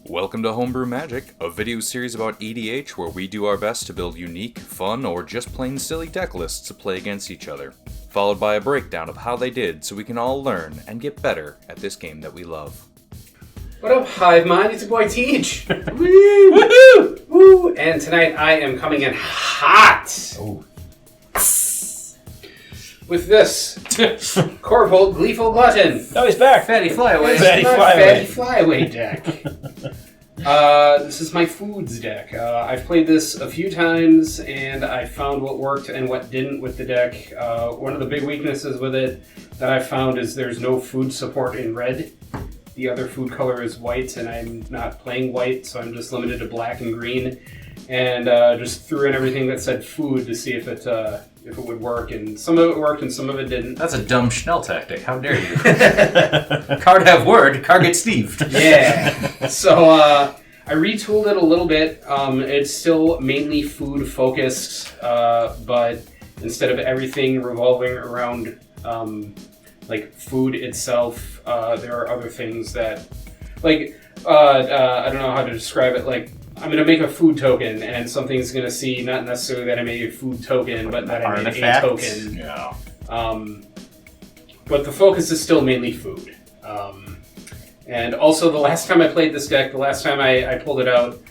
Welcome to Homebrew Magic, a video series about EDH where we do our best to build unique, fun, or just plain silly deck lists to play against each other, followed by a breakdown of how they did so we can all learn and get better at this game that we love. What up, Hive Mind? It's your boy Teach. Woo! Woohoo! Woo! And tonight I am coming in hot. Oh. With this Korvold Gleeful Glutton. Oh, he's back. Fatty Flyaway. Fatty Flyaway deck. This is my foods deck. I've played this a few times, and I found what worked and what didn't with the deck. One of the big weaknesses with it that I've found is there's no food support in red. The other food color is white, and I'm not playing white, so I'm just limited to black and green. And just threw in everything that said food to see if it would work, and some of it worked and some of it didn't. That's a dumb Schnell tactic. How dare you? Card have word, card get Steved. Yeah. So I retooled it a little bit. It's still mainly food focused, but instead of everything revolving around like food itself, there are other things that, like, I don't know how to describe it. Like, I'm going to make a food token, and something's going to see not necessarily that I made a food token, but that I made a token. Yeah. But the focus is still mainly food. And also, the last time I played this deck, the last time I pulled it out,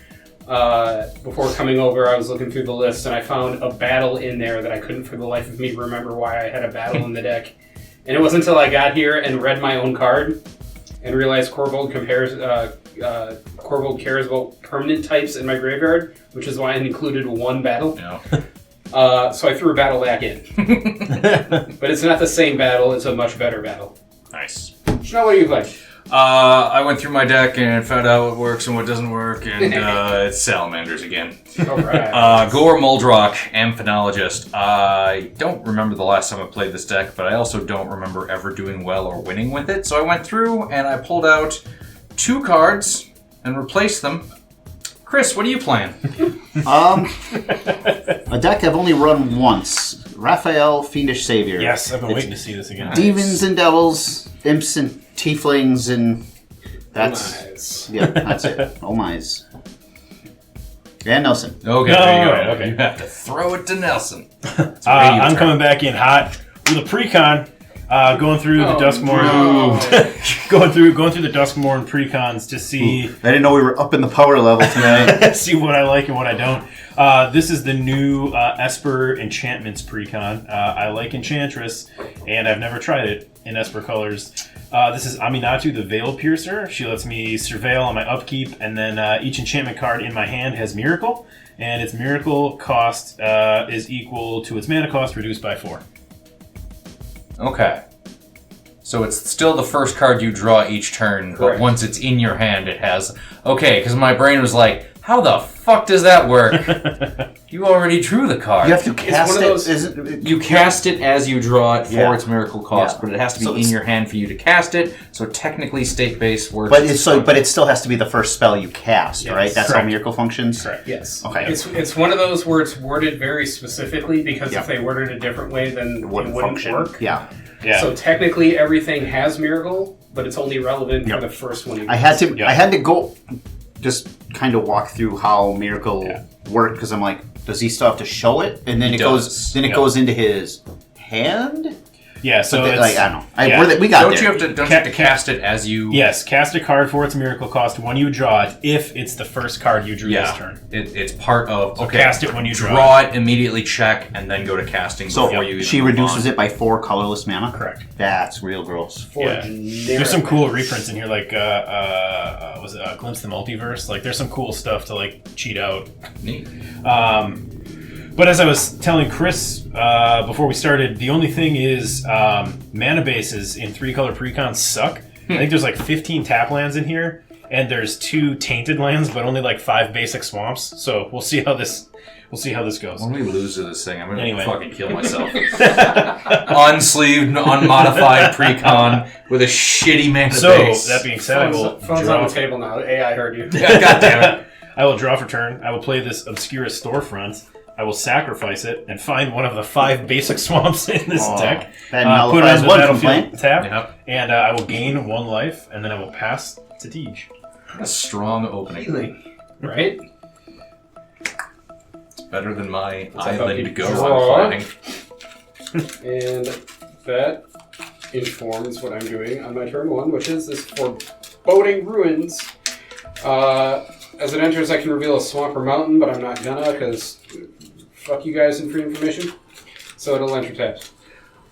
before coming over, I was looking through the list, and I found a battle in there that I couldn't for the life of me remember why I had a battle in the deck. And it wasn't until I got here and read my own card and realized Korvold cares about permanent types in my graveyard, which is why I included one battle. No. So I threw a battle back in. But it's not the same battle, it's a much better battle. Nice. Shno, what do you play? I went through my deck and found out what works and what doesn't work, and it's salamanders again. Alright. Gore Muldrak, Amphenologist. I don't remember the last time I played this deck, but I also don't remember ever doing well or winning with it. So I went through and I pulled out 2 cards and replaced them. Chris, what are you playing? A deck I've only run once. Raphael, Fiendish Savior. Yes, I've been waiting to see this again. Demons and devils, imps and tieflings, and that's... Nice. Yeah, that's it. Oh my's. And Nelson. Okay, there you go. Okay. You have to throw it to Nelson. I'm coming back in hot with a precon. Going through the Duskmourn, going through the Duskmourn precons to see. I didn't know we were up in the power level tonight. See what I like and what I don't. This is the new Esper Enchantments precon. I like Enchantress, and I've never tried it in Esper colors. This is Aminatou, the Veil Piercer. She lets me surveil on my upkeep, and then each enchantment card in my hand has Miracle, and its Miracle cost is equal to its mana cost reduced by 4. Okay. So it's still the first card you draw each turn, Correct. But once it's in your hand, it has... Okay, because my brain was like, how the fuck does that work? You already drew the card. You have to cast one of those- You cast it as you draw it for Yeah. its miracle cost, Yeah. but it has to be So in it's- your hand for you to cast it. So technically, state-based works. But it still has to be the first spell you cast, Yes. right? That's Correct. how Miracle functions? Correct. Yes. Okay. It's one of those where it's worded very specifically, because Yeah. if they worded it a different way, then it wouldn't work. Yeah. Yeah. So technically everything has Miracle, but it's only relevant Yep. for the first one. I had to go just kind of walk through how Miracle worked, because I'm like, does he still have to show it? And then it does. goes into his hand? Yeah, so But it's... like, I don't know. Yeah. We got Don't there. you have to cast it as you... Yes, cast a card for its miracle cost when you draw it, if it's the first card you drew this turn. It's part of... Okay, cast it when you draw it, immediately check, and then go to casting So before you... she reduces it by 4 colorless mana? Correct. That's real gross. Yeah. There's some cool reprints in here, like, was it Glimpse the Multiverse? Like, there's some cool stuff to, like, cheat out. Neat. But as I was telling Chris before we started, the only thing is mana bases in 3-color precons suck. I think there's like 15 tap lands in here, and there's 2 tainted lands, but only like 5 basic swamps. So we'll see how this goes. When we lose to this thing, I'm going to Anyway. fucking kill myself. Unsleeved, unmodified precon with a shitty mana So base. that being said, I will Phone's draw on the table now. AI heard you. Yeah, God damn it. I will draw for turn. I will play this Obscura Storefront. I will sacrifice it and find one of the 5 basic swamps in this deck. That Put it nullifies on the one battlefield complaint. tap, Yep. and I will gain 1 life, and then I will pass to Tej. A strong opening. Healing, right? It's better than my Let's have island you to go draw. on flying. And that informs what I'm doing on my turn 1, which is this foreboding ruins. As it enters, I can reveal a swamp or mountain, but I'm not gonna, because fuck you guys in free information. So it'll enter tapped.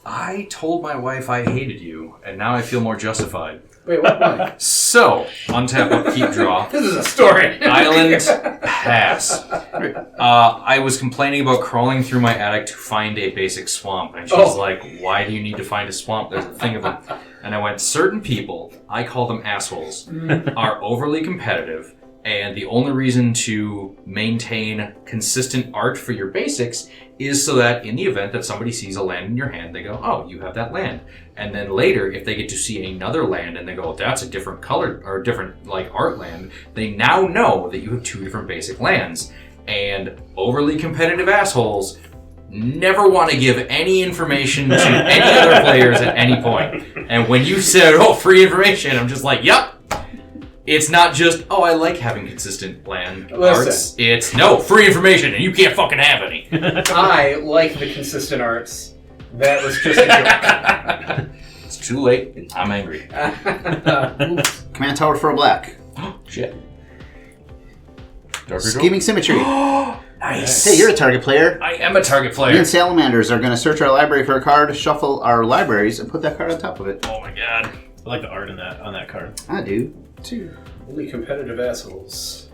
I told my wife I hated you, and now I feel more justified. Wait, what? Why? So, untap, upkeep, draw. This is a story. Island, pass. I was complaining about crawling through my attic to find a basic swamp, and she's like, why do you need to find a swamp? There's a thing of them. And I went, certain people, I call them assholes, are overly competitive, and the only reason to maintain consistent art for your basics is so that in the event that somebody sees a land in your hand, they go, oh, you have that land. And then later, if they get to see another land and they go, that's a different color or different like art land, they now know that you have 2 different basic lands. And overly competitive assholes never want to give any information to any other players at any point. And when you said, oh, free information, I'm just like, yep. It's not just, oh, I like having consistent land arts. It's, no, free information, and you can't fucking have any. I like the consistent arts. That was just a joke. It's too late. I'm angry. Command tower for a black. Shit. Darker Scheming Symmetry. Nice. Hey, you're a target player. I am a target Me player. and Salamanders are going to search our library for a card, shuffle our libraries, and put that card on top of it. Oh my god. I like the art in that on that card. I do. 2 only competitive assholes.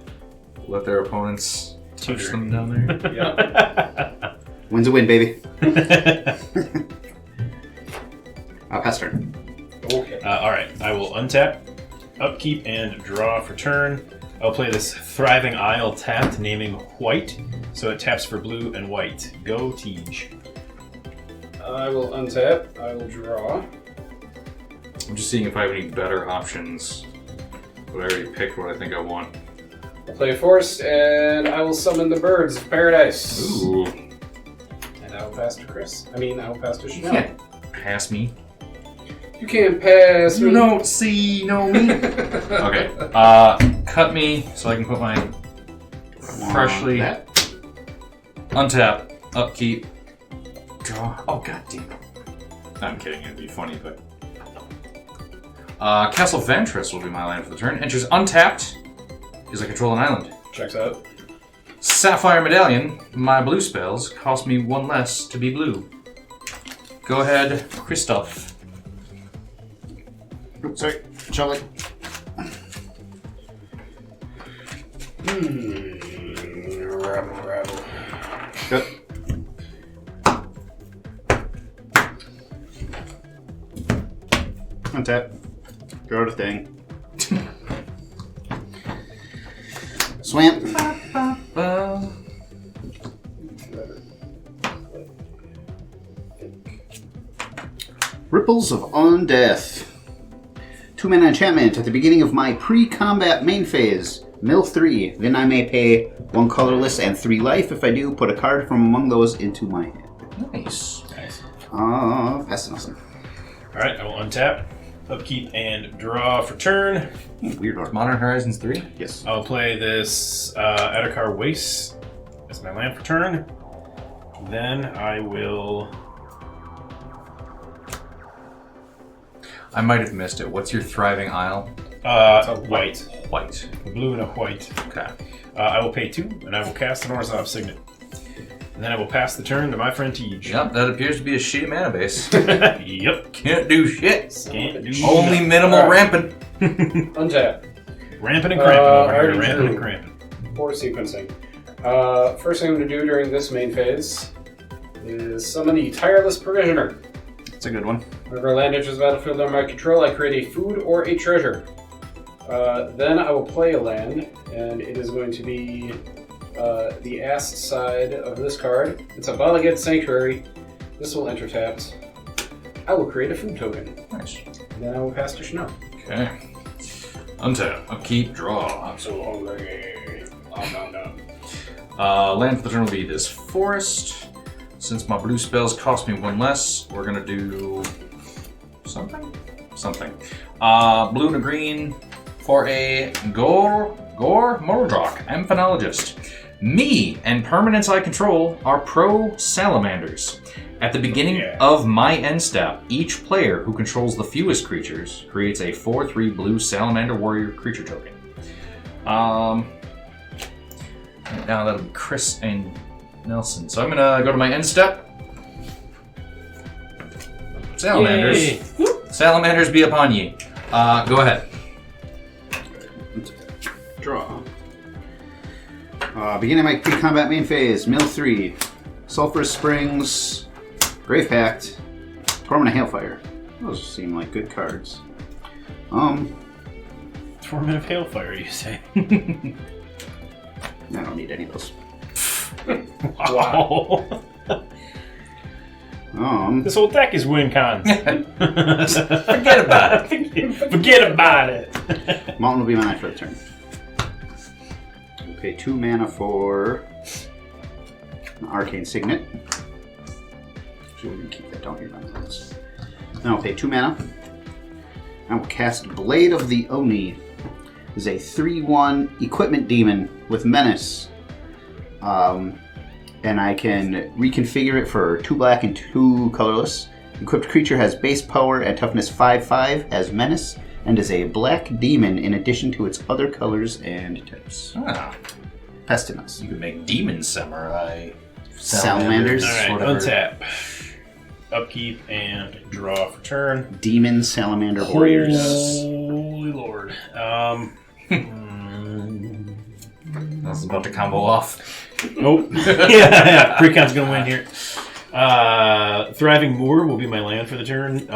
Let their opponents touch them down there. Yeah. Win's a win, baby. I'll pass turn. Okay. Alright, I will untap, upkeep, and draw for turn. I'll play this Thriving Isle tapped, naming white, so it taps for blue and white. Go, Tej. I will untap. I will draw. I'm just seeing if I have any better options. But I already picked what I think I want. I'll play Forest, and I will summon the Birds of Paradise. Ooh. And I will pass to Chris. I will pass to You Chanel. can't pass me. You can't pass me. You don't see, no me. Okay. Cut me so I can put my freshly That. untap, upkeep, draw. Oh god damn it. I'm kidding, it'd be funny, but Castle Ventress will be my land for the turn. Enters untapped because I control an island. Checks out. Sapphire Medallion, my blue spells cost me 1 less to be blue. Go ahead, Christoph. Oops, sorry. Shuffle it. Rabble. Good. Untap. Draw the thing. Swamp. Ripples of Undeath. 2-mana enchantment at the beginning of my pre-combat main phase. Mill 3. Then I may pay 1 colorless and 3 life. If I do, put a card from among those into my hand. Nice. Nice. Pass it, Nelson. Alright, I will untap, upkeep, and draw for turn. Weird order. Modern Horizons 3? Yes. I'll play this Edakar Waste as my land for turn. Then I will... I might have missed it. What's your Thriving Isle? White. White. A blue and a white. Okay. I will pay 2, and I will cast an Orzhov Signet. And then I will pass the turn to my friend Tej. Yep, that appears to be a shitty mana base. Yep. Can't do shit. Can't do Only minimal Alright. rampant. Untap. Ramping and cramping over here. already Ramping drew. and cramping. Or sequencing. First thing I'm going to do during this main phase is summon the Tireless Provisioner. That's a good one. Whenever a land enters the battlefield under my control, I create a food or a treasure. Then I will play a land, and it is going to be the ass side of this card. It's a Balaged Sanctuary. This will enter tapped. I will create a food token. Nice. And then I will pass to Chanel. Okay. Untap, upkeep, draw. I'm so hungry. Nom, nom, nom. Land for the turn will be this forest. Since my blue spells cost me 1 less, we're gonna do something. Blue and a green, for a Gore Muldrak, Aminatou. Me and permanents I control are pro salamanders. At the beginning of my end step, each player who controls the fewest creatures creates a 4/3 blue salamander warrior creature token. Now that'll be Chris and Nelson. So I'm gonna go to my end step. Salamanders. Yay. Salamanders be upon ye. Go ahead. Draw. Beginning my pre-combat main phase. Mill 3. Sulphurous Springs. Grave Pact. Torment of Hailfire. Those seem like good cards. Torment of Hailfire, you say? I don't need any of those. Wow. This whole deck is win cons. Forget about it. Forget about it. Mountain will be mine for the turn. We'll pay 2 mana for an Arcane Signet. Actually, we're going to keep that down here on the list. Then I'll pay 2 mana. I will cast Blade of the Oni. Is a 3/1 equipment demon with menace. And I can reconfigure it for 2 black and 2 colorless. Equipped creature has base power and toughness 5/5, has menace, and is a black demon in addition to its other colors and types. Ah, Pestilence. you could make demon samurai. Salamanders. Alright, whatever. untap. Upkeep and draw for turn. Demon Salamander Warriors. Holy Lord. That's about to combo off. Nope. yeah. Precon's gonna win here. Thriving Moor will be my land for the turn.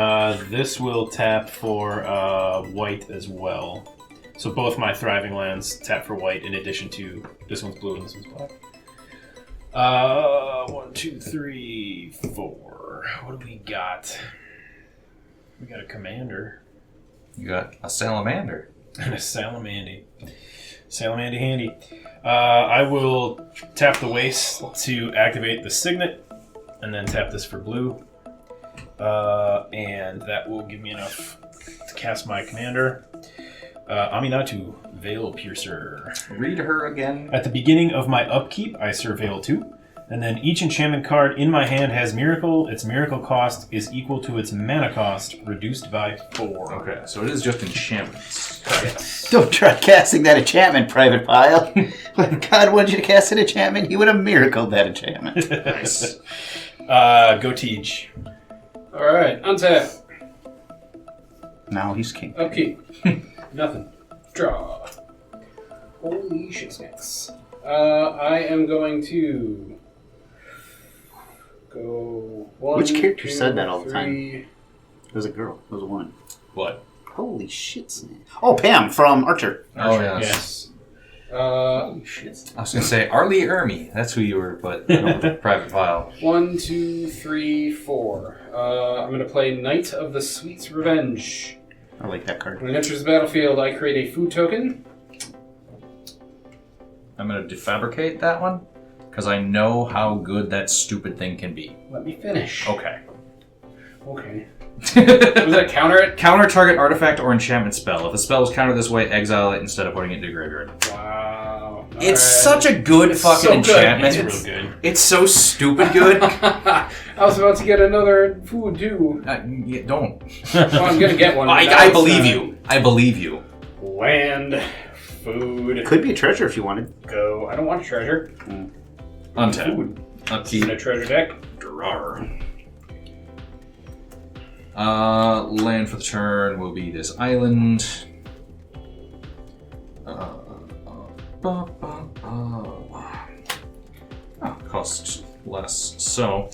This will tap for white as well. So both my thriving lands tap for white in addition to this one's blue and this one's black. 1, 2, 3, 4. What do we got? We got a commander. You got a salamander. And a Salamandy. Salamandy handy. I will tap the waste to activate the signet, and then tap this for blue. And that will give me enough to cast my commander. Aminatou, Veil Piercer. Read her again. At the beginning of my upkeep, I surveil 2. And then each enchantment card in my hand has miracle. Its miracle cost is equal to its mana cost, reduced by 4. Okay, so it is just enchantments. Don't try casting that enchantment, Private Pile. When God wanted you to cast an enchantment, he would have miracled that enchantment. Nice. Go Tej. Alright, untap. Now he's king. Upkeep. Nothing. Draw. Holy shit snacks. I am going to go 1. Which character 2, said that all the time? 3. It was a girl. It was a woman. What? Holy shit, snake. Oh, Pam from Archer. Oh, yes. Yes. Holy shit. I was going to say Arlie Ermy. That's who you were, but no, private file. 1, 2, 3, 4. I'm going to play Knight of the Sweet's Revenge. I like that card. When it enters the battlefield, I create a food token. I'm going to defabricate that one, because I know how good that stupid thing can be. Let me finish. Okay. Okay. Was that counter it? Counter target artifact or enchantment spell. If a spell is countered this way, exile it instead of putting it into the graveyard. Wow. It's such a good fucking so good. enchantment. It's real good. It's so stupid good. I was about to get another food too. Yeah, don't. Well, I'm gonna get one. I believe you. I believe you. Land, food, Could be a treasure if you wanted. go. I don't want a treasure. Untap. Food. Upkeep. In a treasure deck. Drawer. Land for the turn will be this island. Costs less. So,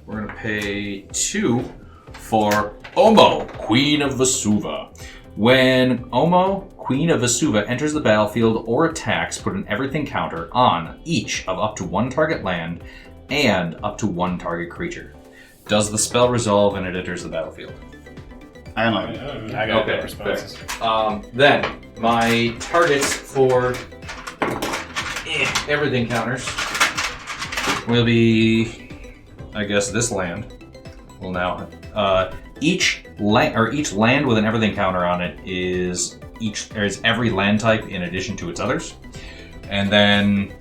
we're gonna pay 2 for Omo, Queen of Vesuva. When Omo, Queen of Vesuva, enters the battlefield or attacks, put an everything counter on each of up to 1 target land and up to 1 target creature. Does the spell resolve when it enters the battlefield? I don't know. I got Okay, no responses. Then, my targets for everything counters will be, I guess, this land will now each land with an everything counter on it is every land type in addition to its others. And then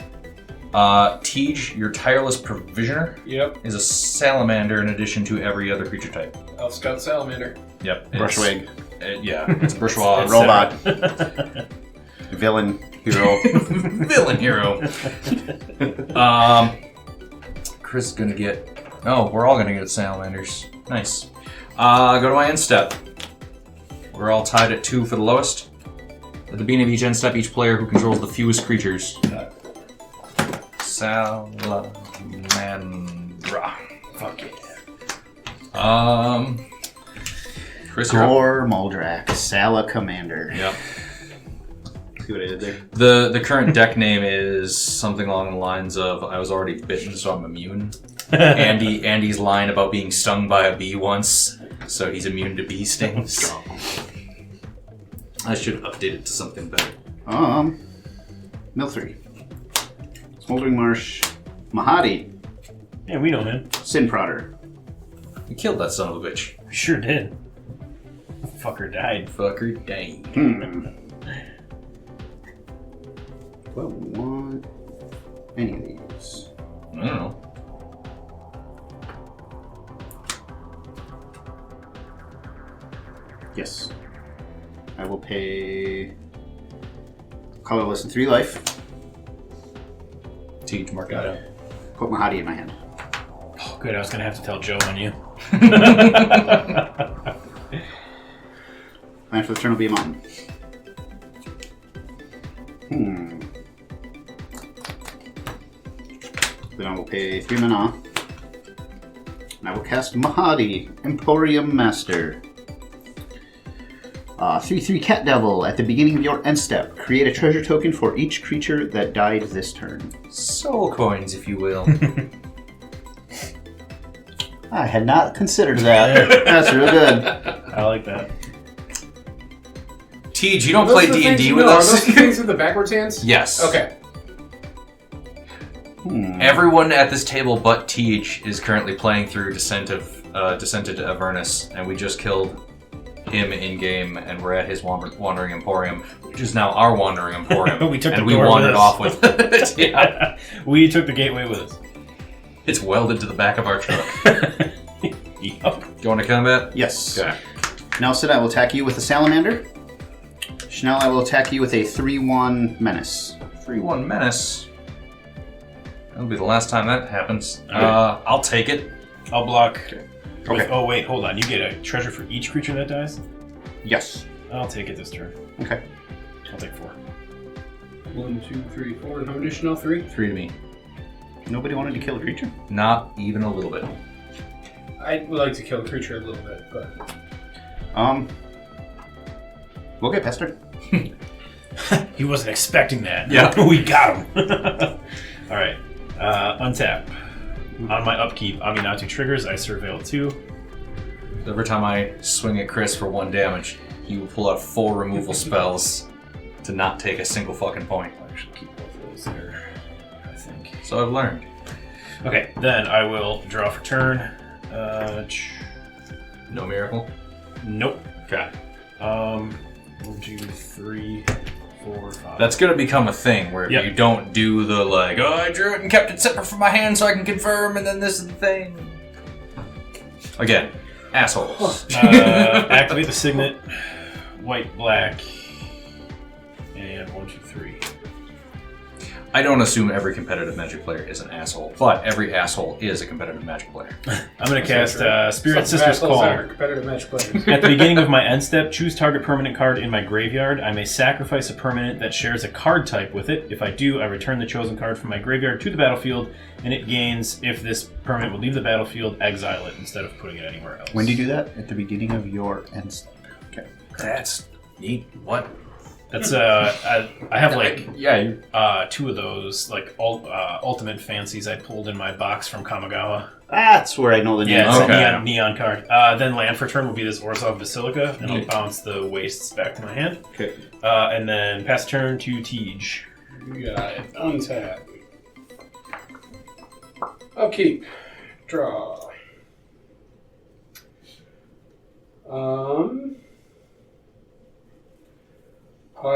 Tej, your tireless provisioner, is a salamander in addition to every other creature type. Elf Scout Salamander. Yep. Brushwig. It's a bourgeois. Robot. Villain. Hero. Villain hero. Chris is gonna get... Oh, we're all gonna get salamanders. Nice. Go to my end step. We're all tied at 2 for the lowest. At the beginning of each end step, each player who controls the fewest creatures. Salamandra. Fuck yeah. Chris, you're up. Muldrak. Sala Commander. Yep. See what I did there? The current deck name is something along the lines of "I was already bitten, so I'm immune." Andy's line about being stung by a bee once, so he's immune to bee stings. I should have updated to something better. Mill 3. Smoldering Marsh. Mahadi. Yeah, we know him. Sin Prodder. We killed that son of a bitch. We sure did. Fucker died. Fucker died. Do I want any of these? I don't know. Yes. I will pay colorless and 3 life. Teach, mark that out. Put Mahadi in my hand. Oh, good. I was gonna have to tell Joe on you. Land for the turn will be a mountain. Then I will pay 3 mana. And I will cast Mahadi, Emporium Master. 3/3 Cat Devil. At the beginning of your end step, create a treasure token for each creature that died this turn. Soul coins, if you will. I had not considered that. That's real good. I like that. Tej, you don't play D&D with us? Are those the things with the backwards hands? Yes. Okay. Everyone at this table but Tej is currently playing through Descent to Avernus, and we just killed him in game, and we're at his Wandering Emporium, which is now our Wandering Emporium. We took and the we door wandered with us. off with it. Yeah. We took the gateway with us. It's welded to the back of our truck. Yup. Going to combat? Yes. Okay. Nelson, I will attack you with a Salamander. Chanel, I will attack you with a 3/1 Menace. 3/1 Menace. That'll be the last time that happens. Okay. I'll take it. I'll block. Okay. Oh wait, hold on. You get a treasure for each creature that dies? Yes. I'll take it this turn. Okay. I'll take 4. 1, 2, 3, 4. And how many Chanel? 3? 3 to me. Nobody wanted to kill a creature? Not even a little bit. I would like to kill the creature a little bit, but... We'll get pestered. He wasn't expecting that. Yeah. We got him. Alright. Untap. On my upkeep, Aminatou triggers. I surveil 2. Every time I swing at Chris for 1 damage, he will pull out 4 removal spells to not take a single fucking point. I should keep both of those there, I think. So I've learned. Okay, then I will draw for turn. No miracle? Nope. Okay. 1, 2, 3, 4, 5. That's gonna become a thing where Yep. you don't do the like, oh, I drew it and kept it separate from my hand so I can confirm, and then this is the thing. Again, assholes. Activate the signet. White, black. And 1, 2, 3. I don't assume every competitive Magic player is an asshole, but every asshole is a competitive Magic player. I'm going to cast Spirit Some Sister's assholes Call. are competitive match players. At the beginning of my end step, choose target permanent card in my graveyard. I may sacrifice a permanent that shares a card type with it. If I do, I return the chosen card from my graveyard to the battlefield, and it gains, if this permanent will leave the battlefield, exile it instead of putting it anywhere else. When do you do that? At the beginning of your end step. Okay. That's neat. What? That's I have like Yeah. 2 of those like ultimate fancies I pulled in my box from Kamigawa. That's where I know the name. Yeah, it's Okay. a neon card. Then land for turn will be this Orzhov Basilica, and I'll bounce the wastes back to my hand. Okay. And then pass turn to Tej. You got it. Untap. Upkeep. Draw. I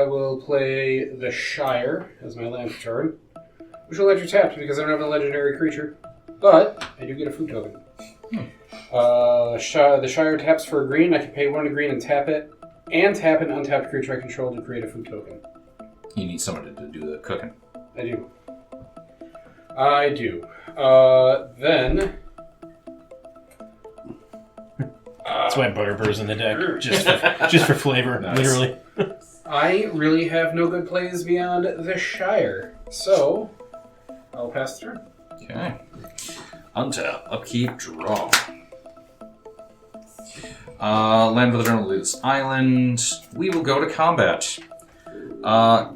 will play the Shire as my land for turn, which will enter tapped because I don't have a legendary creature, but I do get a food token. The Shire taps for a green. I can pay 1 green and tap it, and tap an untapped creature I control to create a food token. You need someone to do the cooking. I do. Then... That's why Butterbird's in the deck, just for flavor, Nice. literally. I really have no good plays beyond the Shire, so I'll pass the turn. Okay. Untap, upkeep, draw. Land with Eternal Loose Island. We will go to combat.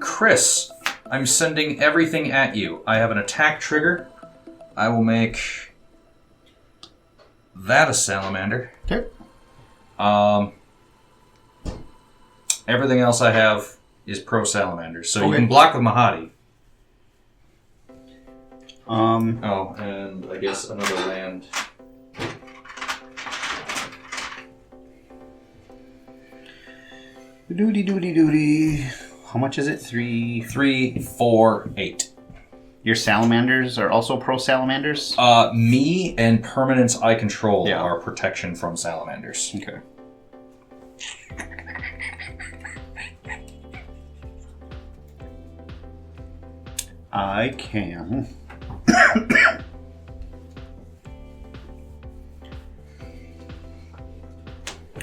Chris, I'm sending everything at you. I have an attack trigger. I will make that a salamander. Okay. Everything else I have is pro salamander, so you Okay. can block with Mahadi. Um, Oh, and I guess another land. doody. How much is it? 3. 3, 4, 8. Your salamanders are also pro salamanders? Me and permanents I control Yeah. are protection from salamanders. Okay. I can.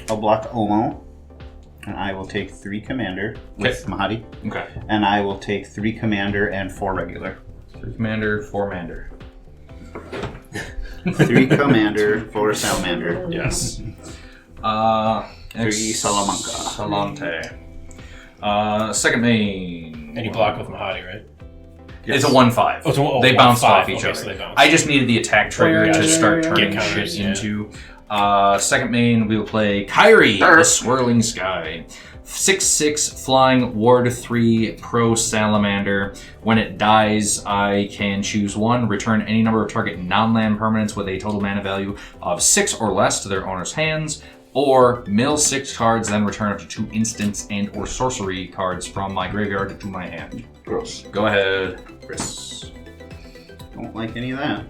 I'll block Omo, and I will take 3 commander with Mahadi, Okay. and I will take 3 commander and 4 regular. 3 commander, 4 mander. 3 commander, 4 salamander. Yes. 3 Salamanca. Salante. Second main. And you block with Mahadi, right? It's a 1/5. Oh, it's a- They bounced 1/5, off each okay, other. so they bounce. I just needed the attack trigger Yeah, to start yeah, turning Get shit counters, yeah. into. Second main, we will play Kyrie, the Swirling Sky. 6/6 flying ward 3 pro salamander. When it dies, I can choose one, return any number of target non-land permanents with a total mana value of 6 or less to their owner's hands, or mill 6 cards, then return up to 2 instants and or sorcery cards from my graveyard to my hand. Gross. Go ahead, Chris. Don't like any of that.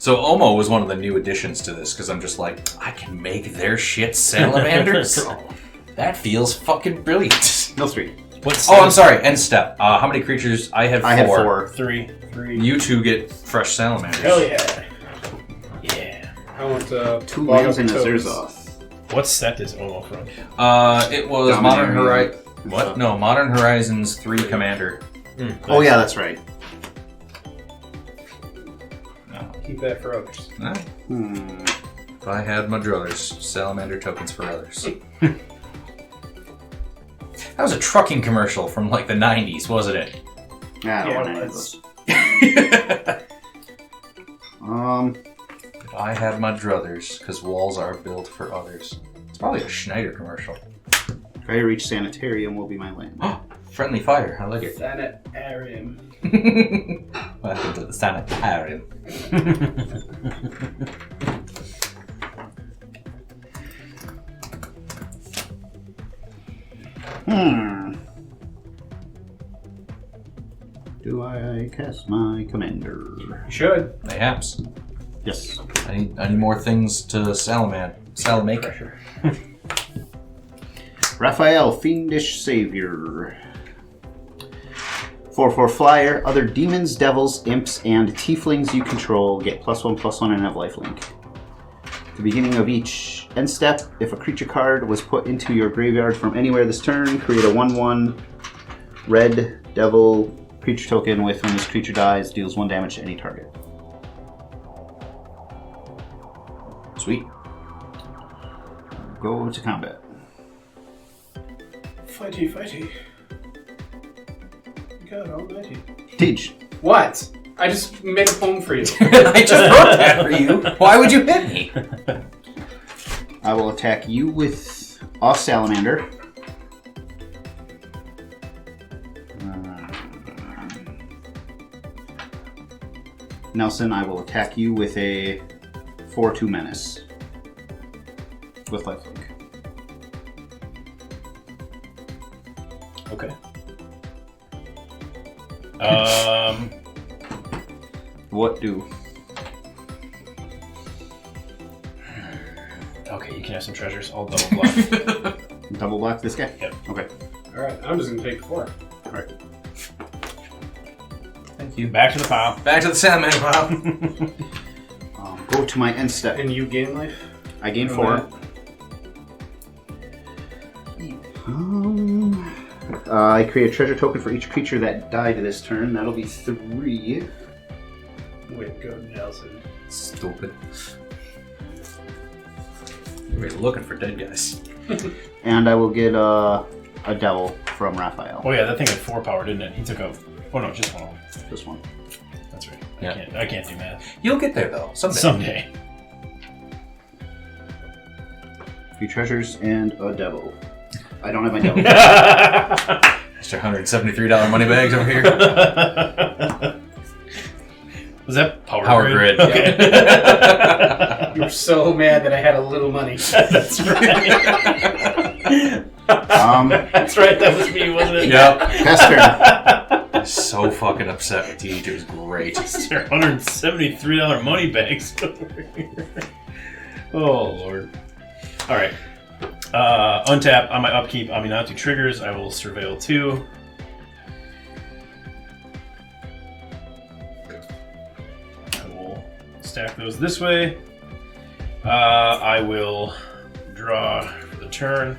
So Omo was one of the new additions to this because I'm just like, I can make their shit salamanders. That feels fucking brilliant. No 3. What's Oh, I'm sorry. End step. How many creatures? I had 4. I had 4. 3. You two get fresh salamanders. Hell yeah. Yeah. I want 2 log lands up and a toads. Zerzoth. What set is Omo from? It was Modern Dominating. Horizons. What? No, Modern Horizons 3 Commander. Oh yeah, that's right. Keep that for others. No. If I had my druthers, salamander tokens for others. That was a trucking commercial from like the 90s, wasn't it? Yeah, I don't Yeah, want any of let's- those. If I had my druthers, because walls are built for others. It's probably a Schneider commercial. Fire Reach Sanitarium will be my land. Friendly fire, I like it. Sanitarium. Welcome to the sanitarium. Do I cast my commander? You should. Mayhaps. Yes. I need more things to salamake. Pressure. Raphael, Fiendish Savior. 4/4 flyer. Other demons, devils, imps, and tieflings you control get +1/+1 and have lifelink. At the beginning of each end step, if a creature card was put into your graveyard from anywhere this turn, create a 1/1 red devil creature token with when this creature dies, deals 1 damage to any target. Sweet. Go to combat. Fighty. God almighty. Teach. What? I just made a poem for you. I just wrote that for you. Why would you hit me? I will attack you with a salamander. Nelson, I will attack you with a for 2 menace. With lifelink. Okay. What do? Okay, you can have some treasures. I'll double bluff. Double block this guy? Yep. Okay. Alright, I'm just gonna take 4. Alright. Thank you. Back to the pile. Back to the Sandman pile. Go to my end step. And you gain life? I gain From 4. I create a treasure token for each creature that died this turn. That'll be 3. Way to go, Nelson. Stupid. We're looking for dead guys. And I will get a devil from Raphael. Oh yeah, that thing had 4 power, didn't it? He took a... Oh no, just 1. This one. That's right. Yeah. I can't do math. You'll get there though. Someday. 3 treasures and a devil. I don't have my devil. Mr. $173 money bags over here. Was that Power grid. Okay. You were so mad that I had a little money. That's right. That's right, that was me, wasn't it? Yep. Pester. So fucking upset with TH. It was great. It's your $173 money bags over here. Oh, Lord. Alright. Untap on my upkeep. Aminatou triggers. I will surveil 2. I will stack those this way. I will draw for the turn.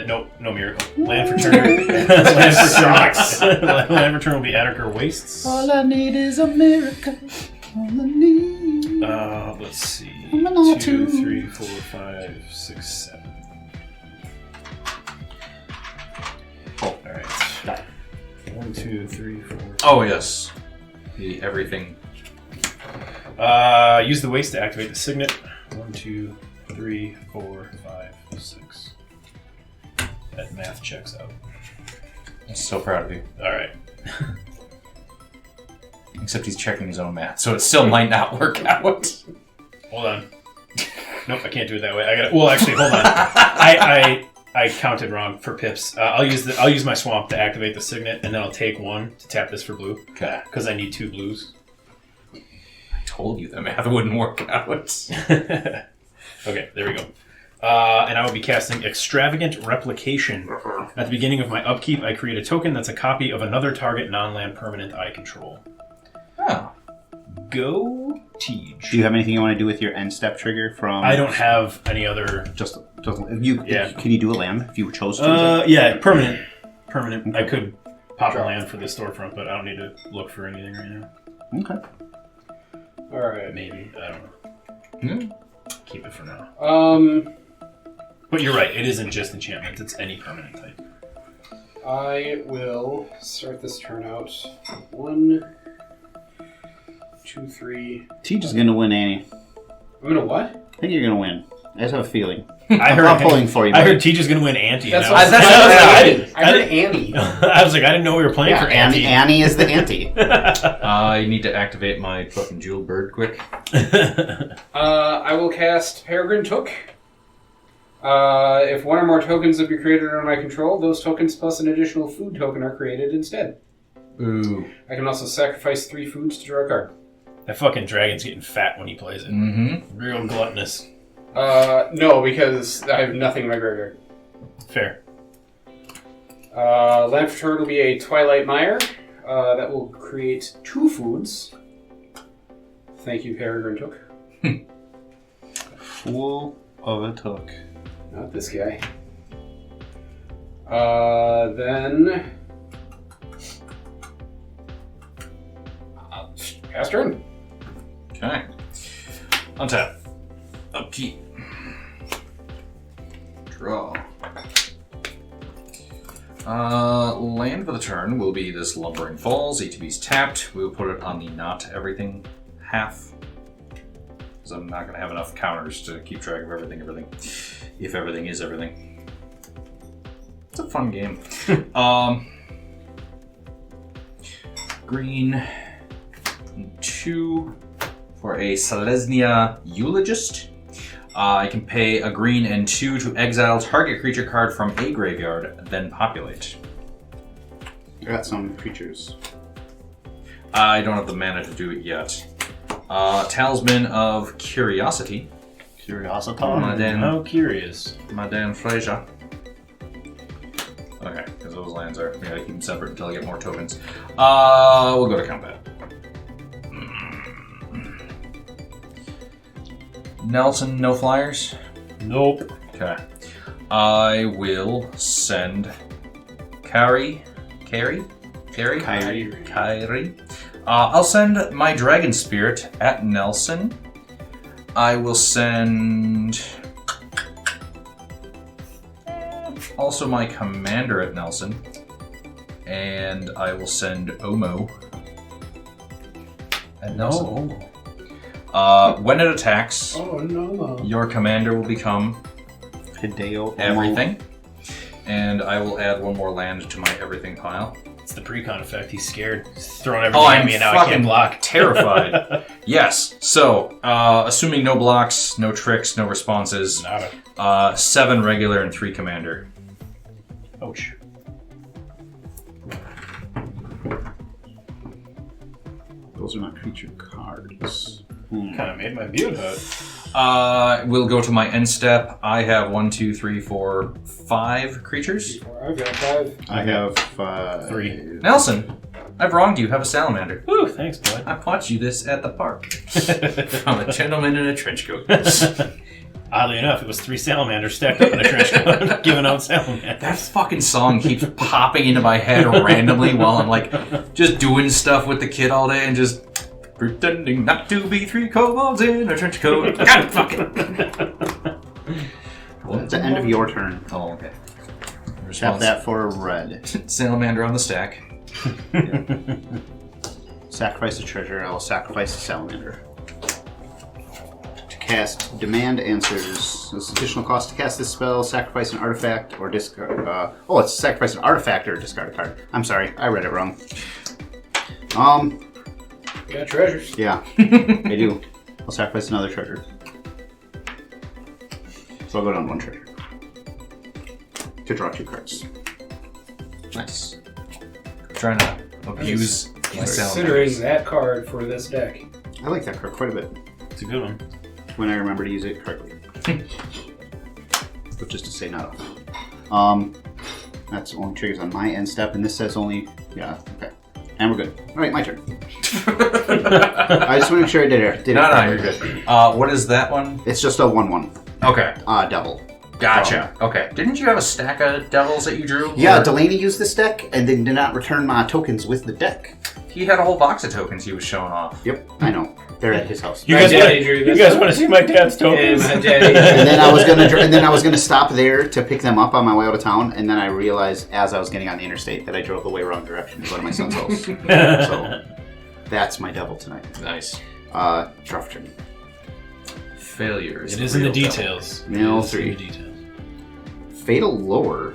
No miracle. Land for turn. Land for turn. Land for turn will be Attica Wastes. All I need is a miracle. All I need. Let's see. Aminatou. 2, 3, 4, 5, 6, 7. Oh, alright. 1, 2, 3, 4. Oh yes. The everything. Use the waste to activate the signet. 1, 2, 3, 4, 5, 6. That math checks out. I'm so proud of you. Alright. Except he's checking his own math, so it still might not work out. Hold on. Nope, I can't do it that way. I got. Well, actually, hold on. I counted wrong for pips. I'll use my swamp to activate the signet, and then I'll take 1 to tap this for blue. Okay. Because I need 2 blues. I told you that math wouldn't work out. Okay, there we go. And I will be casting Extravagant Replication. At the beginning of my upkeep, I create a token that's a copy of another target non-land permanent I control. Oh. Go Tej. Do you have anything you want to do with your end step trigger from? I don't have any other. Just you. Yeah. Can you do a land if you chose to? Yeah, permanent. Permanent. I could pop a land for this storefront, but I don't need to look for anything right now. Okay. Alright. Maybe. I don't know. Keep it for now. But you're right. It isn't just enchantment. It's any permanent type. I will start this turn out. 1, 2, 3. Tej is gonna win, Annie. I'm gonna what? I think you're gonna win. I just have a feeling. I I'm not pulling for you. I but- heard Tej is going to win ante. That's and what I I heard Annie. was like, I didn't know we were playing for ante. Annie is the ante. I need to activate my fucking jewel bird quick. I will cast Peregrine Took. If 1 or more tokens of your created under my control, those tokens plus an additional food token are created instead. Ooh. I can also sacrifice 3 foods to draw a card. That fucking dragon's getting fat when he plays it. Mm-hmm. Real gluttonous. No, because I have nothing in my graveyard. Fair. Land for turn will be a Twilight Mire. That will create 2 foods. Thank you, Peregrine Took. Fool of a took. Not this guy. Then... pass turn. Okay. Untap. Upkeep. Draw. Land for the turn will be this Lumbering Falls. ETB's tapped. We will put it on the not everything half. Because I'm not going to have enough counters to keep track of everything. If everything is everything. It's a fun game. Green. 2. for a Selesnya Eulogist. I can pay a green and 2 to exile target creature card from a graveyard, then populate. I got some creatures. I don't have the mana to do it yet. Talisman of Curiosity. Curiositon. How curious. Madame Fraser. Okay, because those lands are... We gotta keep them separate until I get more tokens. We'll go to combat. Nelson, no flyers? Nope. Okay. I will send Kyrie. I'll send my Dragon Spirit at Nelson. I will send also my Commander at Nelson. And I will send Omo at Nelson. When it attacks, your commander will become Hideo everything. And I will add one more land to my everything pile. It's the precon effect. He's scared. He's throwing everything at me and now I can't block. Terrified. Yes. So, assuming no blocks, no tricks, no responses. Nada. 7 regular and 3 commander. Ouch. Those are not creature cards. Kind of made my beard hurt. We'll go to my end step. I have 1, 2, 3, 4, 5 creatures. I've got 5. I have 3. Nelson, I've wronged you. Have a salamander. Ooh, thanks, bud. I bought you this at the park. From a gentleman in a trench coat. Oddly enough, it was 3 salamanders stacked up in a trench coat, giving out salamanders. That fucking song keeps popping into my head randomly while I'm like just doing stuff with the kid all day and just pretending not to be 3 kobolds in a trench coat. God, fuck it. It's the end of your turn. Oh, okay. Tap that for a red. Salamander on the stack. Sacrifice a treasure. I will sacrifice a salamander. To cast Demand Answers. This additional cost to cast this spell. Sacrifice an artifact or discard. It's sacrifice an artifact or discard a card. I'm sorry, I read it wrong. You got treasures. Yeah, I do. I'll sacrifice another treasure. So I'll go down 1 treasure. To draw 2 cards. Nice. Trying to abuse my Considering salamanders. that card for this deck. I like that card quite a bit. It's a good one. When I remember to use it correctly. But just to say not often. That's only triggers on my end step, and this says only... Yeah, okay. And we're good. Alright, my turn. I just want to make sure I did it. No, you're good. What is that one? It's just a 1/1. Okay. Devil. Gotcha. Okay. Didn't you have a stack of devils that you drew? Yeah, Or- Delaney used this deck and then did not return my tokens with the deck. He had a whole box of tokens he was showing off. Yep, I know. They're at his house. You My guys daddy drew this want one. to see my dad's tokens? And my daddy. And then I was gonna stop there to pick them up on my way out of town, and then I realized as I was getting on the interstate that I drove the way wrong direction to go to my son's house. So that's my devil tonight. Nice. Draw for turn. Failures. It is in the details. Mill It is in 3. the details. Fatal Lower.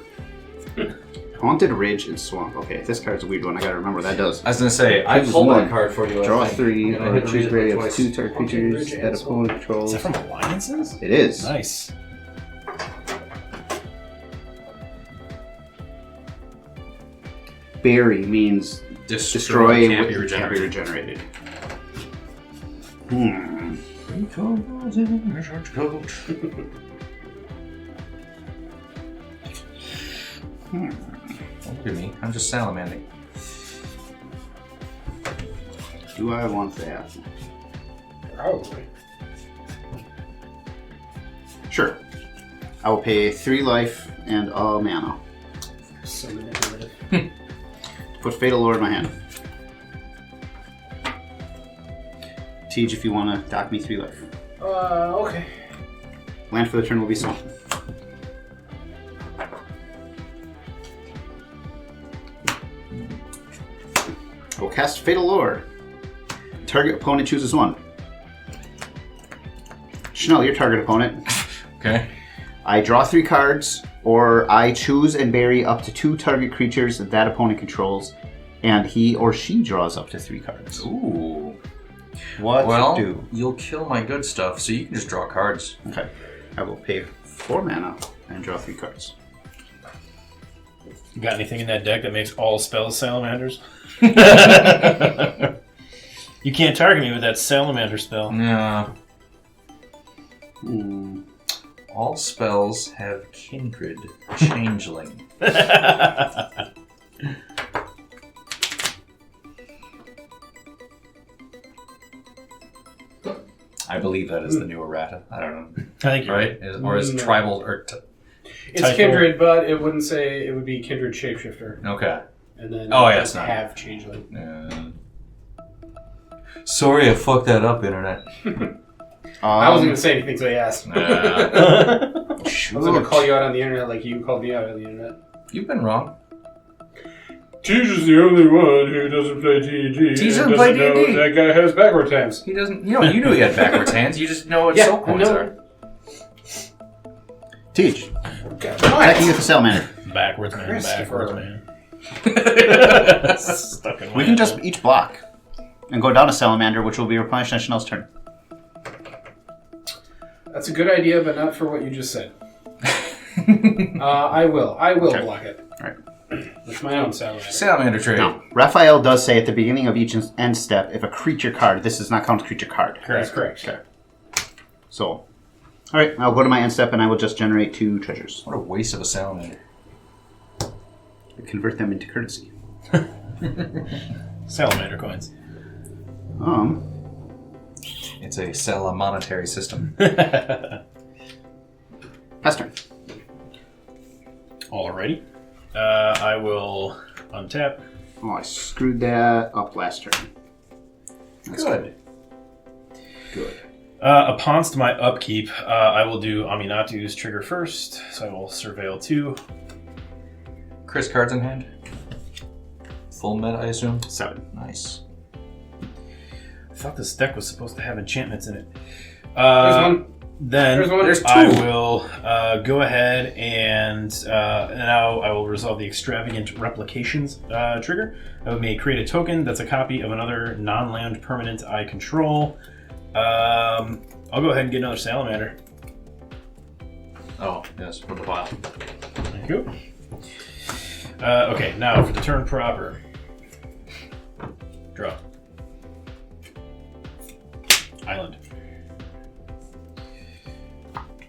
Haunted Ridge and Swamp. Okay, this card's a weird one. I gotta remember what that does. I was gonna say, I Choose pulled one. that card for you. Draw I think. 3 And I or had to choose read it gray of twice. 2 target creatures that opponent controls. Is that from Alliances? It is. Nice. Bury means Destroy can't be what can't be regenerated. regenerated. Don't look at me. I'm just salamandering. Do I want that? Probably. Sure. I will pay 3 life and a mana. So manipulative. Put Fatal Lore in my hand. Tej, if you want to dock me 3 life. Okay. Land for the turn will be Swamp. We'll cast Fatal Lore. Target opponent chooses 1. Chanel, your target opponent. Okay. I draw 3 cards, or I choose and bury up to 2 target creatures that opponent controls, and he or she draws up to 3 cards. Ooh. What Well, do? you'll kill my good stuff, so you can just draw cards. Okay. I will pay 4 mana and draw 3 cards. You got anything in that deck that makes all spells salamanders? You can't target me with that salamander spell. Yeah. Hmm. All spells have kindred, changeling. I believe that is the new errata. I don't know. I think you're Right? Or is it tribal or It's Typo. kindred, but it wouldn't say it would be kindred shapeshifter. okay? And then Oh, yeah, it's not. have changeling. Sorry, I fucked that up, internet. I wasn't gonna say anything, so yes. I was gonna call you out on the internet like you called me out on the internet. You've been wrong. Teach is the only one who doesn't play D&D. Teach doesn't play D&D. That guy has backwards hands. He doesn't. You knew he had backwards hands. You just know what soul coins are. Teach. Okay. Attacking with the salamander. Backwards man, Christopher. backwards man. Stuck in my We can head. just each block and go down a salamander, which will be replenished on Chanel's turn. That's a good idea, but not for what you just said. I will Okay. block it. Alright. With my own salamander. Salamander trade. Now, Raphael does say at the beginning of each end step, if a creature card, this does not count as creature card. That's correct. Okay. So, alright, I'll go to my end step and I will just generate 2 treasures. What a waste of a salamander. Convert them into currency. Salamander coins. It's a monetary system. Pass turn. Alrighty. I will untap. Oh, I screwed that up last turn. That's Good. Good. Upon my upkeep, I will do Aminatou's trigger first. So I will surveil 2. Chris, cards in hand. Full meta, I assume. 7. Nice. I thought this deck was supposed to have enchantments in it. There's one. Then There's one. There's two. I will go ahead and now I will resolve the extravagant replications trigger. I may create a token that's a copy of another non-land permanent I control. I'll go ahead and get another salamander. Oh, yes, for the pile. Thank you. Okay, now for the turn proper. Draw. Island.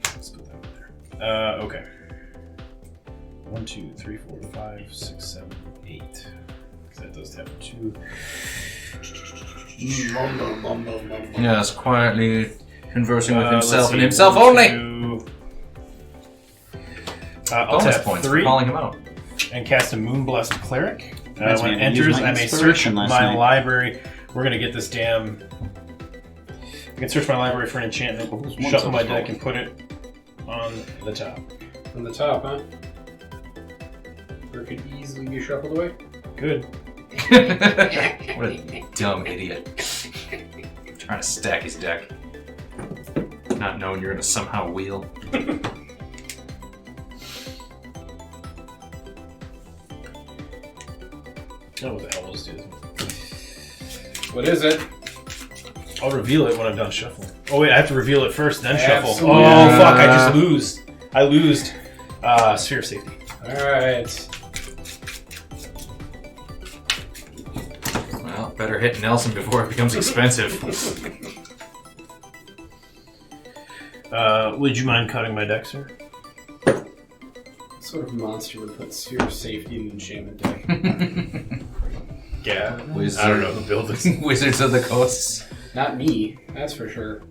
Let's put that over there. Okay. 1, 2, 3, 4, 5, 6, 7, 8. Because that does have 2. Yes, quietly conversing with himself let's and see, himself 1, only. 2. I'll Bonus tap points 3 for calling him out. and cast a Moonblessed Cleric. That's When it me. I used enters, my I may search inspiration last my night. library. We're gonna get this damn. I can search my library for an enchantment, shuffle my deck, and put it on the top. On the top, huh? Or it could easily be shuffled away. Good. What a dumb idiot. Trying to stack his deck. Not knowing you're gonna somehow wheel. Oh, what the hell was this? What is it? I'll reveal it when I'm done shuffling. Oh wait, I have to reveal it first, then shuffle. Absolutely. Oh fuck! I just lose. I lose. Sphere of safety. Alright. Well, better hit Nelson before it becomes expensive. Would you mind cutting my deck, sir? What sort of monster would put Sphere of Safety in an enchantment deck? Yeah. Wizard. I don't know who built this. Wizards of the Coasts. Not me, that's for sure.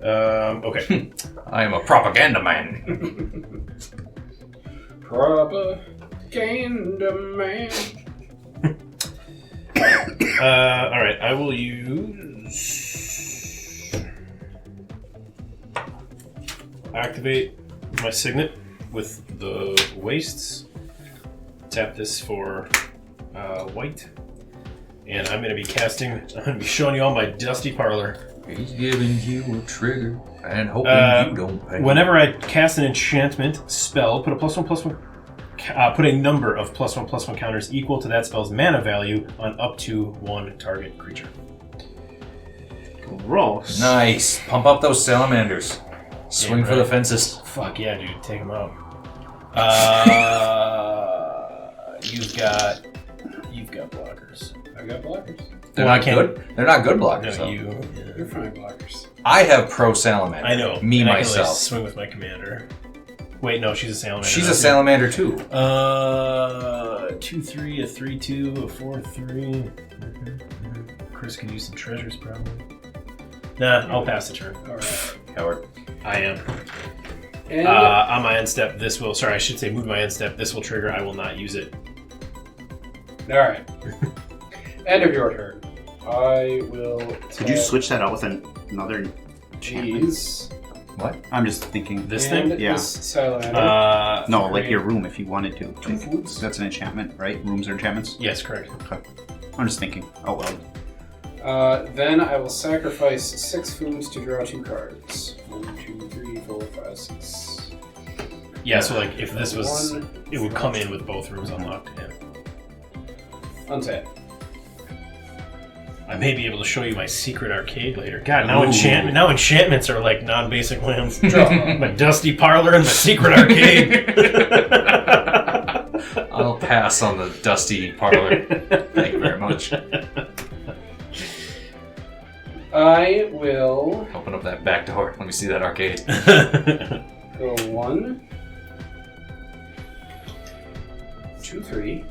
Okay. I am a propaganda man. Propaganda man. Alright, I will use... Activate my Signet with the wastes. Tap this for white. And I'm going to be casting... I'm going to be showing you all my dusty parlor. He's giving you a trigger and hoping you don't pay. Whenever I cast an enchantment spell, put a +1/+1... put a number of +1/+1 counters equal to that spell's mana value on up to 1 target creature. Gross. Nice. Pump up those salamanders. Swing Yeah, for the right. fences. Fuck yeah, dude. Take them out. You've got blockers. I got blockers. They're Well, I not can't- good. They're not good blockers. No, though. You're fine blockers. I have pro salamander. I know. Me and I can myself. only swing with my commander. Wait, no, she's a salamander. She's a not me. salamander too. 2/3, a 3/2, a 4/3. Chris can use some treasures probably. Nah, I'll pass the turn. All right. Coward. I am. And On my end step, this will. Sorry, I should say move my end step. This will trigger. I will not use it. all right. End of your turn. I will. Could you switch that out with another? Cheese. What? I'm just thinking. This and thing? Yeah. This salamander. No, like your room if you wanted to. Two foods. That's an enchantment, right? Rooms are enchantments? Yes, correct. Okay. I'm just thinking. Oh well. Then I will sacrifice 6 foods to draw 2 cards. 1, 2, 3, 4, 5, 6. Yeah, so like if this was, One, it would come in with both rooms unlocked. Yeah. Untap. I may be able to show you my secret arcade later. God, now Ooh. enchantments are like non-basic lands. Draw. My dusty parlor and my secret arcade. I'll pass on the dusty parlor. Thank you very much. I will Open up that back door. Let me see that arcade. go 1, 2, 3,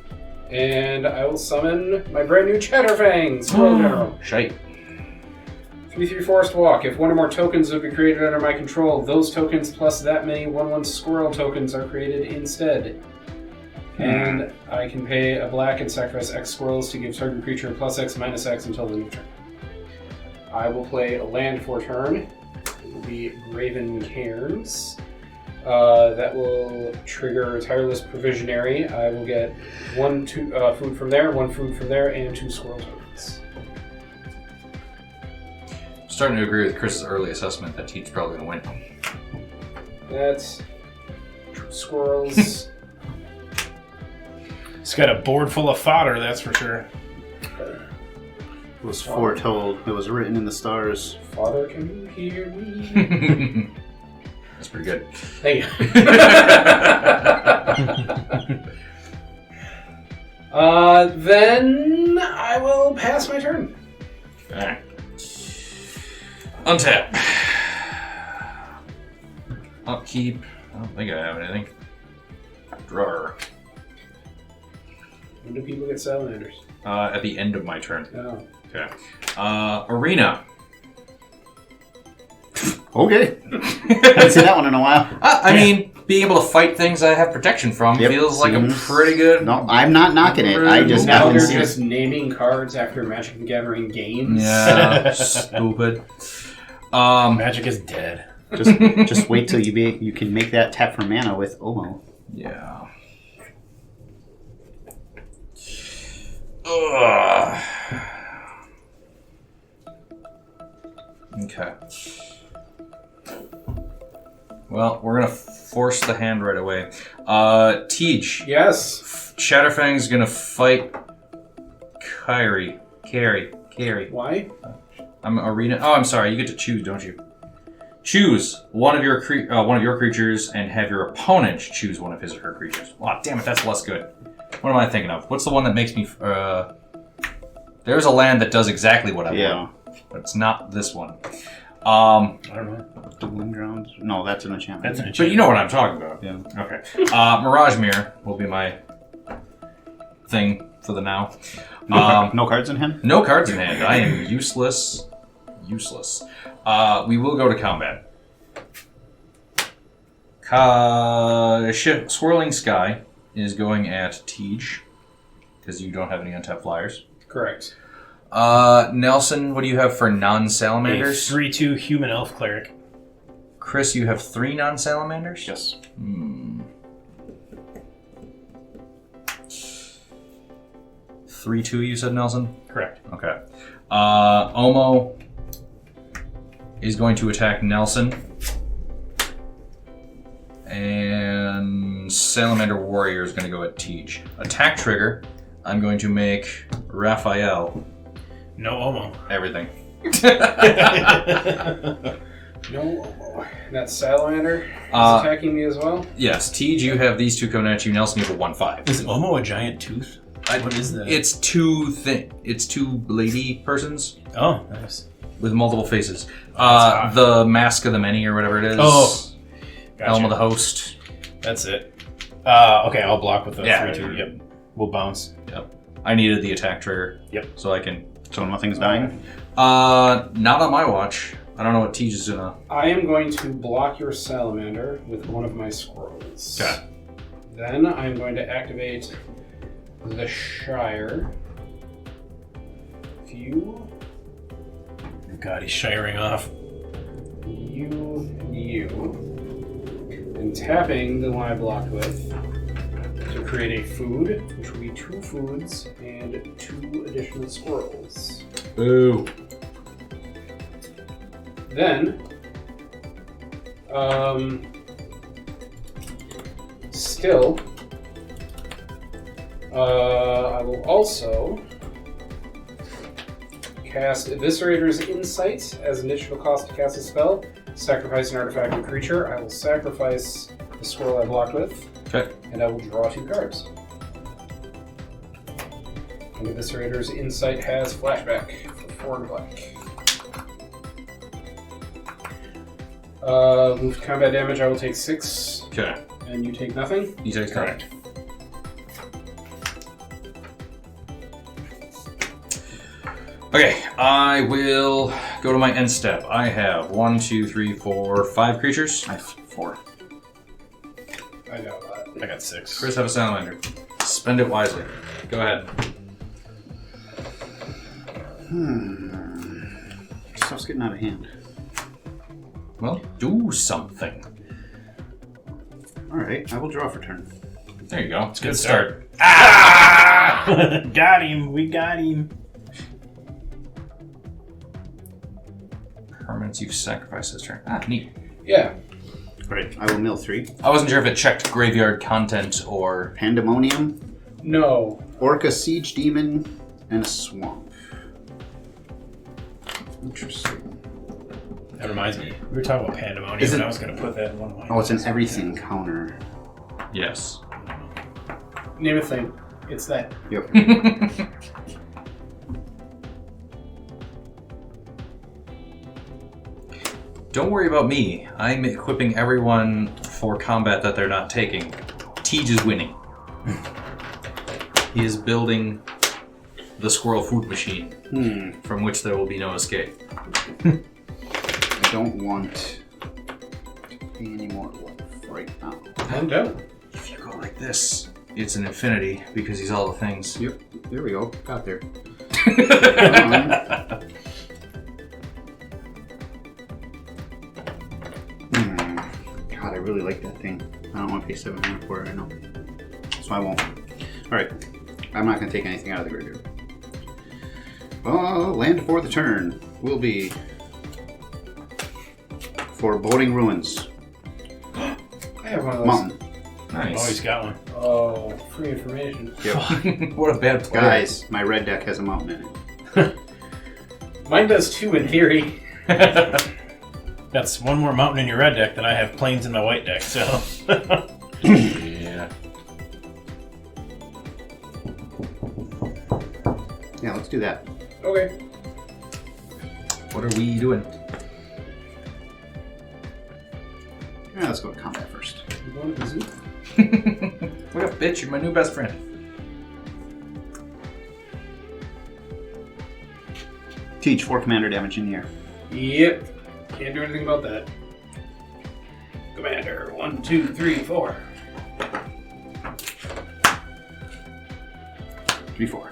and I will summon my brand new Chatterfangs. Squirrel General. Shite. 3/3 Forest Walk. If one or more tokens would be created under my control, those tokens plus that many 1/1 Squirrel tokens are created instead. And I can pay a black and sacrifice X squirrels to give target creature plus X minus X until the end of turn. I will play a land for turn. It will be Graven Cairns. That will trigger Tireless Provisionary. I will get 1 food from there, 1 food from there, and 2 squirrel tokens. I'm starting to agree with Chris's early assessment that Teach's probably going to win. That's squirrels. It's got a board full of fodder, that's for sure. It was foretold. It was written in the stars. Father, can you hear me? That's pretty good. Thank you. Then I will pass my turn. Alright. Untap. Upkeep. I don't think I have anything. Drawer. When do people get salamanders? At the end of my turn. No. Okay. Arena. Okay. Haven't seen that one in a while. I mean, being able to fight things I have protection from Yep, feels like a seems- pretty good. No, I'm not knocking it. I just Now haven't you're seen just naming cards after Magic the Gathering games. Yeah, stupid. Magic is dead. Just wait till you can make that tap for mana with Omo. Yeah. Ugh. Okay. Well, we're gonna force the hand right away. Teach. Yes. Shatterfang's gonna fight Carry. Why? I'm Arena. Oh, I'm sorry. You get to choose, don't you? Choose one of your creatures and have your opponent choose one of his or her creatures. Oh, damn it, that's less good. What am I thinking of? What's the one that makes me... there's a land that does exactly what I want, but it's not this one. I don't know. Dueling Grounds? No, that's an enchantment. That's an But enchantment. you know what I'm talking about. Yeah. Okay. Mirage Mirror will be my thing for the now. No cards in hand? No cards in hand. I am useless. Useless. We will go to combat. Swirling Sky is going at Tej, because you don't have any untapped flyers. Correct. Nelson, what do you have for A non-salamanders? 3/2 human elf cleric. Chris, you have 3 non-salamanders? Yes. 3/2, you said, Nelson? Correct. Okay. Omo is going to attack Nelson. And Salamander Warrior is going to go at Tej. Attack trigger, I'm going to make Raphael No Omo. everything. No. That salamander is attacking me as well? Yes, Tej, you have these two coming at you. Nelson, you have a 1/5. Is Omo a giant tooth? What is that? It's two lady persons Oh, nice. with multiple faces. hot. The Mask of the Many or whatever it is. Oh, gotcha. Helm of the Host. That's it. Okay, I'll block with the 3/2. Yep. We'll bounce. Yep. I needed the attack trigger. Yep. So I can. So nothing's dying? Not on my watch. I don't know what Tej is gonna. I am going to block your salamander with one of my scrolls. Okay. Then I'm going to activate the Shire. You. God, he's shiring off. You. And tapping the one I blocked with to create a food, which will be 2 foods and 2 additional squirrels. Boo. Then, still, I will also cast Eviscerator's Insight as an additional cost to cast a spell. Sacrifice an artifact or creature. I will sacrifice the squirrel I blocked with, Okay. and I will draw 2 cards. And Eviscerator's Insight has flashback for 4 and black. Move to combat damage, I will take 6, Okay. and you take nothing. You take correct. Okay, I will go to my end step. I have 1, 2, 3, 4, 5 creatures. I have 4. I got that. I got 6. Chris, have a salamander. Spend it wisely. Go ahead. Stuff's getting out of hand. Well, do something. Alright, I will draw for turn. There you go. It's a good start. start. Ah! Got him. We got him. Permanents you've sacrificed this turn. Ah, neat. Yeah. Right, I will mill 3. I wasn't sure if it checked graveyard content or... Pandemonium, No. Orca Siege Demon, and a Swamp. Interesting. That reminds me. We were talking about Pandemonium, Is it- and I was going to put that in one of my... Oh, it's an everything counter. Yes. Name a thing. It's that. Yep. Don't worry about me. I'm equipping everyone for combat that they're not taking. Tej is winning. He is building the squirrel food machine from which there will be no escape. I don't want to pay any more life right now. And don't. If you go like this, it's an infinity because he's all the things. Yep, there we go. Got there. God, I really like that thing. I don't want to pay 7 mana for it right now. So I won't. Alright. I'm not going to take anything out of the graveyard. Land for the turn will be Foreboding Ruins. I have one of those. Mountain. Nice. Oh, he's got one. Oh, free information. Yep. What a bad player. Guys, my red deck has a mountain in it. Mine does too, in theory. That's one more mountain in your red deck than I have plains in my white deck, so... Yeah. Yeah, let's do that. Okay. What are we doing? Yeah, let's go to combat first. You going to the zoo? What up, bitch? You're my new best friend. Teach 4 commander damage in here. Yep. Can't do anything about that. Commander, 1, 2, 3, 4. 3, 4.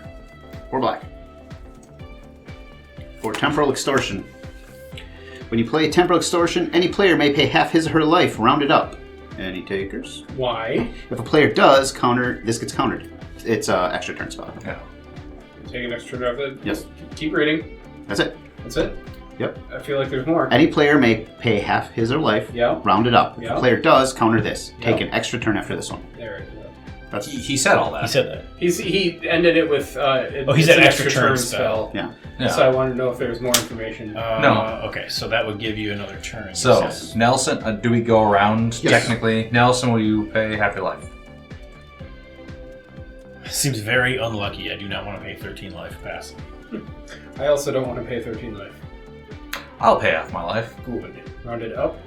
4 black. For Temporal Extortion. When you play Temporal Extortion, any player may pay half his or her life, rounded up. Any takers? Why? If a player does counter, this gets countered. It's an extra turn spell. Yeah. Take an extra draft. Yes. Keep reading. That's it. That's it. Yep. I feel like there's more. Any player may pay half his or life, Yeah. rounded up. If Yeah. a player does counter this, take Yeah. an extra turn after this one. There it is. He said all that. He said that. He ended it with. He said an extra turn spell. Yeah. So I wanted to know if there was more information. No. Okay, so that would give you another turn. So, Yes. Nelson, do we go around Yes. technically? Nelson, will you pay half your life? Seems very unlucky. I do not want to pay 13 life pass. I also don't want to pay 13 life. I'll pay half my life. Good. Rounded up.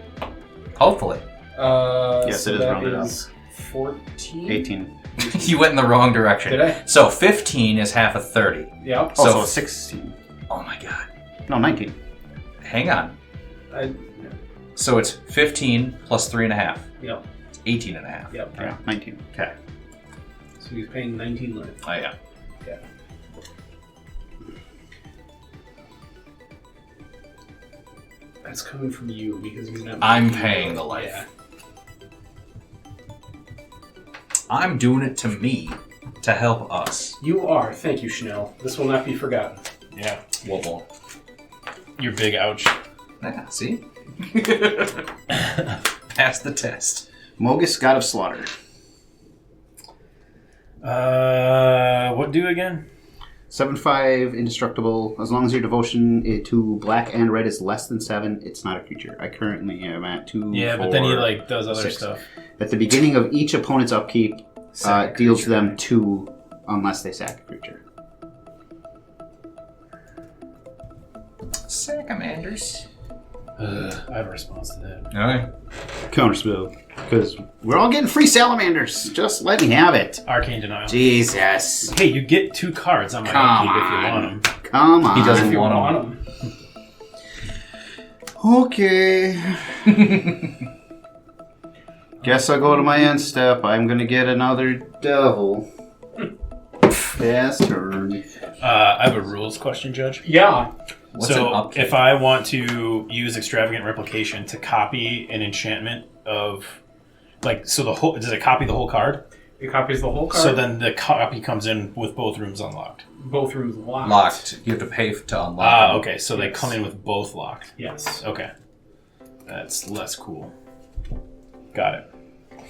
Hopefully. Yes, So it is that rounded up. is 14. 18. You went in the wrong direction. Did I? So 15 is half of 30. Yep. So- Also 16. Oh my god. No, 19. Hang on. I, So it's 15 plus 3.5. yep. It's 18 and a half. Yep. Yeah, 19. Okay. So he's paying 19 life. Oh yeah. Yeah. That's coming from you because he's not. I'm making paying it. the life. Yeah. I'm doing it to me to help us. You are. Thank you, Schnell. This will not be forgotten. Yeah. Whoa. Your big ouch. Yeah, see? Pass the test. Mogus, God of Slaughter. What do again? 7/5, indestructible. As long as your devotion to black and red is less than 7, it's not a creature. I currently am at 2. Yeah, 4, but then he like does other 6. stuff. At the beginning of each opponent's upkeep, Sack a deals creature. them 2 unless they sack a creature. Salamanders. I have a response to that. Okay. Counterspell. Because we're all getting free salamanders. Just let me have it. Arcane Denial. Jesus. Hey, you get 2 cards on my Come upkeep if you on. want them. Come on. He doesn't If you want want Okay. Guess I'll go to my end step. I'm going to get another devil. Fast turn. I have a rules question, Judge. Yeah. What's an So upkeep? if I want to use Extravagant Replication to copy an enchantment of, like, so the whole, does it copy the whole card? It copies the whole card. So then the copy comes in with both rooms unlocked. both rooms locked. Locked. You have to pay to unlock. Ah, them. okay. So they Yes. come in with both locked. Yes. Okay. That's less cool. Got it.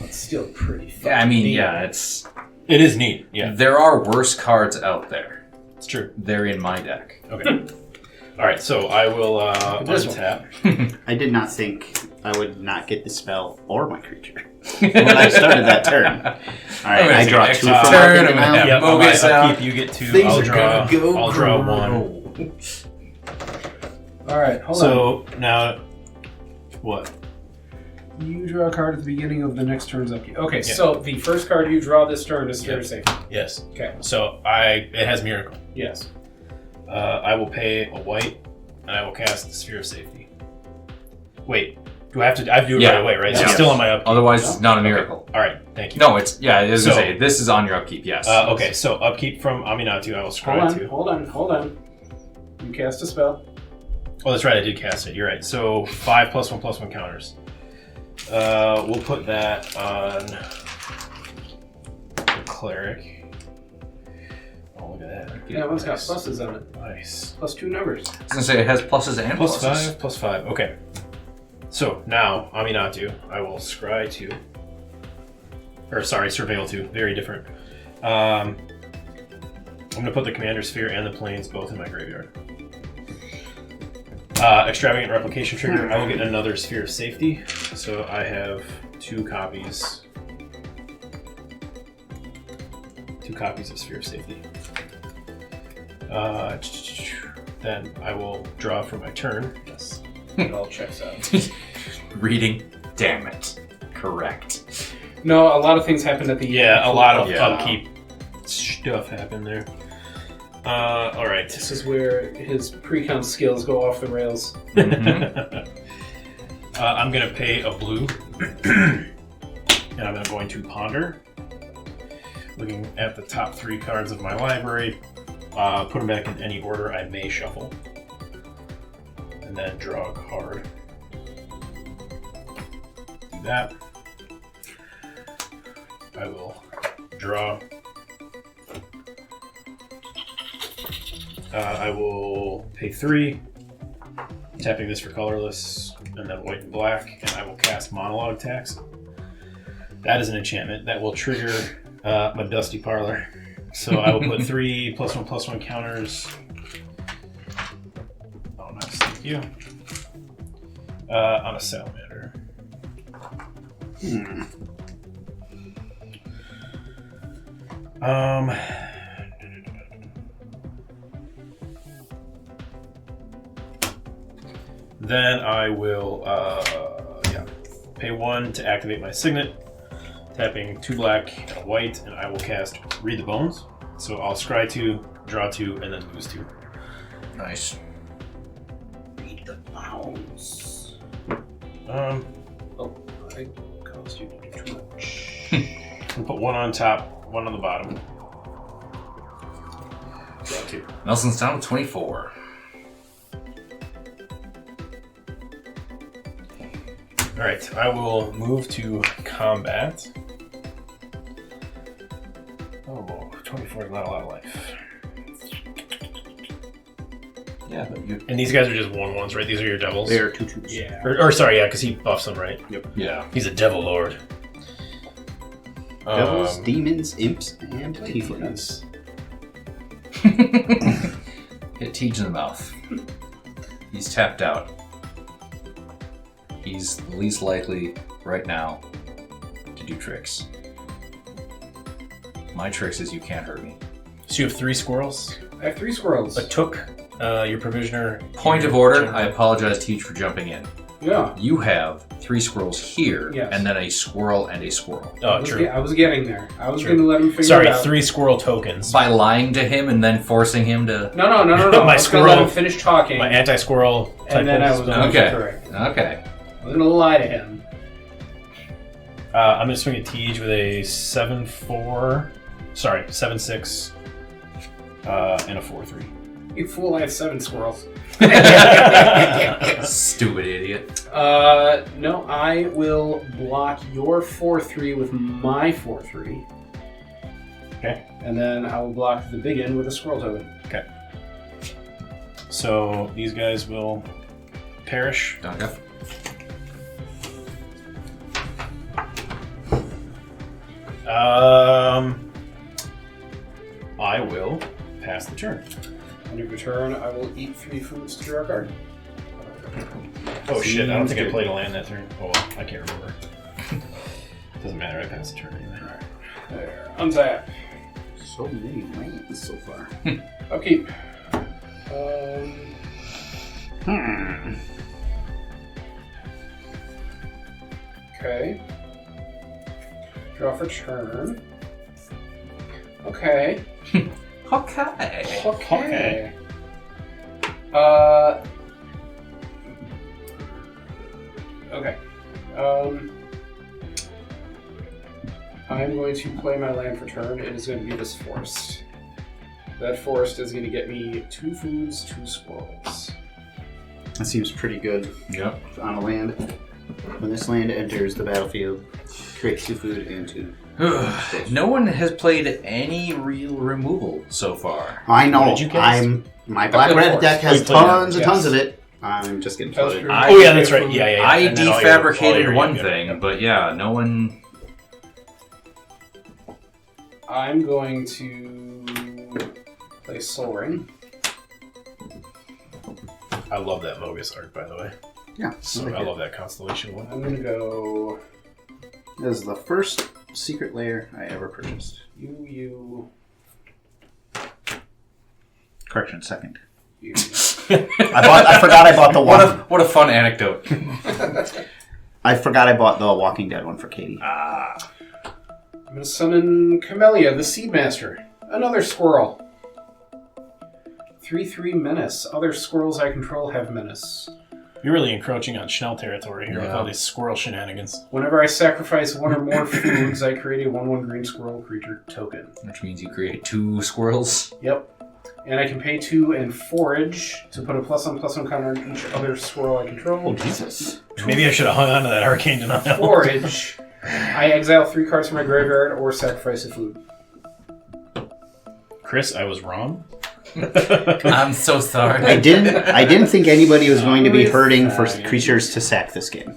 It's still pretty fun. Yeah, I mean, yeah, it's. It is neat. Yeah, There are worse cards out there. it's true. They're in my deck. Okay. All right. So I will This one. untap. I did not think I would not get the spell or my creature when I started that turn. All right, I draw 2 from turn, Arcane I'm gonna Denial. have Yep, on my Mogus out. upkeep, you get 2. Things I'll are draw. gonna go I'll draw 1. All right, hold on. So now, what? You draw a card at the beginning of the next turn's upkeep. Okay, Yeah. so the first card you draw this turn is Yeah. fair safe. Yes. Okay. So it has Miracle. Yes. I will pay a white, and I will cast the Sphere of Safety. Wait, do I have to? I have to do it Yeah. right away, right? So Yeah. it's still on my upkeep. Otherwise, it's not a miracle. All right, thank you. No, it's yeah. It is So- say this is on your upkeep. Yes. Okay, so upkeep from Aminatou, I will Hold scry on. to. Hold on. You cast a spell. Oh, that's right, I did cast it. You're right. So 5 +1/+1 counters. We'll put that on the cleric. Oh, look at that. Yeah, one's got Nice. pluses on it. Nice. Plus 2 numbers. I was gonna say it has pluses and Plus pluses. 5, +5. Okay. So now, Aminatou, I will scry 2. Or sorry, surveil 2. Very different. I'm going to put the Commander Sphere and the Planes both in my graveyard. Extravagant Replication trigger. I will get another Sphere of Safety. So I have 2 copies. 2 copies of Sphere of Safety. Then I will draw for my turn. Yes. It all checks out. Reading. Damn it. Correct. No, a lot of things happened at the Yeah, a lot of Yeah. upkeep stuff happened there. All right. This is where his pre-con skills go off the rails. I'm going to pay a blue, and I'm going to ponder. Looking at the top 3 cards of my library, put them back in any order I may shuffle, and then draw a card. Do that. I will draw. I will pay 3, tapping this for colorless, and then white and black, and I will cast Monologue Tax. That is an enchantment that will trigger My dusty parlor. So I will put 3 +1/+1 counters. Oh, nice. Thank you. On a salamander. Then I will pay 1 to activate my signet, tapping 2 black and a white, and I will cast Read the Bones. So I'll scry 2, draw 2, and then lose 2. Nice. Read the bounds. I caused you to do too much. will put 1 on top, 1 on the bottom. Draw 2. Nelson's down to 24. Alright, I will move to combat. Oh, 24 is not a lot of life. Yeah, but you. And these guys are just 1/1s, right? These are your devils? They are 2/2s. Yeah. Or sorry, yeah, because he buffs them, right? Yep. Yeah. He's a devil lord. Devils, demons, imps, and tieflings. Hit Tej in the mouth. He's tapped out. He's the least likely right now to do tricks. My tricks is you can't hurt me. So you have 3 squirrels? I have 3 squirrels. A took, your provisioner. Point of order, I apologize, Tej, for jumping in. Yeah. You have 3 squirrels here, Yes. and then a squirrel and a squirrel. Oh, true. I was getting there. I was True. going to let him figure Sorry, it out. 3 squirrel tokens. By lying to him and then forcing him to... No. My I was going to let squirrel- him finish talking. My anti-squirrel type and then I was spell. going to Okay. correct. Okay. I was going to lie to him. I'm going to swing at Tej with a 7/4. Sorry, 7/6. And a 4/3. You fool, I have 7 squirrels. Stupid idiot. No, I will block your 4/3 with my 4/3. Okay. And then I will block the big end with a squirrel token. Okay. So these guys will perish. Okay. I will pass the turn. On your turn, I will eat 3 foods to draw a card. Oh shit, I don't think I good. played a land that turn. Oh well, I can't remember. Doesn't matter, I passed the turn anyway. There. Untap. So many lands so far. Upkeep. Okay. Draw for turn. Okay. Okay. Okay. Okay. I'm going to play my land for turn. It is going to be this forest. That forest is going to get me 2 foods, 2 squirrels. That seems pretty good Yep. on a land. When this land enters the battlefield, create 2 food and 2. No one has played any real removal so far. I know. What did you cast? My black red deck Oh, has you played that, tons and yes. tons of it. I'm just getting That was flooded. true. Oh yeah, that's right. Yeah. I And then all your- all defabricated your- one yeah, thing, yeah. but yeah, no one. I'm going to play Soul Ring. I love that Mogus art, by the way. Yeah. So like I it. love that constellation one. I'm going to go This is the first secret layer I ever purchased. you. Correction, second. You. I forgot I bought the one. What a fun anecdote. I forgot I bought the Walking Dead one for Katie. I'm going to summon Camellia, the Seedmaster. Another squirrel. 3/3 menace. Other squirrels I control have menace. You're really encroaching on Schnell territory here with Yeah. all these squirrel shenanigans. Whenever I sacrifice 1 or more foods, I create a 1/1 green squirrel creature token. Which means you create 2 squirrels. Yep. And I can pay 2 and forage to put a +1/+1 counter on each other squirrel I control. Jesus. Maybe I should have hung on to that arcane denial. Forage. I exile 3 cards from my graveyard or sacrifice a food. Chris, I was wrong. I'm so sorry. I didn't think anybody was going to be hurting for creatures to sack this game.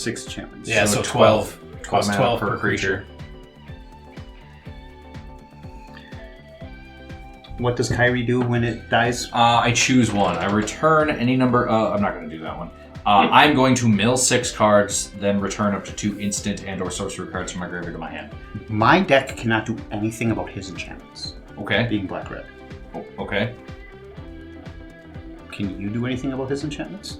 6 enchantments. Yeah, so 12. Costs mana 12 per creature. What does Kyrie do when it dies? I choose one. I return any number. I'm not going to do that one. I'm going to mill 6 cards, then return up to 2 instant and/or sorcery cards from my graveyard to my hand. My deck cannot do anything about his enchantments. Okay. Being black-red. Oh, okay. Can you do anything about his enchantments?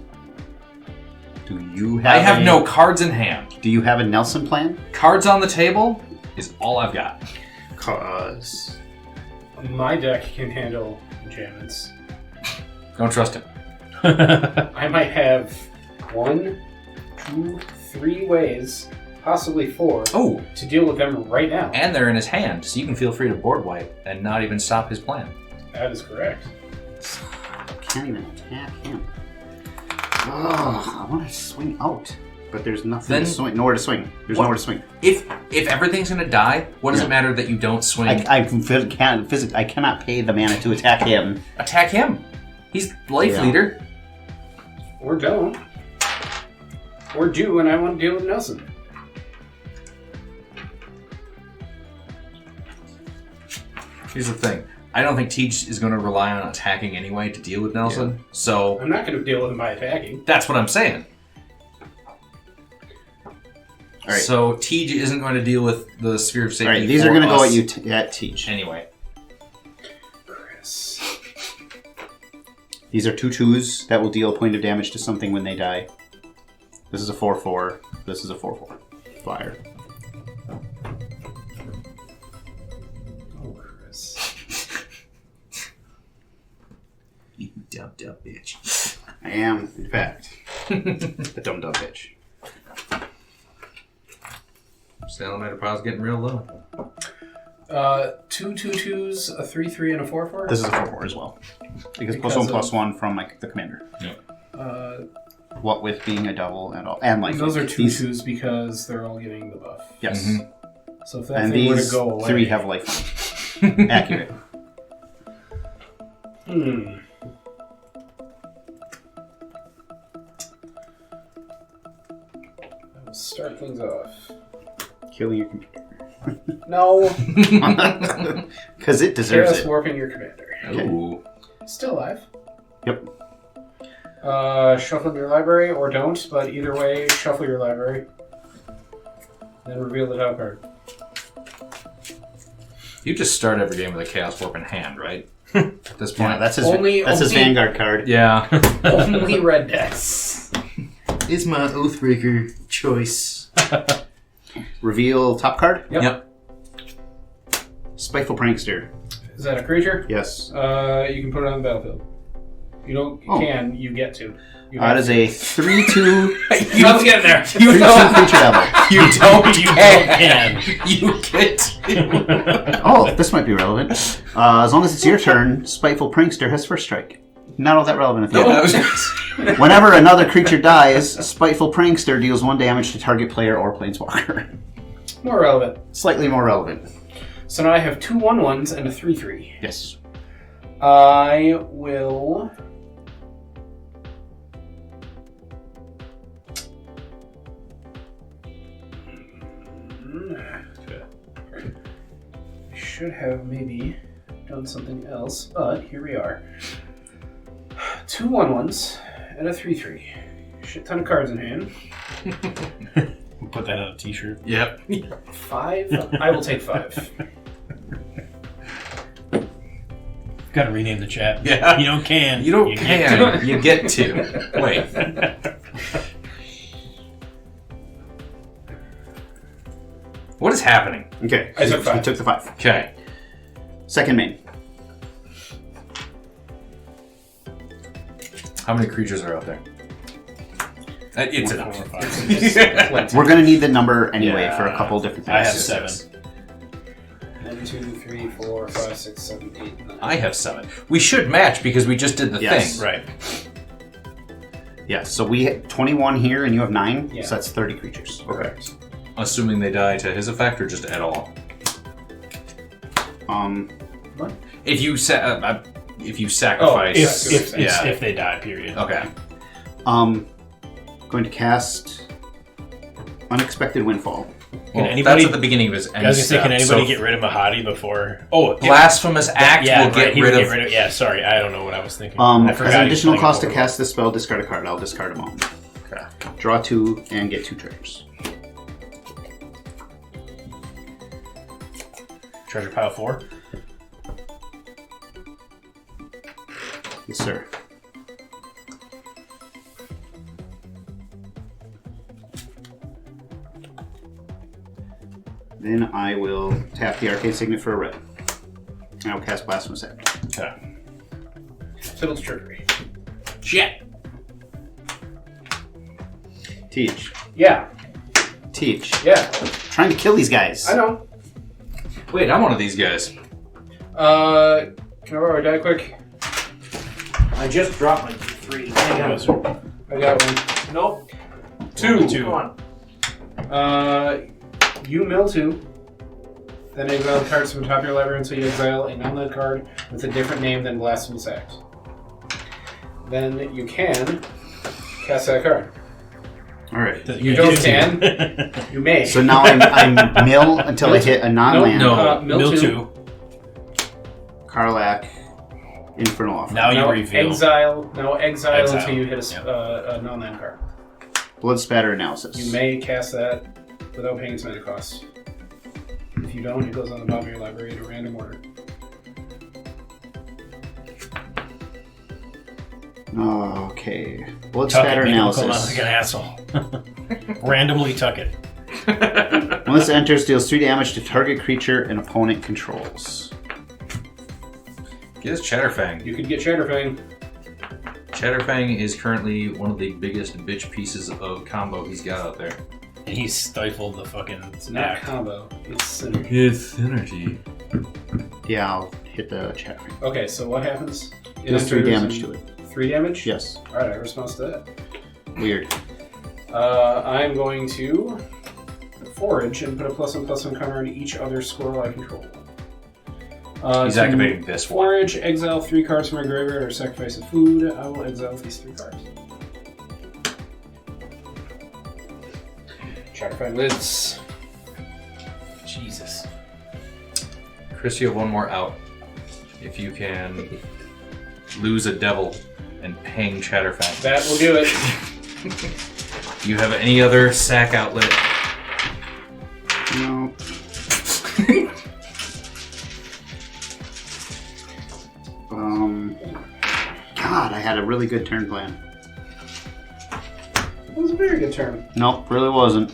Do you have I have no cards in hand. Do you have a Nelson plan? Cards on the table is all I've got. Cause... My deck can handle enchantments. Don't trust him. I might have 1, 2, 3 ways, possibly 4, Oh, to deal with them right now. and they're in his hand, so you can feel free to board wipe and not even stop his plan. That is correct. Can't even attack him. Oh, I want to swing out. But there's nothing Then- to swing. Nowhere to swing. There's What? nowhere to swing. If everything's gonna die, what does it matter that you don't swing? I cannot pay the mana to attack him. Attack him. He's life Yeah. leader. Or don't. Or do, and I want to deal with Nelson. Here's the thing. I don't think Teach is going to rely on attacking anyway to deal with Nelson. So I'm not going to deal with him by attacking. that's what I'm saying. All right. So Teach isn't going to deal with the sphere of safety. All right, these are going to go at you at Teach. anyway. Chris. These are 2/2s that will deal a point of damage to something when they die. This is a 4/4. This is a 4/4. Flyer. Oh, Chris. You dumb bitch. I am, in fact, a dumb bitch. Salamander pile's getting real low. 2 2/2s, a 3/3, and a 4/4? This is a 4/4 as well. Because Because +1/+1 from the commander. Uh, What with being a double and all. And like those are these- 2/2s because they're all getting the buff. Yes. Mhm. So if that And thing were to these go away... 3 have life. Accurate. Hmm. I will start things off. Killing your computer. No. Because it deserves Chaos it. warping your commander. Okay. Ooh. Still alive. Yep. Shuffle your library, or don't, but either way, shuffle your library. Then reveal the top card. You just start every game with a Chaos Warp in hand, right? At this point. Yeah, that's his Only- his only- Vanguard card. Yeah. Only red decks. Is my Oathbreaker choice. Reveal top card. Yep. Spiteful Prankster. Is that a creature? Yes. You can put it on the battlefield. You don't Oh. can, you get to. You That have is to. a 3/2 Let's get there. 3/2 creature devil. You don't You can. can. You get. Oh, this might be relevant. As long as it's your turn, Spiteful Prankster has first strike. Not all that relevant at the end. Whenever another creature dies, Spiteful Prankster deals 1 damage to target player or planeswalker. More relevant. Slightly more relevant. So now I have 2 1/1s and a 3/3. Yes. I will. I should have maybe done something else, but here we are. 2 1/1s and a 3/3. Shit ton of cards in hand. Put that on a t-shirt. Yep. 5. I will take 5. Gotta rename the chat. Yeah. You don't can. You don't You get can. You get to. Wait. What is happening? Okay. I took 5. He took the 5. Okay. Second main. How many creatures are out there? It's 4, enough. 5, 6. We're going to need the number anyway Yeah. for a couple different things. I have 7. 1, 2, 3, 4, 5, 6, 7, 8, 9. I have 7. We should match because we just did the Yes. thing. Right. Yeah, so we hit 21 here and you have 9, Yeah. so that's 30 creatures. Correct. Assuming they die to his effect or just at all. What? If you sacrifice. If they die, period. Okay. Going to cast Unexpected windfall. Well, anybody- that's at the beginning of his end I was gonna say, can step, anybody so get rid of Mahadi before? Oh, Blasphemous Act will get he rid would of... Yeah, sorry, I don't know what I was thinking. I As forgot an he was additional playing cost to Korvold. cast this spell, discard a card. I'll discard them all. Okay. Draw 2 and get 2 triggers. Treasure pile 4. Yes, sir. Then I will tap the Arcane Signet for a red. And I'll cast Blasphemous Act. Okay. Fiddle's trickery. Shit. Teach. Yeah. Teach. Yeah. Trying to kill these guys. I know. Wait, I'm one of these guys. Can I borrow a die quick? I just dropped my 3. Hang on. I got one. Nope. 2. Come on. You mill 2. Then exile cards from the top of your library until you exile a non-land card with a different name than Blasphemous Act. Then you can cast that card. Alright. You don't can. You may. So now I'm mill until I hit a non-land. No. Mill 2. Karlach. Infernal Offer. Now you Now reveal. exile Exile. until you hit Yep. a non-land card. Blood Spatter Analysis. You may cast that without paying its mana cost. If you don't, it goes on the bottom of your library in a random order. Okay. Blood Tuck Spatter it, make him come out Analysis. like an asshole. Randomly tuck it. When this enters, deals 3 damage to target creature an opponent controls. Get his Chatterfang. You could get Shatterfang. Chatterfang is currently one of the biggest bitch pieces of combo he's got out there. And he stifled the fucking It's not act. combo. It's synergy. It's synergy. Yeah, I'll hit the Chatterfang. Okay, so what happens? Deals 3 enters damage in- to it. 3 damage? Yes. Alright, I respond to that. Weird. I'm going to forage and put a +1/+1 counter on each other squirrel I control. He's to activating this one. Forage, exile 3 cards from my graveyard or sacrifice a food. I will exile these 3 cards. Try to find lids. Jesus. Chris, you have one more out. If you can lose a devil and hang Chatterfang. That will do it. Do you have any other sack outlet? No. God, I had a really good turn plan. That was a very good turn. Nope, really wasn't.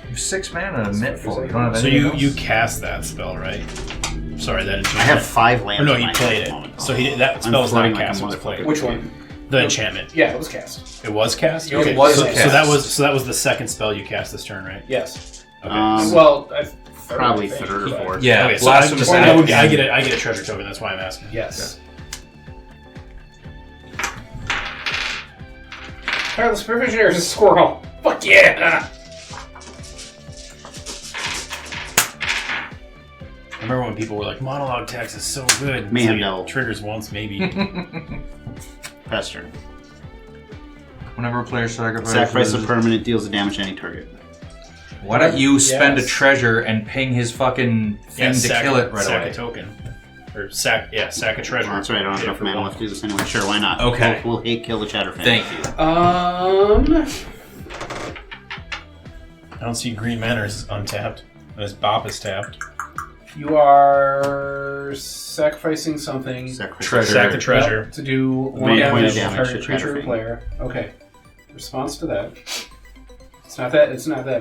You have 6 mana and a mitt full. You don't have So anything you else? cast that spell, right? Sorry, that enchantment. I have 5 lands. Or no, in you my played hand at it. the moment. So that I'm spell was flooding not like a cast. It was motherfucker. played. Which one? The enchantment. Yeah, it was cast. It was cast. It Okay, was so, cast. so that was the second spell you cast this turn, right? Yes. Okay. Well, third, probably I think, third or but- fourth. Yeah, Okay, so I Blasphemous get Act. I get a treasure token. That's why I'm asking. Yes. Tireless Provisioner is a squirrel. Fuck yeah! I remember when people were like, monologue text is so good. It's Mayhem like, Devil. triggers once, maybe. Pester. Whenever a player sacrifices... Sacrifice a permanent, deals the damage to any target. Why don't you spend Yes. a treasure and ping his fucking thing to kill it right sack away? a token. Or sack a treasure. Well, that's right, I don't have Yeah, enough for mana one. left to do this anyway. Sure, why not? Okay. We'll hate kill the Chatterfang. Thank you. I don't see green mana is untapped. This bop is tapped. You are sacrificing something Sacrifice Treasure. Sack the treasure. to do 1 One damage point to of damage target to creature or Chatterfang. player. Okay. Response to that. It's not that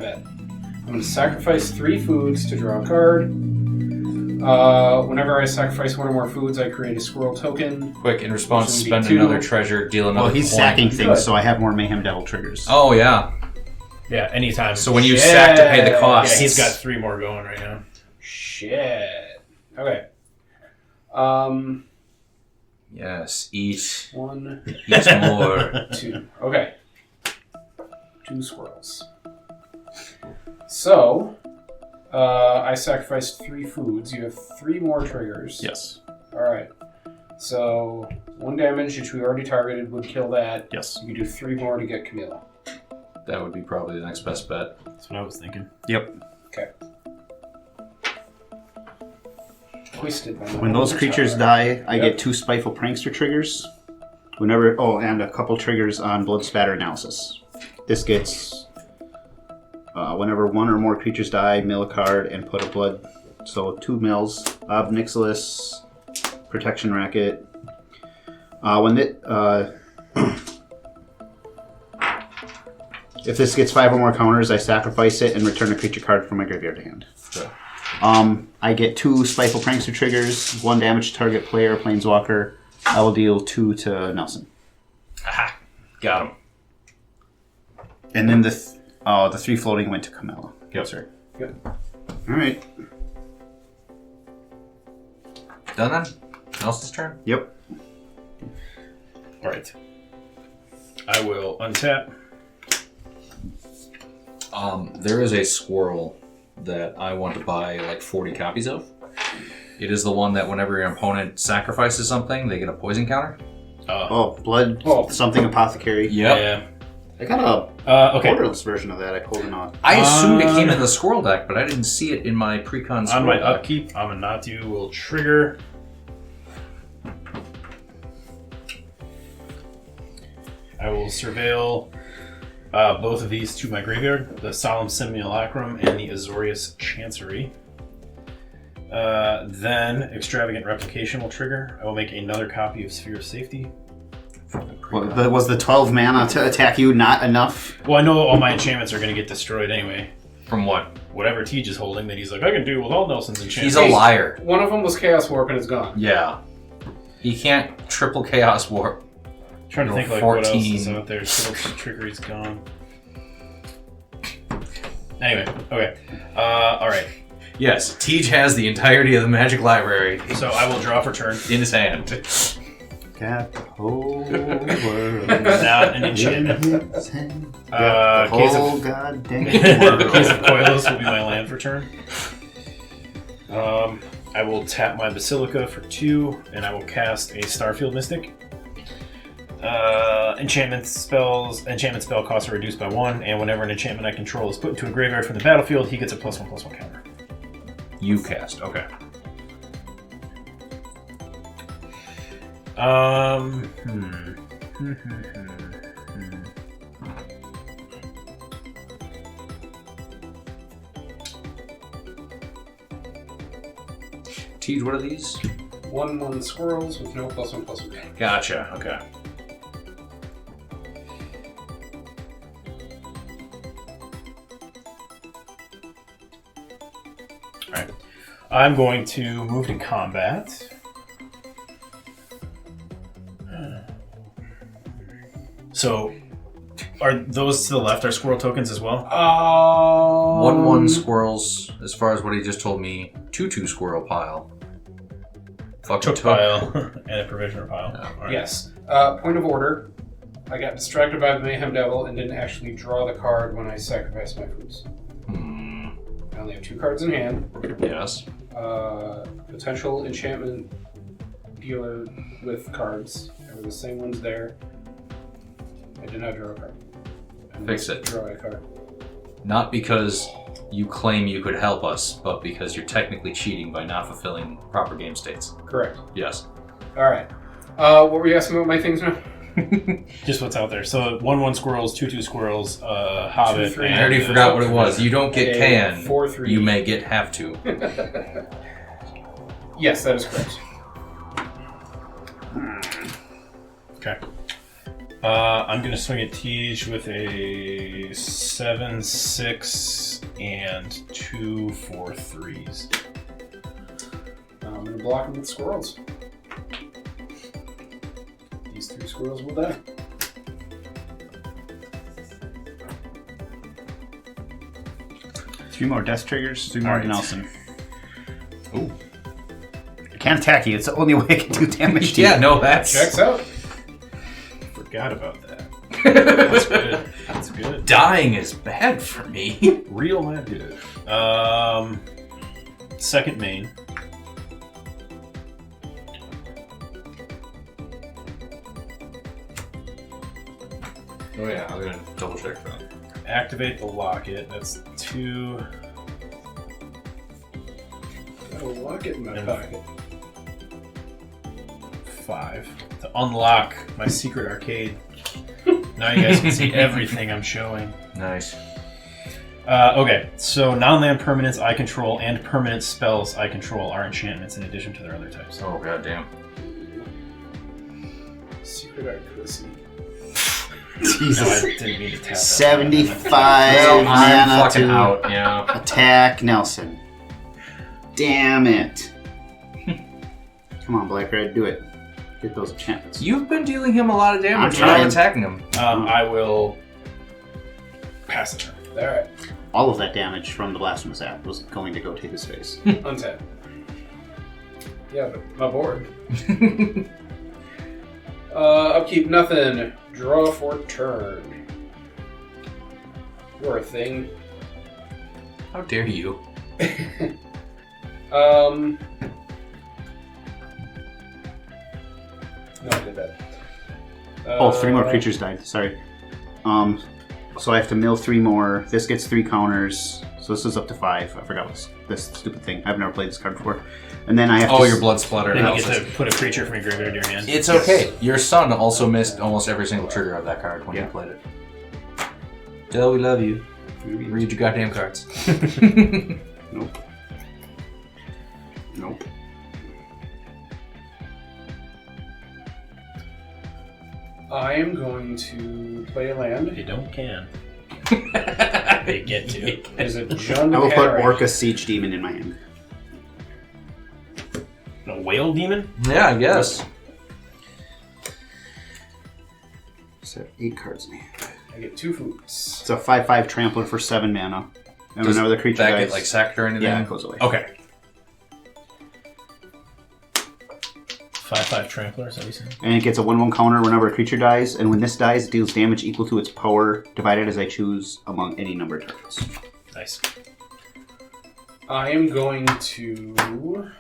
bad. I'm going to sacrifice 3 foods to draw a card. Whenever I sacrifice 1 or more foods, I create a squirrel token. Quick, in response, Which would be spend 2. another treasure, deal another Well, he's point. sacking things, Good. so I have more Mayhem Devil triggers. Oh, yeah. Yeah, anytime. So when you sack to pay the yeah, cost... he's got 3 more going right now. Shit. Okay. Yes, eat. 1, Eat more. 2. Okay. 2 squirrels. So, I sacrificed 3 foods. You have 3 more triggers. Yes. Alright. So 1 damage, which we already targeted, would kill that. Yes. You can do 3 more to get Camilla. That would be probably the next best bet. That's what I was thinking. Yep. Okay. Twisted. When those creatures die, I get 2 Spiteful Prankster triggers. Whenever, and a couple triggers on Blood Spatter Analysis. This gets, whenever 1 or more creatures die, mill a card and put a blood. So 2 mills. Ob Nixilis, Protection Racket. When it, if this gets 5 or more counters, I sacrifice it and return a creature card from my graveyard to hand. Sure. I get 2 Spiteful Prankster triggers, 1 damage to target player, planeswalker. I will deal 2 to Nelson. Aha! Got him. And then the 3 floating went to Camilla. Yep. Sorry. Yep. Alright. Done then? Nelson's turn? Yep. Alright. I will untap. There is a squirrel that I want to buy like 40 copies of. It is the one that whenever your opponent sacrifices something, they get a poison counter. Blood something apothecary. Yep. Yeah. I got a Okay. borderless version of that. I pulled it off. I assumed it came in the squirrel deck, but I didn't see it in my pre-con squirrel On my deck. upkeep, Aminatou will trigger. I will surveil both of these to my graveyard, the Solemn Simulacrum and the Azorius Chancery. Then Extravagant Replication will trigger. I will make another copy of Sphere of Safety. Was the 12 mana to attack you not enough? Well, I know all my enchantments are going to get destroyed anyway. From what? Whatever Tej is holding that he's like, I can do with all Nelson's enchantments. He's a liar. One of them was Chaos Warp and it's gone. Yeah. He can't triple Chaos Warp. Trying to think like 14. what else is out there. Still trickery's gone. Anyway, okay. Alright. Yes, Tej has the entirety of the Magic Library So I will draw for turn. in his hand. Got the whole world. Not an enchantment. The Case whole of goddamn Case of world. Koilos will be my land for turn. I will tap my Basilica for 2, and I will cast a Starfield Mystic. Enchantment spell costs are reduced by 1, and whenever an enchantment I control is put into a graveyard from the battlefield, he gets a +1/+1 counter. You cast, okay. Tej, what are these? 1/1 squirrels with no +1/+1. Gotcha, okay. Alright. I'm going to move to combat. So, are those to the left are squirrel tokens as well? 1/1 squirrels, as far as what he just told me. 2/2 squirrel pile. Fuck Took pile and a provisioner pile. Yeah. All right. Yes. Point of order. I got distracted by the Mayhem Devil and didn't actually draw the card when I sacrificed my foods. I only have 2 cards in hand. Yes. Potential enchantment dealer with cards. There were the same ones there. I did not draw a card. Fix it. Draw a card. Not because you claim you could help us, but because you're technically cheating by not fulfilling proper game states. Correct. Yes. Alright. What were you asking about my things now? Just what's out there. So 1/1 squirrels, 2/2 squirrels, Hobbit. 2/3. and I already forgot what it was. You don't get A can. 4/3. You may get have to. Yes, that is correct. Okay. I'm going to swing at Tej with a 7/6 and 2 4/3s. I'm going to block him with squirrels. These 3 squirrels will die. Three more death triggers, 3 more Alright. Nelson. Ooh. I can't attack you. It's the only way I can do damage to you. Yeah, no, that's Checks out. Forgot about that. That's good. That's good. dying is bad for me. Real mad good. Second main. Oh yeah, I'm gonna double check that. Activate the locket. That's 2. Got a locket in my And pocket. 5 to unlock my secret arcade. Now you guys can see everything I'm showing. Nice. Okay, so non-land permanents I control and permanent spells I control are enchantments in addition to their other types. Oh goddamn. Secret art pussy. No, I Jesus. didn't mean to tap that. 75 I'm mana fucking to out. Yeah. attack Nelson. Damn it. Come on, Black Red, do it. Get those enchantments. You've been dealing him a lot of damage. I'm You're not trying. attacking him. I will pass it. Alright. All of that damage from the Blasphemous Act was going to go to his face. Untap. Yeah, but my board. Upkeep nothing. Draw for turn. You're a thing. How dare you? No, I did that. Oh, 3 more creatures died. Sorry. So I have to mill 3 more. This gets 3 counters. So this is up to 5. I forgot what's this stupid thing. I've never played this card before. And then I have to... Oh, your blood splatter Then you get analysis. to put a creature from your graveyard near your hand. It's okay. Your son also missed almost every single trigger of that card when you played it. Del, we love you. Read your goddamn cards. Nope. Nope. I am going to play a land. You don't can. They get to. There's a Jund I will put Parry. Orca Siege Demon in my hand. A whale demon? Yeah, I guess. So 8 cards in my hand. I get 2 foods. It's a 5/5 trampler for 7 mana. And Does whenever the creature that dies... get like sacked or anything? yeah, it goes away. Okay. 5/5 trampler, is that what you said? And it gets a 1/1 counter whenever a creature dies, and when this dies, it deals damage equal to its power, divided as I choose among any number of targets. Nice. I am going to...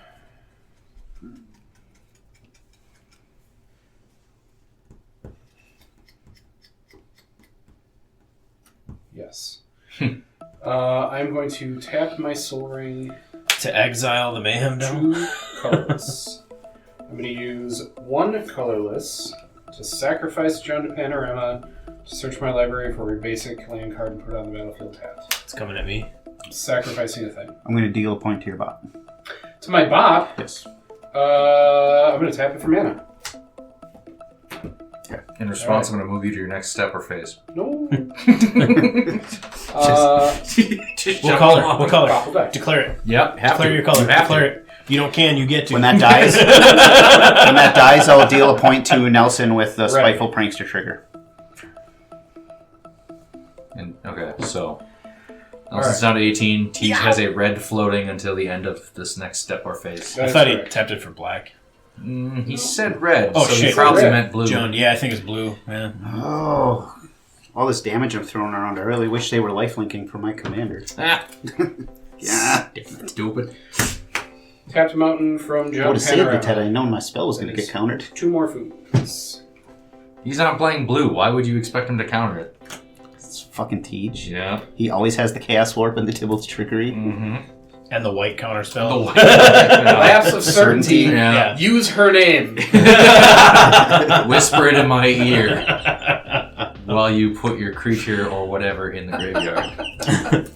Yes. I'm going to tap my Soul Ring To exile the Mayhem Dome? 2 colorless. I'm going to use 1 colorless to sacrifice Jund Panorama to search my library for a basic land card and put it on the battlefield tapped. It's coming at me. Sacrificing a thing. I'm going to deal a point to your bot. To my bop, Yes. I'm going to tap it for mana. In response, I'm going to move you to your next step or phase. No. What color? What color? Raffle deck. Declare it. Yep, have Declare to. your color. You have Declare to. it. You don't can, you get to. When that dies, I'll deal a point to Nelson with the Spiteful Prankster trigger. And, okay, so Nelson's down to 18. Teach has a red floating until the end of this next step or phase. I thought he tapped it for black. He said red, Oh, so shit. he probably Red. meant blue. John, yeah, I think it's blue, man. Oh. All this damage I'm throwing around. I really wish they were lifelinking for my commander. Ah, Yeah. stupid. Tapped mountain from I would Jund have saved it had I Panorama. known my spell was going to get countered. 2 more foods. He's not playing blue. Why would you expect him to counter it? It's fucking Tej. Yeah. He always has the Chaos Warp and the Tybalt's Trickery. Mm-hmm. And the white counter spell. Lapse of certainty. Yeah. Use her name. Whisper it in my ear while you put your creature or whatever in the graveyard.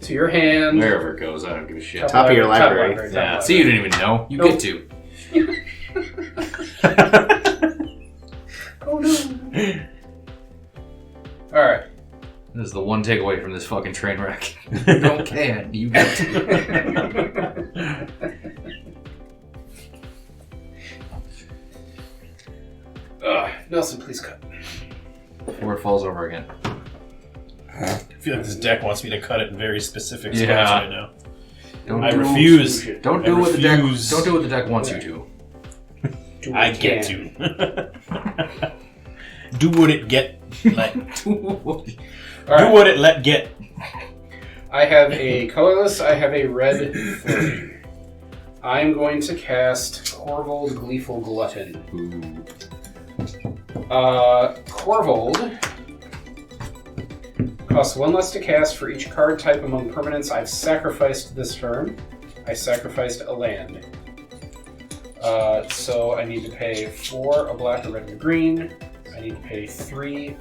To your hand. Wherever it goes, I don't give a shit. Top of your library. top Yeah. library. See, you didn't even know. You Nope. get to. Oh no. Alright. This is the one takeaway from this fucking train wreck. You don't can. You get to. Nelson, please cut. Before it falls over again. I feel like this deck wants me to cut it in very specific spots Yeah. right now. Don't I do- refuse. Don't I do what the deck. refuse. Don't do what the deck wants you to. Do what I you get can. to. Do what it get. Let. Do Alright. what it let get. I have a colorless, I have a red flurry. I'm going to cast Korvold Gleeful Glutton. Korvold Costs 1 less to cast for each card type among permanents I've sacrificed this turn. I sacrificed a land. So I need to pay 4, a black, a red, and a green. I need to pay 3,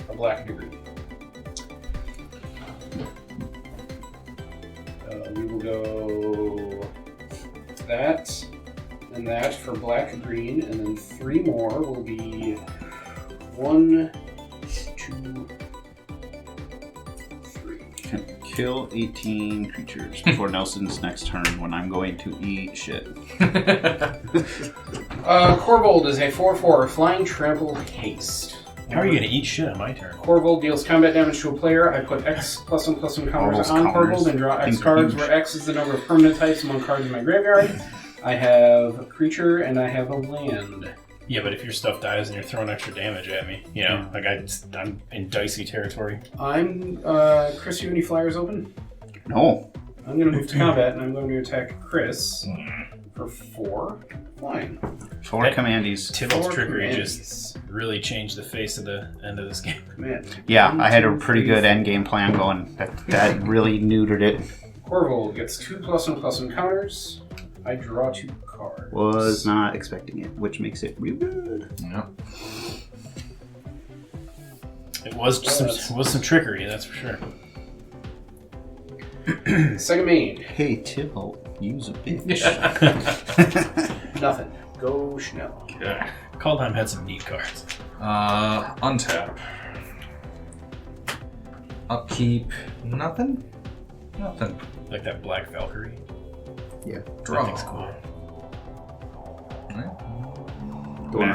a black, and a green. We will go that and that for black and green, and then 3 more will be 1, 2, 3. Kill 18 creatures before Nelson's next turn when I'm going to eat shit. Korvold is a 4/4 flying trample haste. How are you going to eat shit on my turn? Korvold deals combat damage to a player. I put X +1/+1 counters on Korvold and draw X Things are cards, huge. where X is the number of permanent types among cards in my graveyard. I have a creature and I have a land. Yeah, but if your stuff dies and you're throwing extra damage at me, you know, like I'm in dicey territory. I'm Chris, you have any flyers open? No. I'm going to move to combat and I'm going to attack Chris for 4 flying. 4 commandees. Tybalt's 4 trickery commands. just really changed the face of the end of this game. Command. Yeah, 1, I had a 2, pretty 3, good end game plan going. That really neutered it. Korvold gets 2 +1/+1 counters. I draw 2 cards. Was not expecting it, which makes it real good. Yep. It was some trickery, that's for sure. Second main. Hey, Tybalt, use a bitch. Nothing. Go Schnell. Okay. Kaldheim had some neat cards. Untap. Upkeep. Nothing? Nothing. Like that Black Valkyrie. Yeah. Draw. That thing's cool.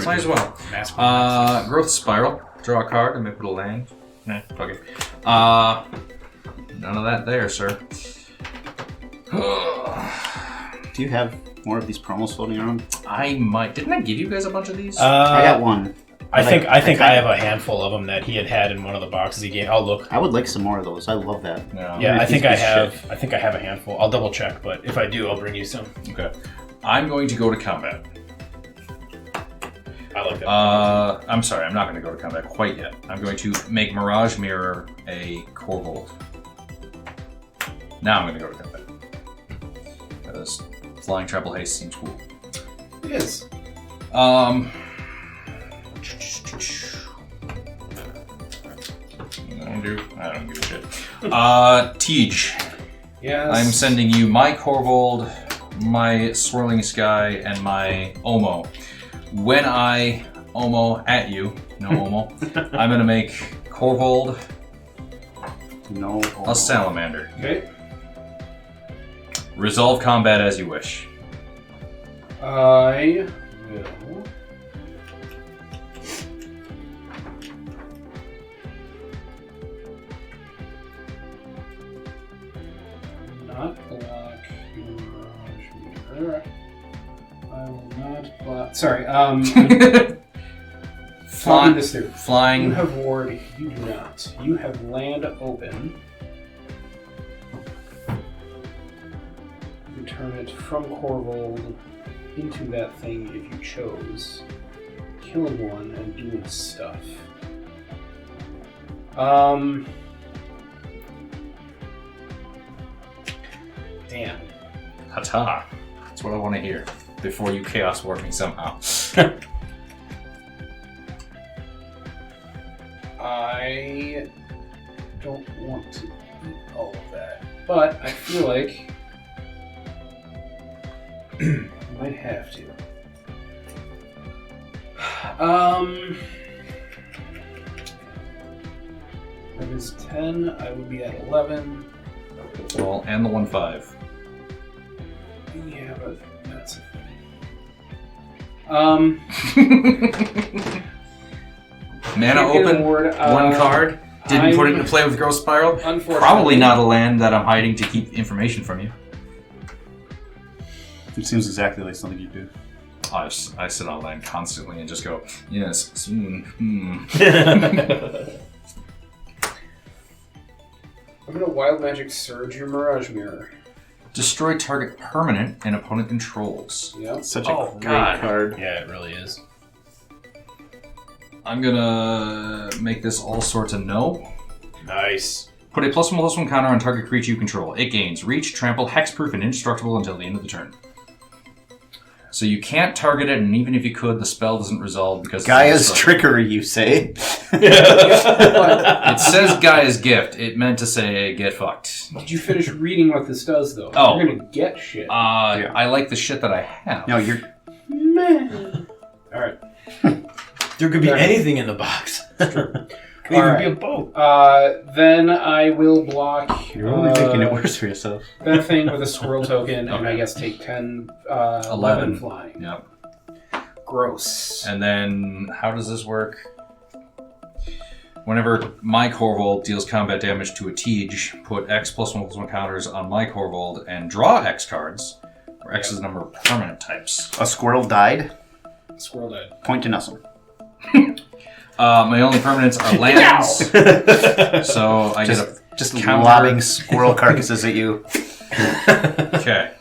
Might as well. Mass Growth Spiral. Draw a card and maybe put a land. Nah, fuck it. None of that there, sir. Do you have more of these promos floating around? I might. Didn't I give you guys a bunch of these? I got one. I think I have a handful of them that he had in one of the boxes he gave. I'll look. I would like some more of those. I love that. Yeah, I think I Piece of have. shit. I think I have a handful. I'll double check, but if I do, I'll bring you some. Okay. I'm going to go to combat. I like that. I'm sorry, I'm not going to go to combat quite yet. I'm going to make Mirage Mirror a Korvold. Now I'm going to go to combat. Because Flying Trample Haste seems cool. It is. I don't give a shit. Tej, Yes. I'm sending you my Korvold, my Swirling Sky, and my Omo. When I Omo at you, no Omo, I'm gonna make Korvold No. a Salamander. Okay. Resolve combat as you wish. I will. Not block Mirage Mirror. I will not block. Sorry. Talking this through. You Flying. have ward. You do not. You have land open. You turn it from Korvold into that thing if you chose. Killing one and doing stuff. Damn. Ta-ta. That's what I want to hear. Before you Chaos Warp me somehow. I don't want to eat all of that, but I feel like I might have to. That is 10. I would be at 11. Well, and the 1/5. Yeah, but that's a thing. Mana Can't get an open, award. one card. Didn't put it into play with Growth Spiral. Unfortunately, Probably not a land that I'm hiding to keep information from you. It seems exactly like something you do. I sit on land constantly and just go, yes, soon. I'm gonna Wild Magic Surge your Mirage Mirror. Destroy target permanent and opponent controls. Yeah. Such a Oh, great God. card. Yeah, it really is. I'm gonna make this all sorts of no. Nice. Put a +1/+1 counter on target creature you control. It gains reach, trample, hexproof, and indestructible until the end of the turn. So you can't target it, and even if you could, the spell doesn't resolve because Gaia's trickery, you say? It says Gaia's gift. It meant to say get fucked. Did you finish reading what this does, though? Oh. You're gonna get shit. I like the shit that I have. No, you're... All right. There could be anything in the box. Could even be a boat. Then I will block. You're only making it worse for yourself. That thing with a squirrel token, and I guess take 10, 11 flying. Yep. Gross. And then, how does this work? Whenever my Korvold deals combat damage to a Tej, put X +1/+1 counters on my Korvold and draw X cards, where X is the number of permanent types. A squirrel died. Squirrel dead. Point to Nelson. My only permanents are lands, so I get a Just counter. lobbing squirrel carcasses at you. Okay.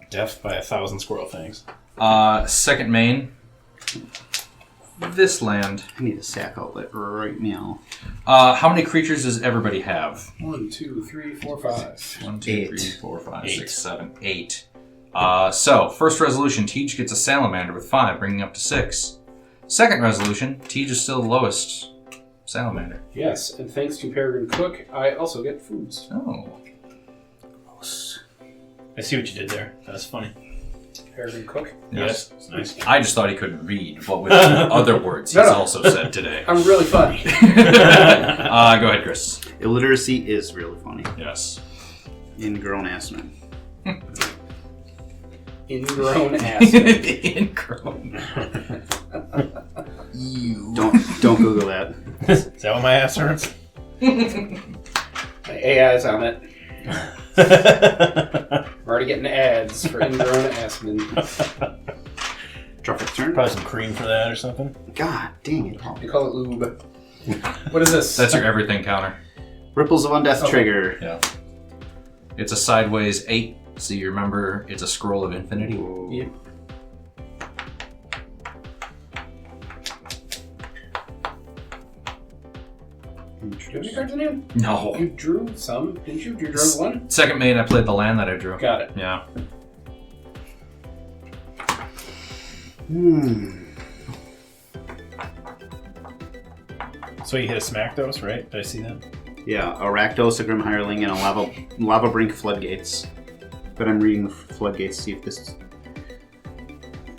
Death by 1,000 squirrel things. Second main. This land. I need a sack outlet right now. How many creatures does everybody have? 1, 2, 3, 4, 5. 1, 2, 3, 4, 5, 8. 6, 7, 8. So, first resolution, Tej gets a salamander with 5, bringing up to 6. Second resolution, Tej is still the lowest salamander. Yes, and thanks to Peregrine Cook, I also get foods. Oh. I see what you did there. That's funny. Peregrine Cook. Yes. It's nice. I just thought he couldn't read, but with other words he's also said today. I'm really funny. Go ahead, Chris. Illiteracy is really funny. Yes. Ingrown ass man. Ingrown ass. Ingrown. Don't Google that. Is that what my ass hurts? My AI's on it. We're already getting ads for ingrown assmen. Drop a turn. Probably some cream for that or something. God dang it, Paul. They call it lube. What is this? That's your everything counter. Ripples of Undeath trigger. Yeah. It's a sideways 8, so you remember it's a scroll of infinity. Yep. Do you have any cards in hand? No. You drew some, didn't you? You drew one? Second main, I played the land that I drew. Got it. Yeah. So you hit a smack dose, right? Did I see that? Yeah, a Rakdos, a Grim Hireling, and a Lava Brink Floodgates. But I'm reading the Floodgates to see if this...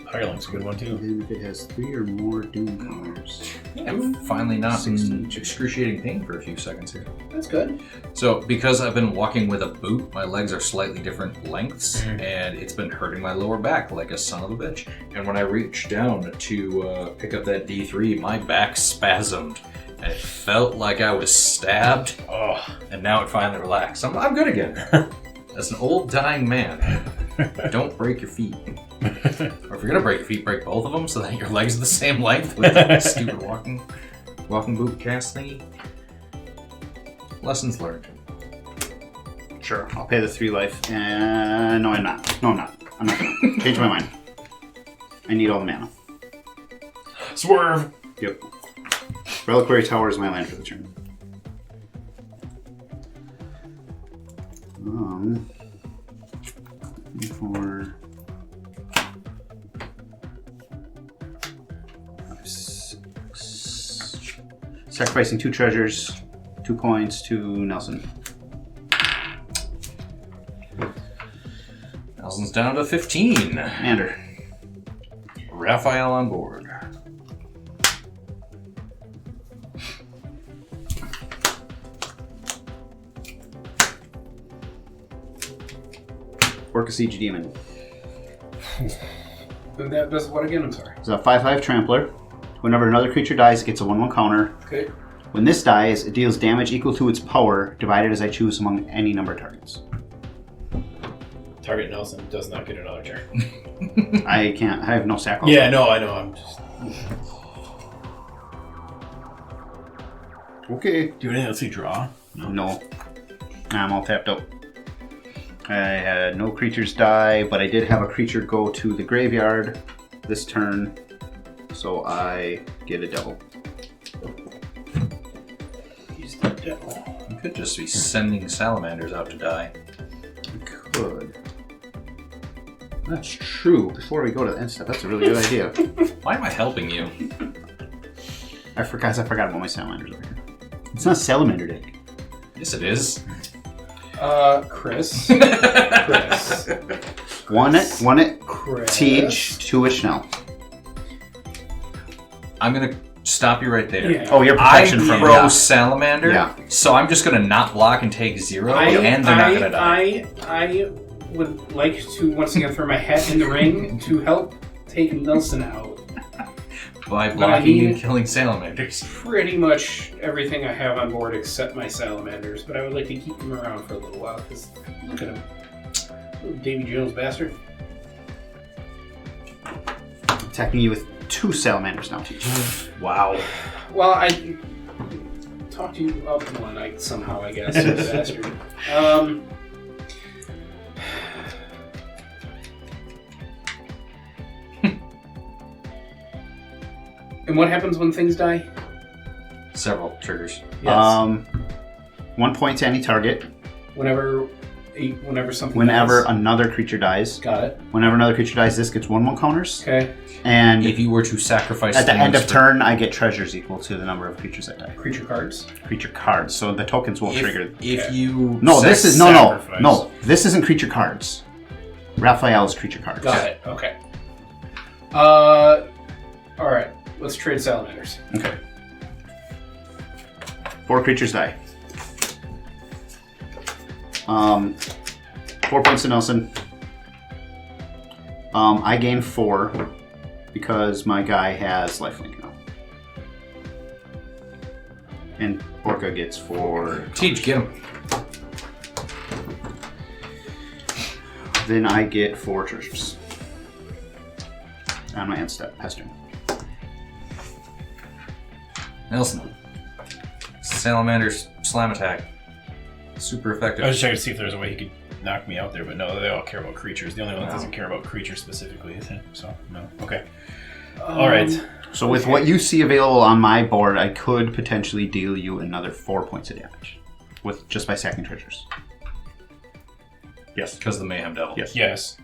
Hireling's a good one too. And if it has 3 or more Doom counters. Yeah, I'm finally not in 16. excruciating pain for a few seconds here. That's good. So, because I've been walking with a boot, my legs are slightly different lengths, and it's been hurting my lower back like a son of a bitch. And when I reached down to pick up that D3, my back spasmed, and it felt like I was stabbed, and now it finally relaxed. I'm good again. As an old dying man, don't break your feet. Or if you're gonna break your feet, break both of them so that your legs are the same length with that stupid walking boot cast thingy. Lessons learned. Sure, I'll pay the 3 life. No, I'm not. No, I'm not. I'm not gonna. Change my mind. I need all the mana. Swerve! Yep. Reliquary Tower is my land for the turn. For 5, 6. Sacrificing 2 treasures, 2 points to Nelson. Nelson's down to 15. Commander. Raphael on board. Orca Siege Demon. That does what again? I'm sorry. It's a 5/5 Trampler. Whenever another creature dies, it gets a 1/1 counter. Okay. When this dies, it deals damage equal to its power, divided as I choose among any number of targets. Target Nelson does not get another turn. I can't. I have no sack. Yeah, no, I know. I'm just... Okay. Do anything else you draw? No. I'm all tapped out. I had no creatures die, but I did have a creature go to the graveyard this turn, so I get a double. She's the devil. You could just be sending salamanders out to die. Could. That's true. Before we go to the end step, that's a really good idea. Why am I helping you? I forgot about my salamanders over here. It's not a salamander deck. Yes, it is. Chris. One it. Chris. Teach, two it Schnell. I'm gonna stop you right there. Yeah. Oh, your protection I'm from pro salamander, Yeah. so I'm just gonna not block and take 0, and they're not gonna die. I would like to once again throw my hat in the ring to help take Nelson out. By But I blocking mean- and killing salamanders. Pretty much everything I have on board except my salamanders, but I would like to keep them around for a little while because look at him. Little Davy Jones bastard. Attacking you with two salamanders now, Teach. Wow. Well, I talked you up one night somehow, I guess, you bastard. And what happens when things die? Several triggers. Yes. 1 point to any target. Whenever something Whenever dies. another creature dies. Got it. Whenever another creature dies, this gets 1/1 counters. Okay. And If you were to sacrifice at the end of things turn, I get treasures equal to the number of creatures that die. Creature cards. Creature cards. So the tokens won't if, trigger. If you No, this is no. sacrifice. This isn't creature cards. Raphael's creature cards. Got it. Okay. All right. Let's trade salamanders. Okay. 4 creatures die. 4 points to Nelson. I gain 4 because my guy has lifelink now. And Orca gets 4. Teach, get him. Then I get 4 treasures. On my end step, pestering. Nelson. Salamander's slam attack. Super effective. I was just checking to see if there's a way he could knock me out there, but no, they all care about creatures. The only one that doesn't care about creatures specifically is him. So, no. Okay. All right. So with what you see available on my board, I could potentially deal you another 4 points of damage. With just by sacking treasures. Yes. Because the Mayhem Devil. Yes. Yes.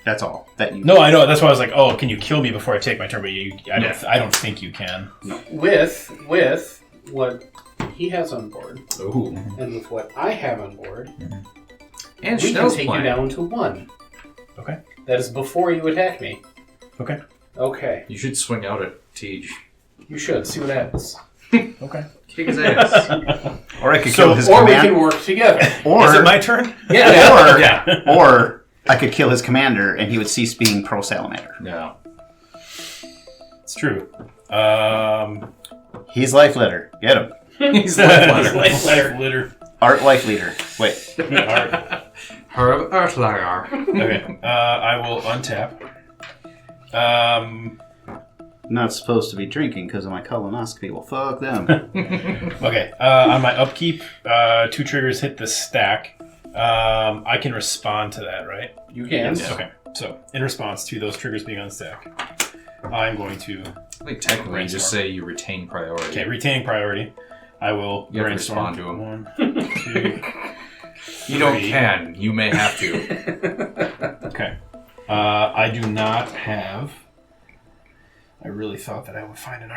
That's all. That you No, I know. That's why I was like, oh, can you kill me before I take my turn? But I don't think you can. With what he has on board, Ooh. and with what I have on board, And we can Schnell's take playing. you down to 1. Okay. That is before you attack me. Okay. Okay. You should swing out at Tej. You should see what happens. Okay. Kick his ass. Or I could So- kill his Or we command. can work together. Or Is it my turn? Yeah. Yeah. or I could kill his commander and he would cease being pro salamander. No. It's true. He's life leader. Get him. He's life Life litter. Art life leader. Wait. Alright. Herb Earthliar. Okay. I will untap. I'm not supposed to be drinking because of my colonoscopy. Well, fuck them. Okay. On my upkeep, 2 triggers hit the stack. I can respond to that, right? You can. Yeah. Okay. So, in response to those triggers being on stack, I'm going to I think technically you just say you retain priority. retaining priority. I will You have to brainstorm. respond to him. 1, 2. You don't Three. can. You may have to. Okay. I do not have. I really thought that I would find an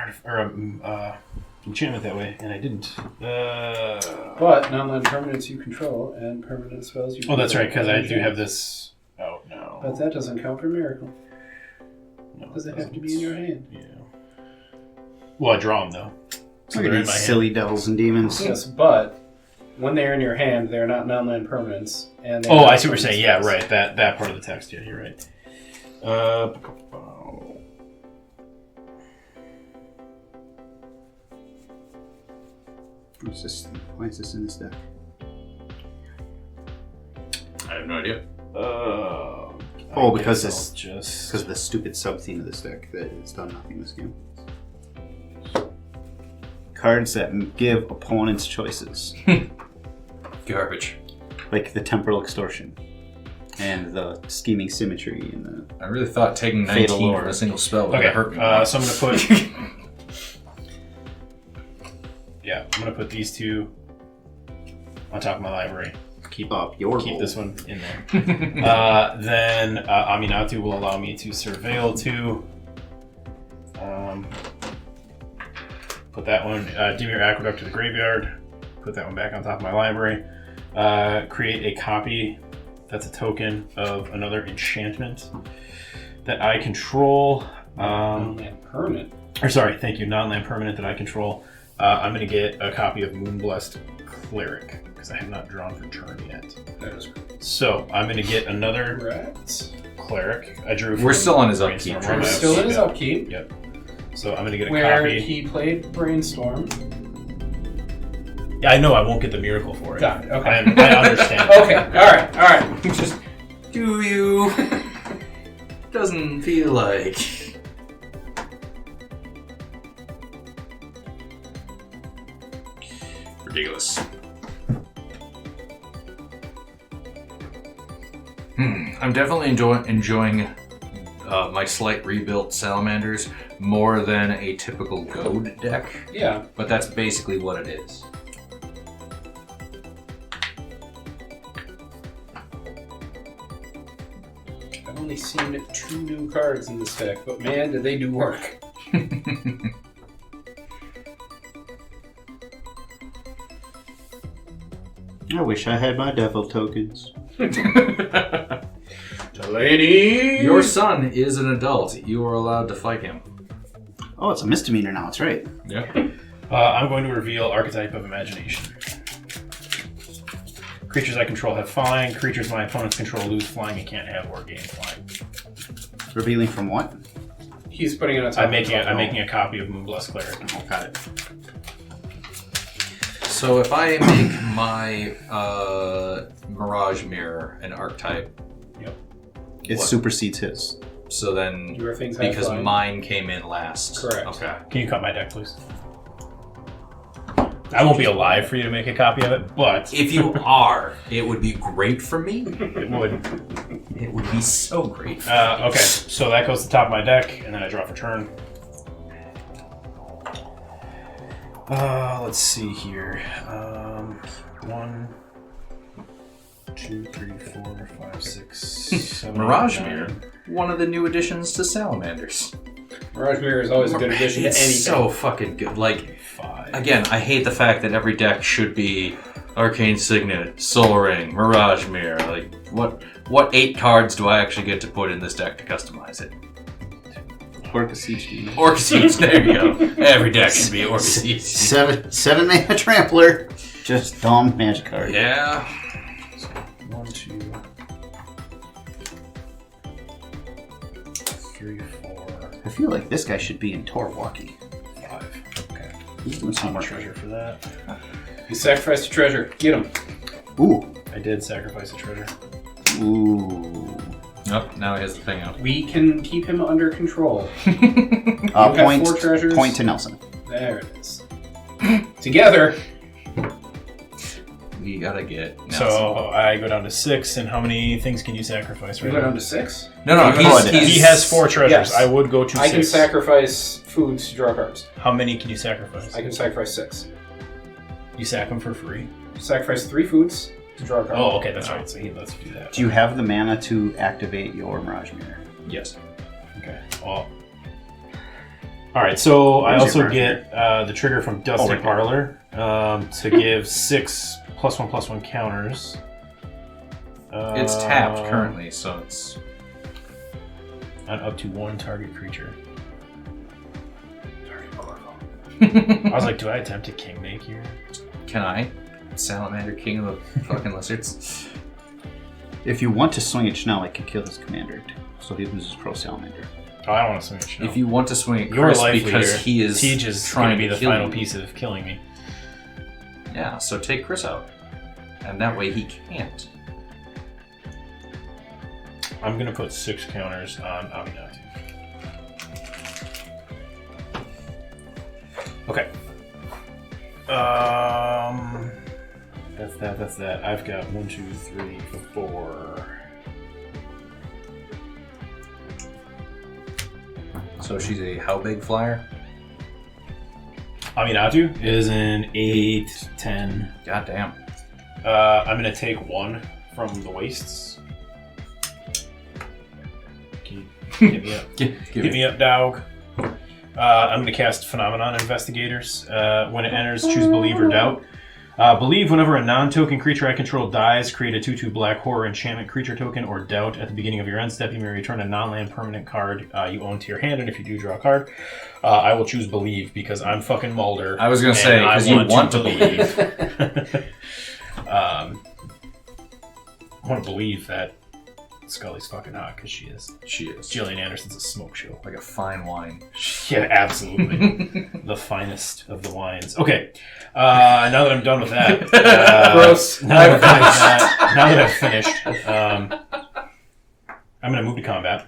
enchantment that way, and I didn't. But non-land permanents you control and permanent spells you Oh, that's control right, because I are do have enchantments. this. Oh no. But that doesn't count for miracle. No, Does it have to be in your hand? Yeah. Well, I draw them though. So Look at they're in these my hand. silly devils and demons. Yes, but when they're in your hand, they're not non-land permanents. And they're Oh, not I see what you're saying. Yeah, spells. right. That part of the text. Yeah, you're right. Why is this in this deck? I have no idea. Oh, because this this just because of the stupid sub theme of this deck that it's done nothing this game. Cards that give opponents choices, Garbage. like the temporal extortion and the scheming symmetry and the. I really thought taking Fatal 19 Lord. for a single spell would okay. hurt me. So I'm gonna put. Yeah. I'm gonna put these two on top of my library. Keep this one in there. Then Aminatou will allow me to surveil 2. Put that one, Dimir Aqueduct to the graveyard. Put that one back on top of my library. Create a copy that's a token of another enchantment that I control. Non-land permanent. Thank you, non-land permanent that I control. I'm going to get a copy of Moonblessed Cleric, because I have not drawn for turn yet. That is correct. So I'm going to get another Cleric. I drew. We're still on his upkeep. We're still in his upkeep. Yep. So I'm going to get a where copy. He played Brainstorm. Yeah, I know I won't get the miracle for it. Got it. Okay. I understand. Okay. All right. Just do you? Doesn't feel like. Ridiculous. I'm definitely enjoying my slight rebuilt salamanders more than a typical goad deck. Yeah. But that's basically what it is. I've only seen 2 new cards in this deck, but man, did they do work. I wish I had my devil tokens. Delaney! Your son is an adult. You are allowed to fight him. Oh, it's a misdemeanor now. That's right. Yeah. I'm going to reveal Archetype of Imagination. Creatures I control have flying. Creatures my opponents control lose flying and can't have or gain flying. Revealing from what? He's putting it on top. I'm making a copy of Moonblessed Cleric. Oh, got it. So if I make my Mirage Mirror an archetype, It What? supersedes his. so then Your things have because flying. mine came in last. Correct. Okay. Can you cut my deck, please? I won't be alive for you to make a copy of it, but If you are, it would be great for me. it would. It would be so great. Okay, so that goes to the top of my deck, and then I draw for turn. Let's see here. 1, 2, 3, 4, 5, 6, 7. Mirage 8, 9. Mirror, one of the new additions to Salamanders. Mirage Mirror is always a good addition to It's anything. so fucking good. Like, 5. again, I hate the fact that every deck should be Arcane Signet, Soul Ring, Mirage Mirror. Like, what 8 cards do I actually get to put in this deck to customize it? Orca Siege Demon. Orca Siege, there you go. Every deck should be Orca Siege. 7 mana Trampler. Just dumb magic card. Yeah. 1, 2, 3, 4, I feel like this guy should be in Torwalkie. 5. Okay. He's doing some Some more work. treasure for that. You sacrificed a treasure. Get him. Ooh. I did sacrifice a treasure. Ooh. Nope, now he has the thing out. We can keep him under control. have Point 4 treasures. Point to Nelson. There it is. Together. We gotta get. So I go down to 6, and how many things can you sacrifice We right go now? down to 6. No, He has 4 treasures. Yes. I would go to 6. I can sacrifice foods to draw cards. How many can you sacrifice? I can sacrifice 6. You sack them for free. Sacrifice 3 foods to draw a card. Oh, okay, that's right. So he lets you do that. Do you have the mana to activate your Mirage Mirror? Yes. Okay. Well. All right. So I Where's your also get the trigger from Dusty right. Parlor to give 6 +1/+1 counters. It's tapped currently, so it's. On up to 1 target creature. Target Korvold. I was like, do I attempt to Kingmake here? Can I? Salamander, King of the fucking Lizards. If you want to swing it now, I can kill this commander. So he loses Pro Salamander. Oh, I don't want to swing it. If you want to swing at Your Chris life because leader, he is Siege is trying going to be the kill final you. piece of killing me. Yeah, so take Chris out. And that way he can't. I'm going to put 6 counters on Aminatou. Okay. That's that. I've got 1, 2, 3, 4. So she's a how big flyer? Aminatou is an 8, 10. God damn. I'm going to take 1 from the wastes. Can you hit me up? Hit me up, dog. I'm going to cast Phenomenon Investigators. When it enters, choose Believe or Doubt. Believe whenever a non-token creature I control dies, create a 2/2 black horror enchantment creature token, or Doubt at the beginning of your end step. You may return a non-land permanent card you own to your hand, and if you do, draw a card. I will choose Believe because I'm fucking Mulder. I was going to say, because you want to believe. I want to believe that Scully's fucking hot, because she is. She is. Gillian Anderson's a smoke show. Like a fine wine. Yeah, absolutely. The finest of the wines. Okay, now that I'm done with that. Gross. Now that I've finished, I'm going to move to combat.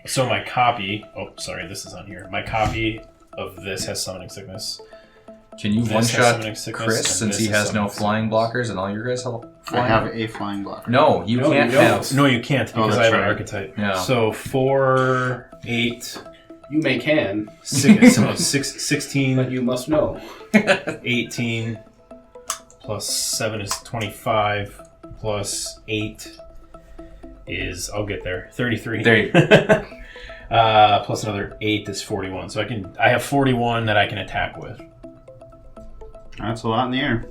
So my copy... Oh, sorry, this is on here. My copy of this has Summoning Sickness. Can you This one-shot has Summoning Chris Sickness, since and he this has is no Summoning flying blockers and all your guys have I flying? have a flying blocker. No, you No, can't you don't. have. No, you can't because I that's have an right. archetype. Yeah. So 4, 8, You may can, 16, but you must know. 18, plus 7 is 25, plus 8 is, I'll get there, 33. There you Plus another 8 is 41. So I have 41 that I can attack with. That's a lot in the air.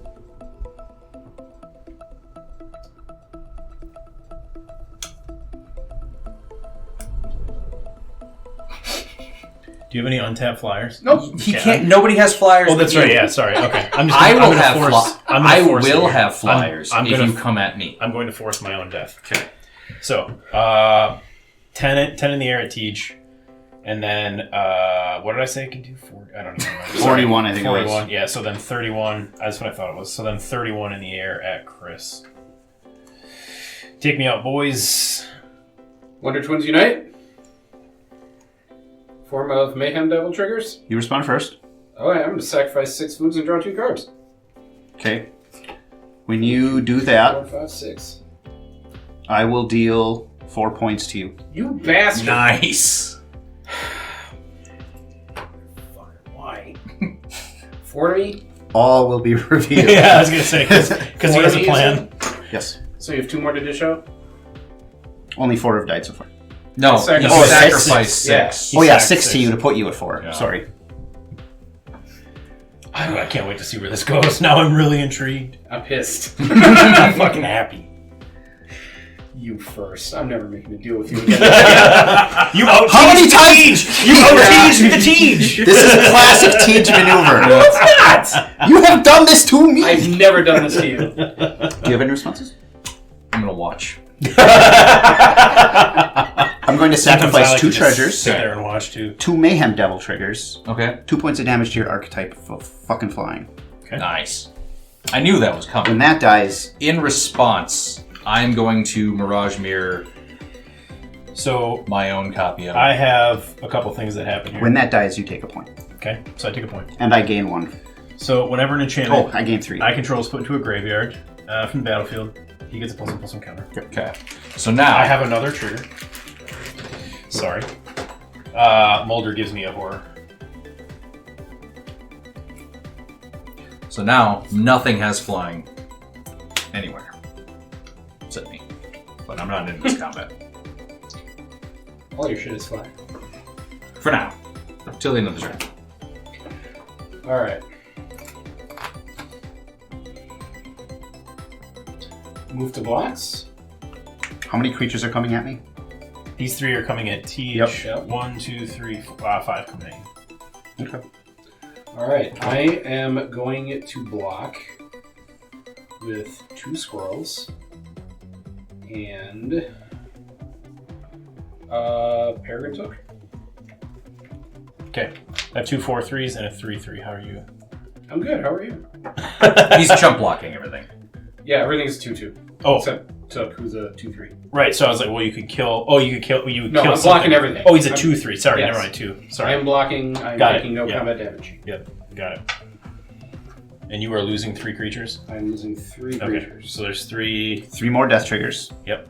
Do you have any untapped flyers? Nope. He Okay, can't. Nobody has flyers. Oh, that's but right. you. Yeah, sorry. Okay, I'm I will gonna have force. I force will it. have flyers I'm if gonna- you come at me. I'm going to force my own death. Okay. So, 10 in the air at Teach, and then what did I say? I can do 40. I don't even know. 41, I think it was. 41. Yeah. So then 31. That's what I thought it was. So then 31 in the air at Chris. Take me out, boys. Wonder Twins Unite. Form of Mayhem Devil triggers. You respond first. Alright, I'm going to sacrifice 6 foods and draw 2 cards. Okay. When you do that, 4, 5, 6. I will deal 4 points to you. You bastard! Nice. Why? 4 to me? All will be revealed. Yeah, I was gonna say because he has a plan. Yes. So you have 2 more to dish out? Only 4 have died so far. No, you Sacrifice sacrifice six. 6. He Oh yeah, sacked 6 to you to put you at 4. Yeah. Sorry. I can't wait to see where this goes. Now I'm really intrigued. I'm pissed. I'm fucking happy. You first. I'm never making a deal with you again. You out How many times? You out-teased the Teach! This is a classic Teach maneuver. No, it's not! You have done this to me. I've never done this to you. Do you have any responses? I'm gonna watch. I'm going to sacrifice 2 treasures, Sit there and watch too. 2 Mayhem Devil triggers, Okay. 2 points of damage to your archetype for fucking flying. Nice. I knew that was coming. When that dies, In response, I'm going to Mirage Mirror So my own copy of it. I have a couple things that happen here. when that dies, you take a point. Okay, so I take a point. And I gain 1. So whenever an enchantment Oh, I gain 3. I control is put into a graveyard from the battlefield, he gets a +1/+1 counter. Okay. So now I have another trigger. Sorry. Mulder gives me a horror. So now nothing has flying anywhere. Except me. But I'm not in this combat. All your shit is fine. For now. Till the end of the turn. Alright. Move to blocks. How many creatures are coming at me? These 3 are coming at Teach. Yep. 1, 2, 3, 5 coming at you. Okay. Alright, I am going to block with 2 squirrels and Peregrine Took. Okay. I have 2 4/3s and a 3/3. How are you? I'm good, how are you? He's chump blocking everything. Yeah, everything's 2-2. Oh, Except Took, who's a 2-3. right. So I was like, well, you could kill. Oh, you could kill. You would No, kill I'm blocking something. everything. Oh, he's a I'm- 2/3. Sorry, Yes. never mind. 2. I Sorry. am blocking, I'm Got it, taking no yeah. combat damage. Yep. Got it. And you are losing 3 creatures. I'm losing 3 Okay. creatures. So there's 3. 3 more death triggers. Yep.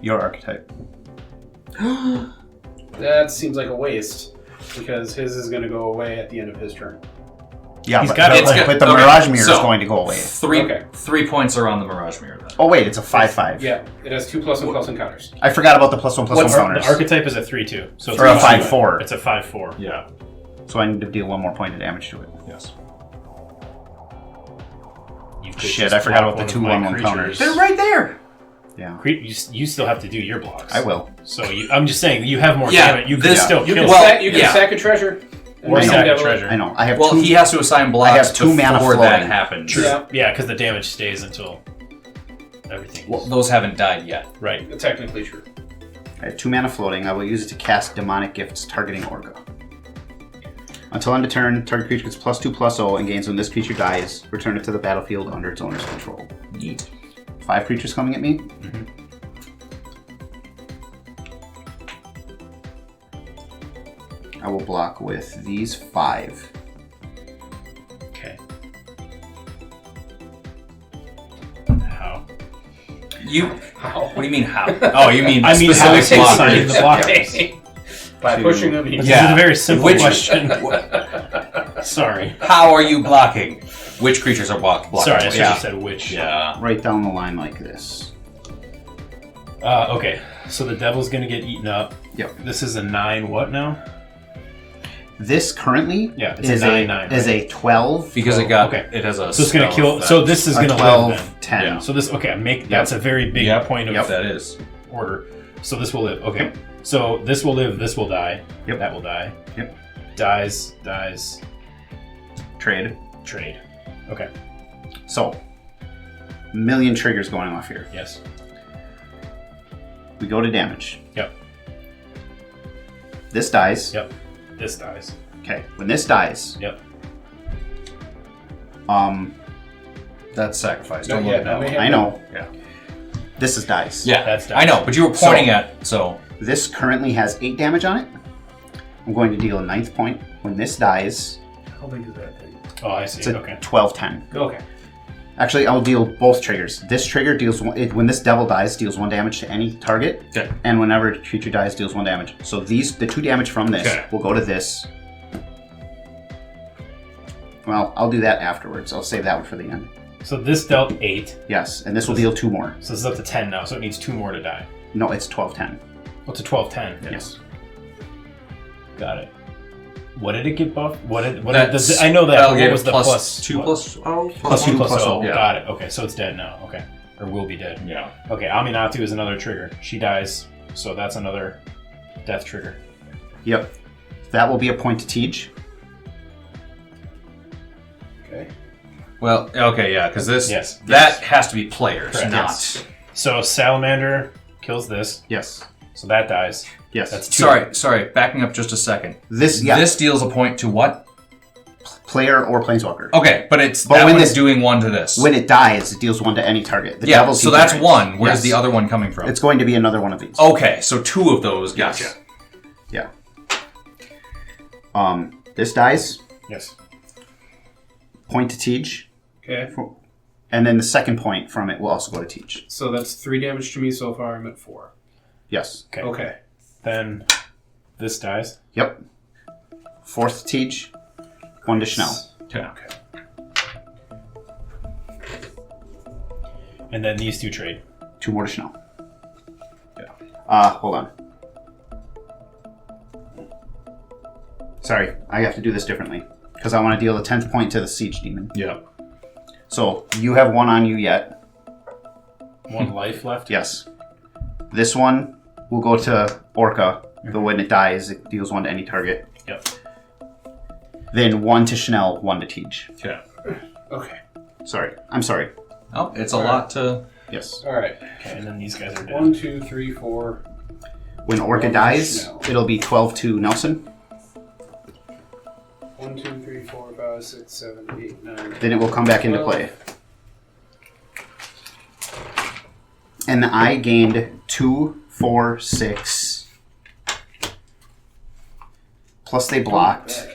Your archetype. That seems like a waste, because his is going to go away at the end of his turn. Yeah, He's but, got it. but the Okay, Mirage Mirror so- is going to go away. 3 points are on the Mirage Mirror then. Oh wait, it's a 5/5. Yeah, it has 2+1+ encounters. I forgot about the +1/+1 counters. The archetype is a 3/2. So Or a 5/4. It's a 5/4. Yeah. So I need to deal 1 more point of damage to it. Yes. You could Shit, just I forgot block about the one of 2/1 my counters. creatures. They're right there. Yeah. You still have to do your blocks. I will. So I'm just saying, you have more Yeah, damage. You can this- still You kill can, it. Well, you can yeah. sack a treasure. Or And sack a devil it. treasure. I know. I have Well, 2. he has to assign blocks I have 2 mana before that floating. happens. Yeah, Yeah, because the damage stays until everything. Well, those haven't died yet. Right. technically true. I have 2 mana floating. I will use it to cast Demonic Gifts targeting Orca. Until end of turn, target creature gets +2/+0 and gains when this creature dies. Return it to the battlefield under its owner's control. Neat. 5 creatures coming at me. I will block with these 5. Okay. How? How? What do you mean how? Oh, you mean I mean, how specific is he assigning blockers. the blockers? By To- pushing them, This Yeah. is a very simple Which- question. Sorry. How are you blocking? Which creatures are blocked? Sorry, I should yeah. have said which. Yeah. Right down the line like this. Okay, so the devil's gonna get eaten up. Yep. This is a 9 what now? This currently Yeah, it's a is 9/9, is a 12. Because it got Okay. it has a. So it's gonna spell kill. effect. So this is a gonna 12, live then. 10. Yeah. So this that's a very big Yep. point of Yep. That is. order. So this will live. Okay. So this will live. This will die. Yep. That will die. Yep. Dies. Trade. Trade. Okay. So, million triggers going off here. Yes. We go to damage. Yep. This dies. Yep. This dies. Okay. When this dies, Yep. That's sacrifice. Not Don't look yet, at that that may one. I know. Yeah. This is dies. Yeah, That's I know, but you were pointing So- at so. This currently has 8 damage on it. I'm going to deal a 9th point. When this dies, How big is that thing? Oh, I see. it's a Okay. 12/10. Okay. Actually, I'll deal both triggers. This trigger deals when this devil dies, deals 1 damage to any target, Okay. and whenever a creature dies, deals 1 damage. So the 2 damage from this Okay. will go to this. Well, I'll do that afterwards. I'll save that one for the end. So this dealt 8. Yes, and this will deal 2 more. So this is up to 10 now. So it needs 2 more to die. No, it's 12/10. What's a 12/10? Yes. Got it. What did it get buffed? That's- I know that. That'll What give was the plus plus 2 what? plus oh Plus 2 plus 0. Yeah. Got it. Okay, so it's dead now. Okay, or will be dead. Yeah. Okay, Aminatou is another trigger. She dies, so that's another death trigger. Yep. That will be a point to Tej. Okay. Well, okay, yeah, because this Yes. that has to be players, Correct. not. Yes. So Salamander kills this, Yes. so that dies. Yes. That's 2. Sorry. Backing up just a second. This This deals a point to what? player or planeswalker. Okay, but it's But that when one's this- doing 1 to this. When it dies, it deals 1 to any target. The yeah, devil's so that's degenerates. 1. Where's Yes. the other one coming from? It's going to be another one of these. Okay, so 2 of those. Gotcha. Yeah. This dies. Yes. Point to Tej. Okay. And then the second point from it will also go to Tej. So that's 3 damage to me so far. I'm at 4. Yes. Okay. Okay. Then this dies. Yep. 4th Tej. 1 to Schnell. Okay. And then these 2 trade. 2 more to Schnell. Yeah. Hold on. Sorry, I have to do this differently. Because I want to deal the 10th point to the Siege Demon. Yeah. So, you have 1 on you yet. 1 life left. Yes. This one will go to Orca. But when it dies, it deals 1 to any target. Yep. Then 1 to Schnell, 1 to Tej. Okay. Okay. Sorry. I'm sorry. Oh, it's a lot to. Yes. All right. Okay, and then these guys are dead. 1, 2, 3, 4. When Orca 1 to dies, Schnell. it'll be 12 to Nelson. 1, 2, 3, 4, 5, 6, 7, 8, 9. Then it will come back into play. And I gained 2, 4, 6. Plus they blocked.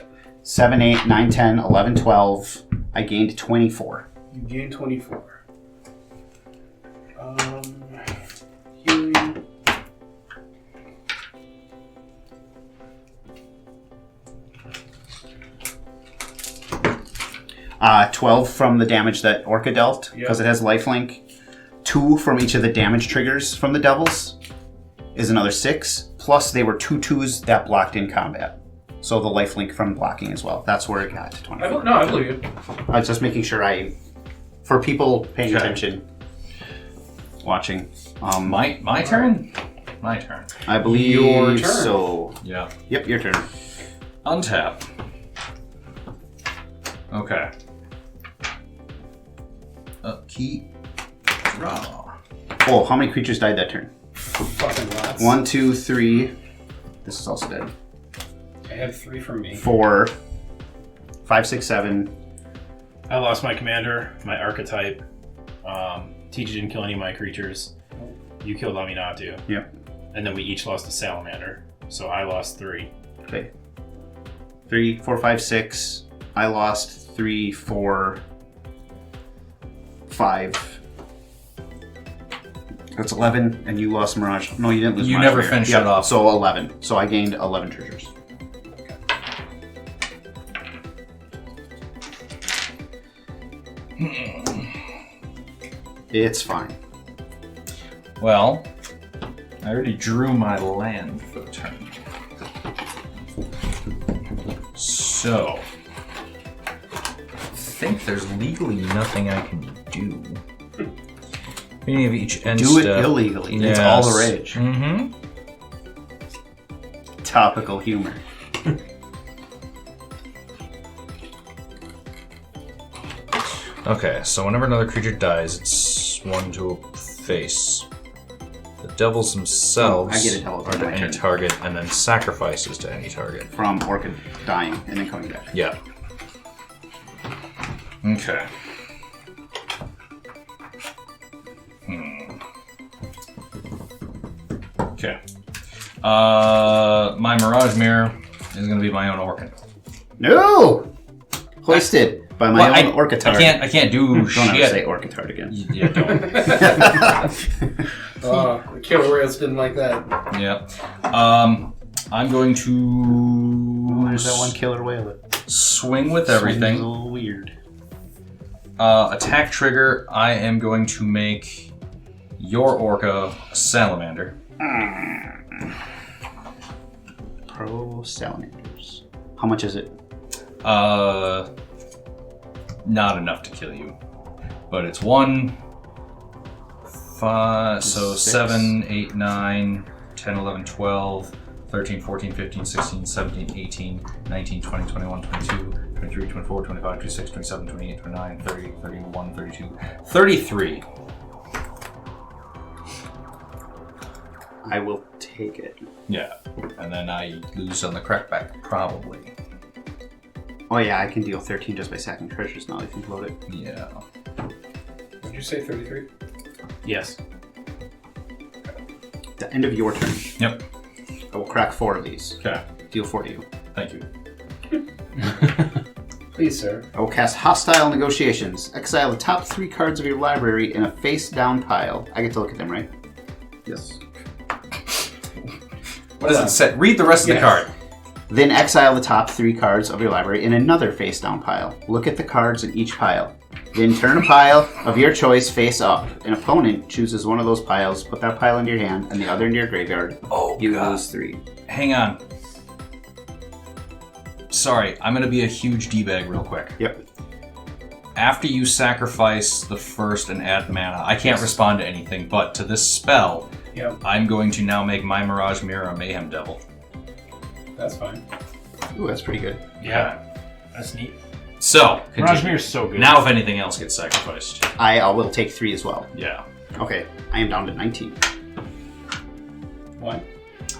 7, 8, 9, 10, 11, 12. I gained 24. You gain 24. Healing. 12 from the damage that Orca dealt, because it has lifelink. 2 from each of the damage triggers from the devils is another 6. Plus, they were 2 2s that blocked in combat. So the lifelink from blocking as well. That's where it got to 24. I believe you. I was just making sure for people paying attention, watching. My turn? My turn. I believe Your turn. so. Yeah. Yep, your turn. Untap. Okay. Upkeep. Draw. Oh, how many creatures died that turn? Fucking lots. 1, 2, 3. This is also dead. I have 3 from me. 4, 5, 6, 7. I lost my commander, my archetype. TG didn't kill any of my creatures. You killed Aminatou. Yep. And then we each lost a salamander. So I lost 3. Okay. 3, 4, 5, 6. I lost 3, 4, 5. That's 11, and you lost Mirage. No, you didn't lose You Mirage. never finished it off. So 11. So I gained 11 treasures. It's fine. Well, I already drew my land for the turn. So, I think there's legally nothing I can do. Beginning of each end Do it step. illegally. It's all the rage. Mm-hmm. Topical humor. Okay, so whenever another creature dies, it's 1 to a face. The devils themselves I get a devil are to on my any turn. target, and then sacrifices to any target. From Orchid dying and then coming back. Yeah. Okay. Okay. My Mirage Mirror is going to be my own Orcan. No! Hoisted by my own Orchitard. I can't do Don't shit. ever say Orchitard again. Yeah, don't. The killer whales didn't like that. Yeah. I'm going to There's that one killer whale. swing with Swings everything. a little weird. Attack trigger, I am going to make your Orca a salamander. Pro salamanders. How much is it? Not enough to kill you. But it's 1, 5, so 6. 7, 8, 9, 10, 11, 12, 13, 14, 15, 16, 17, 18, 19, 20, 21, 22, 23, 24, 25, 26, 27, 28, 29, 30, 31, 32, 33. I will take it. Yeah. And then I lose on the crackback, probably. Oh yeah, I can deal 13 just by sacking treasures now. I think load it. Yeah. Did you say 33? Yes. The end of your turn. Yep. I will crack 4 of these. Okay. Deal 4 to you. Thank you. Please, sir. I will cast Hostile Negotiations. Exile the top 3 cards of your library in a face-down pile. I get to look at them, right? Yes. What does it say? Read the rest of the card. Then exile the top 3 cards of your library in another face-down pile. Look at the cards in each pile. Then turn a pile of your choice face up. An opponent chooses one of those piles, put that pile into your hand, and the other into your graveyard. Oh, You God. lose 3. Hang on. Sorry, I'm going to be a huge D-bag real quick. Yep. After you sacrifice the first and add mana, I can't respond to anything, but to this spell, Yep, I'm going to now make my Mirage Mirror a Mayhem Devil. that's fine. Ooh, that's pretty good. Yeah. That's neat. So, Mirage Mirror is so good. now if anything else gets sacrificed. I will take 3 as well. Yeah. Okay, I am down to 19. What?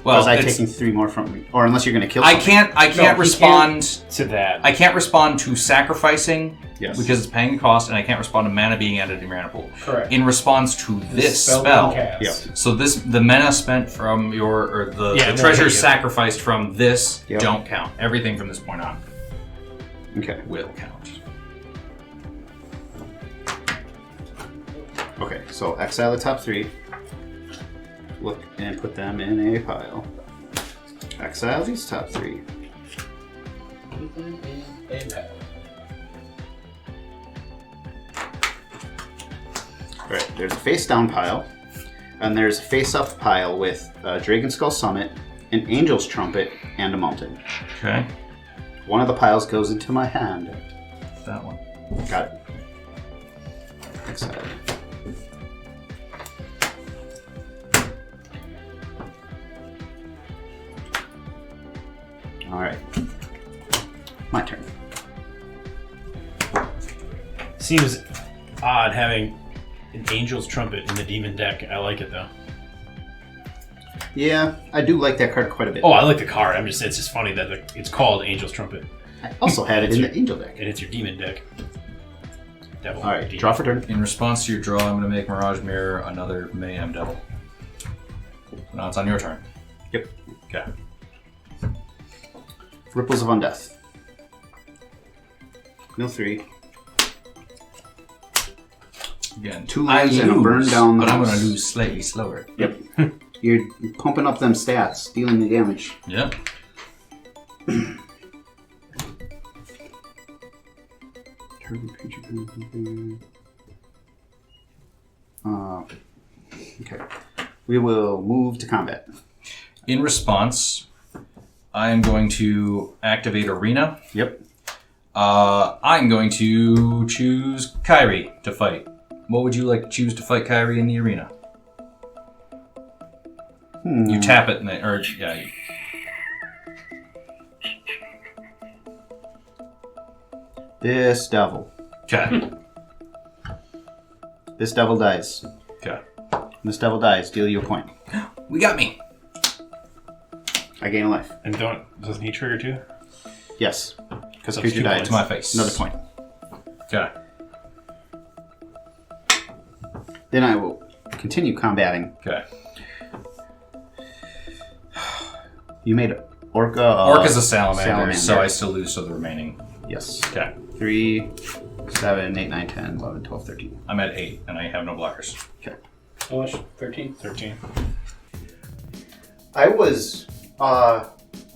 Well, Was I it's- taking 3 more from me? Or unless you're going to kill I something. can't he respond. To that. I can't respond to sacrificing Yes. because it's paying a cost, and I can't respond to mana being added to your mana pool. Correct. In response to this being spell, cast. Yep. so the mana spent from the Yeah, treasures yeah. sacrificed from this Yep. don't count. Everything from this point on Okay. will count. Okay, so exile the top 3. Look and put them in a pile. Exile these top 3. Alright, there's a face-down pile, and there's a face-up pile with Dragon Skull Summit, an Angel's Trumpet, and a Mountain. Okay. One of the piles goes into my hand. That one. Got it. Excited. Alright. My turn. Seems odd having an Angel's Trumpet in the Demon deck. I like it though. Yeah, I do like that card quite a bit. Oh, I like the card. It's just funny that it's called Angel's Trumpet. I also had it in the Angel deck. And it's your Demon deck. Devil. Alright, Demon. draw for turn. In response to your draw, I'm going to make Mirage Mirror another Mayhem Devil. Now it's on your turn. Yep. Okay. Ripples of Undeath. Mill 3. Again, 2 lands and a burn down the but I'm house. going to lose slightly slower. Yep. You're pumping up them stats, dealing the damage. Yep. Okay. We will move to combat. In response, I am going to activate Arena. Yep. I'm going to choose Kyrie to fight. What would you like to choose to fight Kyrie in the arena? You tap it, yeah. This devil. Okay. This devil dies. Okay. When this devil dies, deal you a point. We got me. I gain a life. And doesn't he trigger too? Yes. Because So creature two dies. points. To my face. Another point. Okay. Then I will continue combating. Okay. You made Orca. Orc is a salamander, so I still lose to the remaining. Yes. Okay. 3, 7, 8, 9, 10, 11, 12, 13. I'm at 8, and I have no blockers. Okay. How much? 13? 13. I was a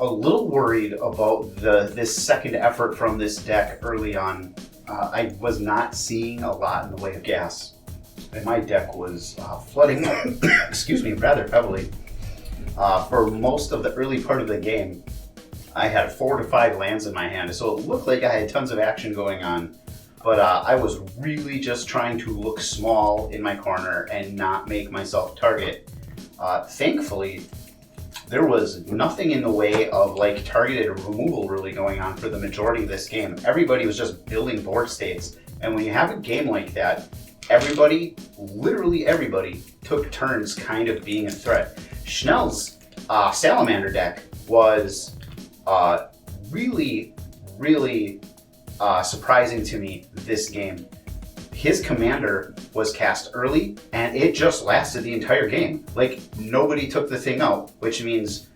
little worried about this second effort from this deck early on. I was not seeing a lot in the way of gas. And my deck was flooding, excuse me, rather heavily. For most of the early part of the game, I had 4 to 5 lands in my hand, so it looked like I had tons of action going on. But I was really just trying to look small in my corner and not make myself target. Thankfully, there was nothing in the way of like targeted removal really going on for the majority of this game. Everybody was just building board states, and when you have a game like that, everybody, literally everybody, took turns kind of being a threat. Schnell's Salamander deck was really surprising to me this game. His commander was cast early, and it just lasted the entire game. Like, nobody took the thing out, which means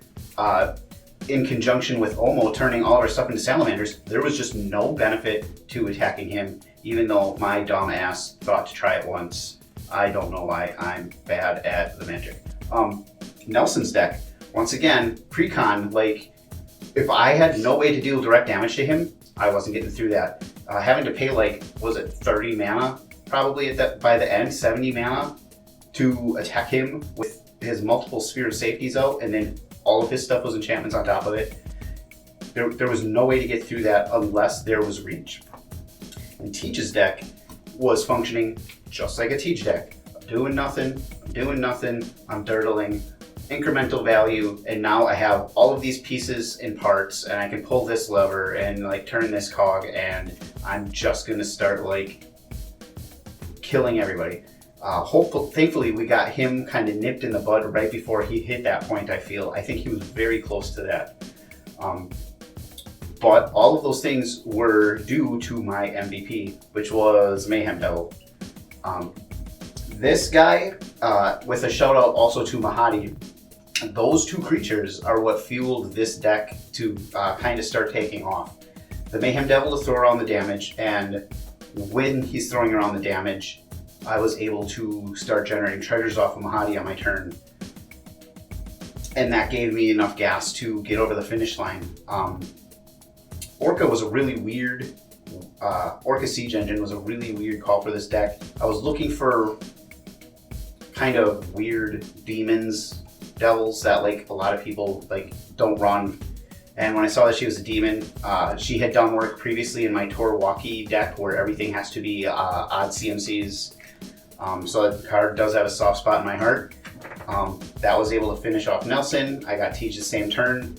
in conjunction with Omo turning all of our stuff into salamanders, there was just no benefit to attacking him, even though my dumb ass thought to try it once. I don't know why. I'm bad at the magic. Nelson's deck, once again, pre-con, like, if I had no way to deal direct damage to him, I wasn't getting through that. Having to pay, like, was it 30 mana, probably by the end, 70 mana, to attack him with his multiple Sphere of Safeties out, and then all of his stuff was enchantments on top of it. There was no way to get through that unless there was reach. And Teach's deck was functioning just like a Teach deck. I'm doing nothing, I'm dirtling, incremental value, and now I have all of these pieces and parts, and I can pull this lever and like turn this cog, and I'm just gonna start like killing everybody. Thankfully, we got him kind of nipped in the bud right before he hit that point. I think he was very close to that. But all of those things were due to my MVP, which was Mayhem Devil. This guy, with a shout out also to Mahadi, those two creatures are what fueled this deck to kind of start taking off. The Mayhem Devil to throw around the damage, and when he's throwing around the damage, I was able to start generating treasures off of Mahadi on my turn. And that gave me enough gas to get over the finish line. Orca was a really weird, Orca Siege Engine was a really weird call for this deck. I was looking for kind of weird demons, devils that like a lot of people like don't run. And when I saw that she was a demon, she had done work previously in my Torwalkie deck where everything has to be odd CMCs. So that card does have a soft spot in my heart. That was able to finish off Nelson. I got Tej the same turn.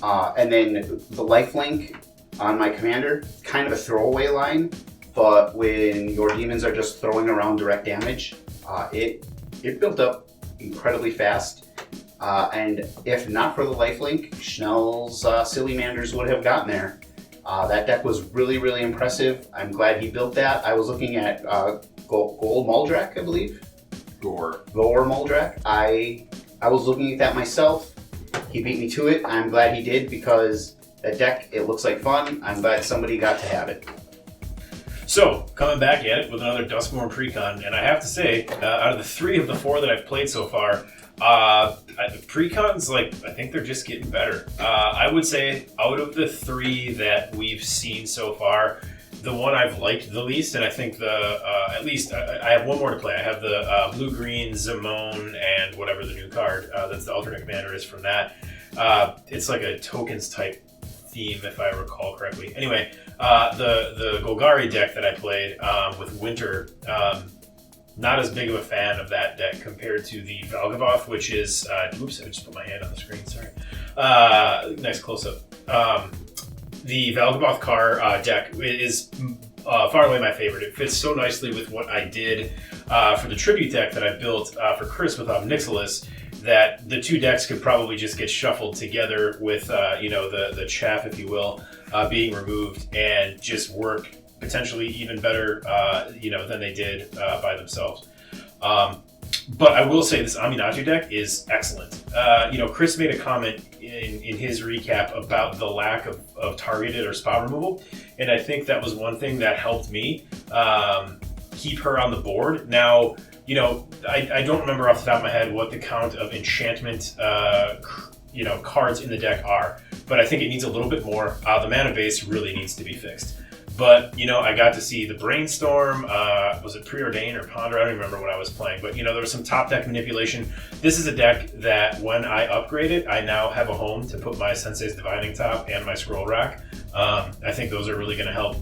And then the lifelink on my commander, kind of a throwaway line, but when your demons are just throwing around direct damage, it built up incredibly fast. And if not for the lifelink, Schnell's Silly-Manders would have gotten there. That deck was really, really impressive. I'm glad he built that. I was looking at Gold Muldrak, I believe. Gore Muldrak. I was looking at that myself. He beat me to it. I'm glad he did because that deck, it looks like fun. I'm glad somebody got to have it. So, coming back at it with another Duskmourn Precon, and I have to say, out of the 3 of the 4 that I've played so far, Precons, like, I think they're just getting better. I would say out of the 3 that we've seen so far, the one I've liked the least, and I think at least I have one more to play. I have the blue-green Zimone and whatever the new card that's the alternate commander is from that. It's like a tokens type theme, if I recall correctly. Anyway, the Golgari deck that I played with Winter, not as big of a fan of that deck compared to the Valgavoth, which is... oops, I just put my hand on the screen, sorry. Nice close-up. The Valgavoth car deck is far away my favorite. It fits so nicely with what I did for the tribute deck that I built for Chris with Nixilis, that the 2 decks could probably just get shuffled together with the chaff, if you will, being removed and just work potentially even better than they did by themselves. But I will say this Aminatou deck is excellent. Chris made a comment in his recap about the lack of targeted or spot removal, and I think that was one thing that helped me keep her on the board. Now, I don't remember off the top of my head what the count of enchantment cards in the deck are, but I think it needs a little bit more. The mana base really needs to be fixed. But, I got to see the Brainstorm, was it Preordain or Ponder? I don't even remember what I was playing. But, there was some top deck manipulation. This is a deck that when I upgrade it, I now have a home to put my Sensei's Divining Top and my Scroll Rack. I think those are really going to help,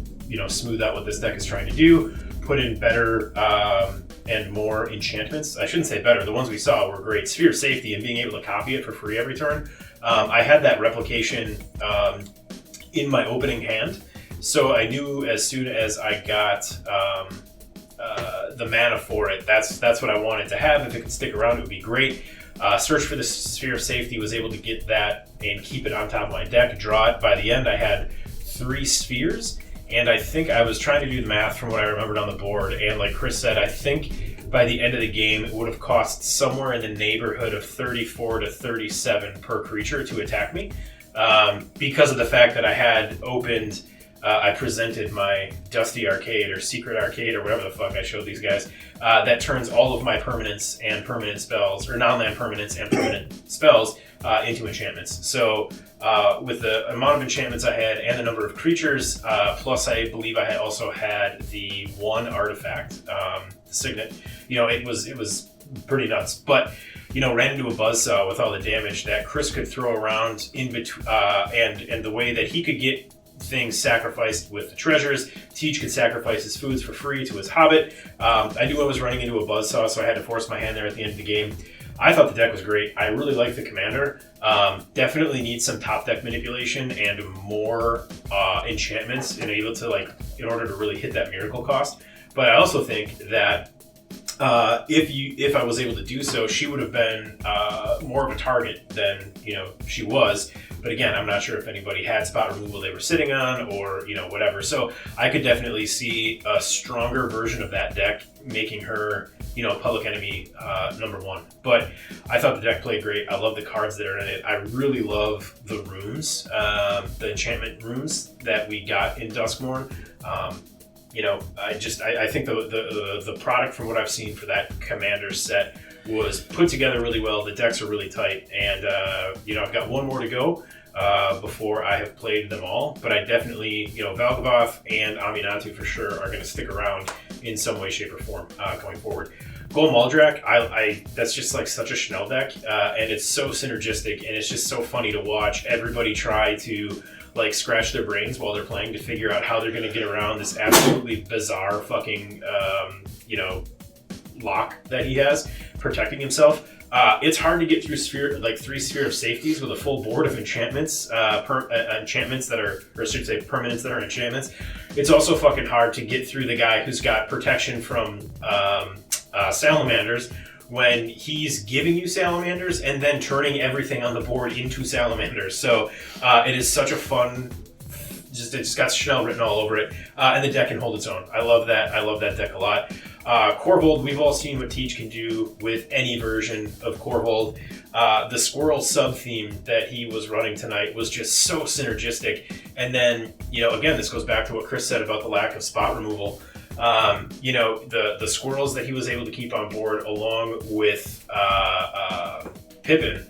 smooth out what this deck is trying to do, put in better and more enchantments. I shouldn't say better. The ones we saw were great. Sphere of Safety and being able to copy it for free every turn. I had that replication in my opening hand. So I knew as soon as I got the mana for it, that's what I wanted to have. If it could stick around, it would be great. Search for the Sphere of Safety, was able to get that and keep it on top of my deck, draw it. By the end, I had 3 spheres, and I think I was trying to do the math from what I remembered on the board, and like Chris said, I think by the end of the game, it would have cost somewhere in the neighborhood of 34 to 37 per creature to attack me, because of the fact that I had opened... I presented my Dusty Arcade or Secret Arcade or whatever the fuck I showed these guys that turns all of my permanents and permanent spells, or non-land permanents and permanent spells into enchantments. So with the amount of enchantments I had and the number of creatures, plus I believe I had also had the 1 artifact, Signet, it was pretty nuts. But ran into a buzzsaw with all the damage that Chris could throw around in between, and the way that he could get things sacrificed with the treasures. Tej could sacrifice his foods for free to his hobbit. I knew I was running into a buzzsaw, so I had to force my hand there at the end of the game. I thought the deck was great. I really like the commander. Definitely needs some top deck manipulation and more enchantments in order to really hit that miracle cost. But I also think that if I was able to do so, she would have been more of a target than she was. But again, I'm not sure if anybody had spot removal they were sitting on or whatever. So I could definitely see a stronger version of that deck making her public enemy number 1. But I thought the deck played great. I love the cards that are in it. I really love the runes, the enchantment runes that we got in Duskmourn. I think the product from what I've seen for that commander set was put together really well. The decks are really tight, and I've got one more to go before I have played them all. But I definitely, Valgavoth and Aminatou for sure are going to stick around in some way, shape, or form going forward. Gold Muldrak, I that's just like such a Schnell deck, and it's so synergistic, and it's just so funny to watch everybody try to like scratch their brains while they're playing to figure out how they're going to get around this absolutely bizarre fucking lock that he has protecting himself. It's hard to get through three sphere of safeties with a full board of enchantments, enchantments that are, or I should say permanents that are enchantments. It's also fucking hard to get through the guy who's got protection from salamanders when he's giving you salamanders and then turning everything on the board into salamanders. So it is such a fun, it's got Schnell written all over it, and the deck can hold its own. I love that deck a lot. Korvold, we've all seen what Teach can do with any version of Korvold. The squirrel sub-theme that he was running tonight was just so synergistic. And then, again, this goes back to what Chris said about the lack of spot removal. The squirrels that he was able to keep on board along with Pippin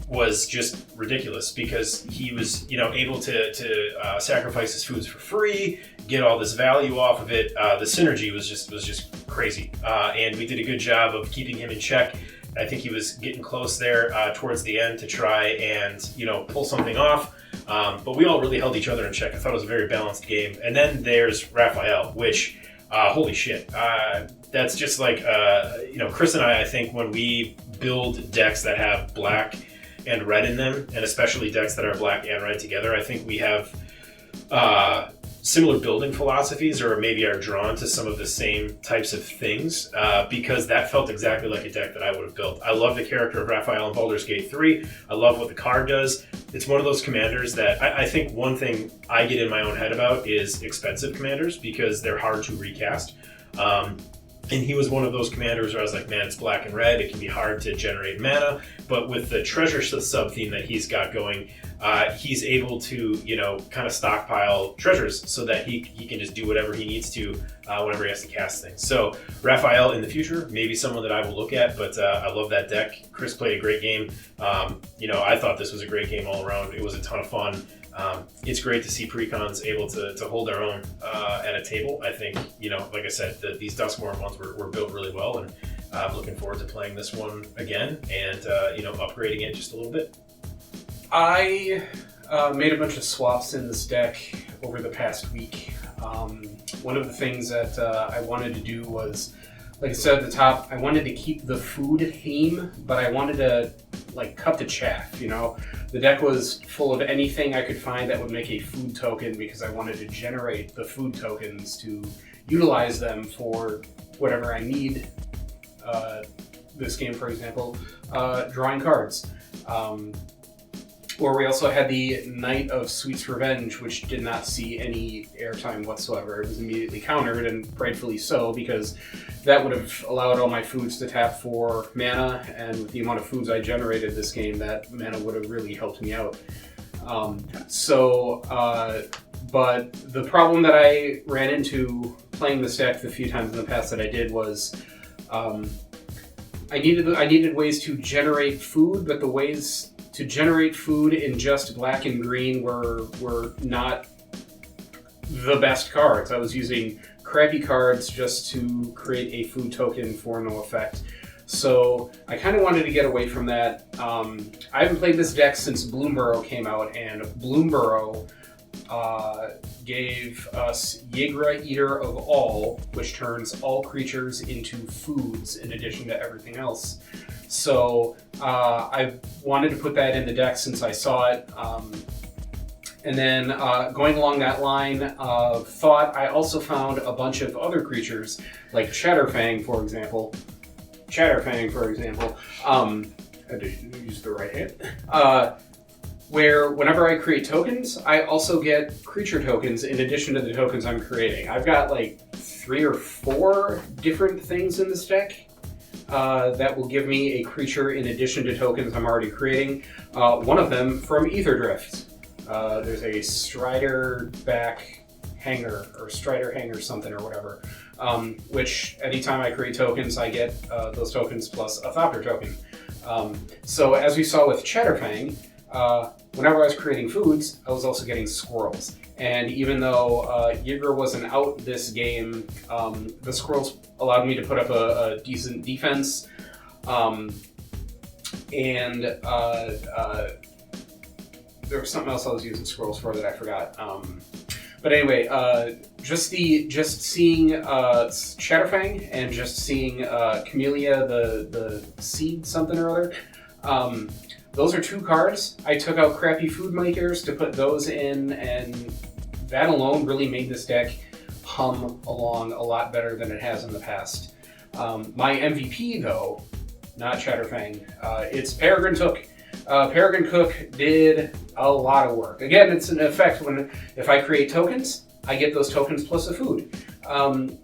was just ridiculous because he was, able to sacrifice his foods for free, get all this value off of it. The synergy was just crazy, and we did a good job of keeping him in check. I think he was getting close there towards the end to try and pull something off, but we all really held each other in check. I thought it was a very balanced game. And then there's Raphael, which holy shit, that's just like Chris and I think when we build decks that have black and red in them, and especially decks that are black and red together, I think we have similar building philosophies, or maybe are drawn to some of the same types of things, because that felt exactly like a deck that I would have built. I love the character of Raphael in Baldur's Gate 3. I love what the card does. It's one of those commanders that I think one thing I get in my own head about is expensive commanders, because they're hard to recast. And he was one of those commanders where I was like, man, it's black and red. It can be hard to generate mana. But with the treasure sub-theme that he's got going, he's able to, kind of stockpile treasures so that he can just do whatever he needs to whenever he has to cast things. So Raphael in the future, maybe someone that I will look at, but I love that deck. Chris played a great game. I thought this was a great game all around. It was a ton of fun. It's great to see precons able to hold their own at a table. I think, like I said, these Duskmourn ones were built really well, and I'm looking forward to playing this one again and, upgrading it just a little bit. I made a bunch of swaps in this deck over the past week. One of the things that I wanted to do was, like I said at the top, I wanted to keep the food theme, but I wanted to cut the chaff, The deck was full of anything I could find that would make a food token, because I wanted to generate the food tokens to utilize them for whatever I need. This game, for example, drawing cards. Or we also had the Night of Sweet's Revenge, which did not see any airtime whatsoever. It was immediately countered, and rightfully so, because that would have allowed all my foods to tap for mana, and with the amount of foods I generated this game, that mana would have really helped me out. But the problem that I ran into playing this deck the few times in the past that I did was I needed ways to generate food, but the ways to generate food in just black and green were not the best cards. I was using crappy cards just to create a food token for no effect. So I kind of wanted to get away from that. I haven't played this deck since Bloomburrow came out, and Bloomburrow gave us Ygra, Eater of All, which turns all creatures into foods in addition to everything else. So I wanted to put that in the deck since I saw it. And then going along that line of thought, I also found a bunch of other creatures, like Chatterfang, for example. I had to use the right hand. Where whenever I create tokens, I also get creature tokens in addition to the tokens I'm creating. I've got like 3 or 4 different things in this deck that will give me a creature in addition to tokens I'm already creating. One of them from Aetherdrift. There's a Strider back hanger, or Strider hanger something or whatever, which anytime I create tokens, I get those tokens plus a Thopter token. So as we saw with Chatterfang, whenever I was creating foods, I was also getting squirrels. And even though Ygritte wasn't out this game, the squirrels allowed me to put up a decent defense. There was something else I was using squirrels for that I forgot. But anyway, just seeing Shadowfang and just seeing Camellia, the seed something or other. Those are 2 cards. I took out crappy food makers to put those in, and that alone really made this deck hum along a lot better than it has in the past. My MVP, though, not Shadowfang, it's Peregrine Took. Peregrine Cook did a lot of work. Again, it's an effect if I create tokens, I get those tokens plus a food.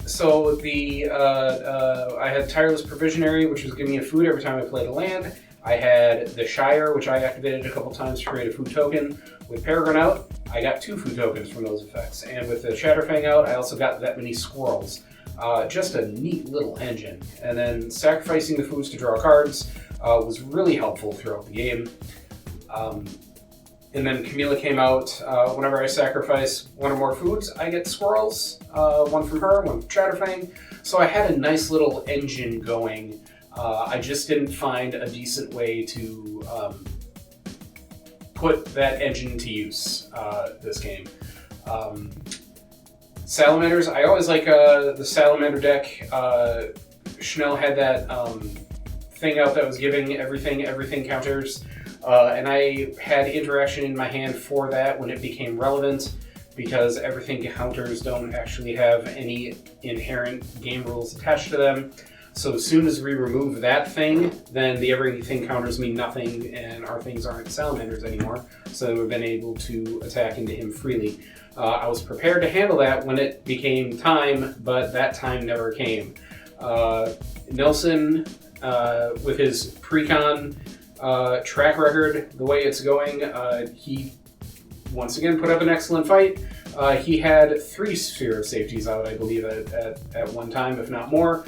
So I had Tireless Provisionary, which was giving me a food every time I played a land. I had the Shire, which I activated a couple times to create a food token. With Peregrine out, I got 2 food tokens from those effects. And with the Shadowfang out, I also got that many squirrels. Just a neat little engine. And then sacrificing the foods to draw cards was really helpful throughout the game. And then Camilla came out. Whenever I sacrifice 1 or more foods, I get squirrels. 1 from her, 1 from Shadowfang. So I had a nice little engine going. I just didn't find a decent way to put that engine to use this game. Salamanders, I always like the Salamander deck. Chanel had that thing out that was giving everything counters. And I had interaction in my hand for that when it became relevant, because everything counters don't actually have any inherent game rules attached to them. So as soon as we remove that thing, then the everything counters mean nothing, and our things aren't salamanders anymore. So we've been able to attack into him freely. I was prepared to handle that when it became time, but that time never came. Nelson, with his pre-con track record, the way it's going, he once again put up an excellent fight. He had 3 Sphere of Safeties out, I believe, at one time, if not more,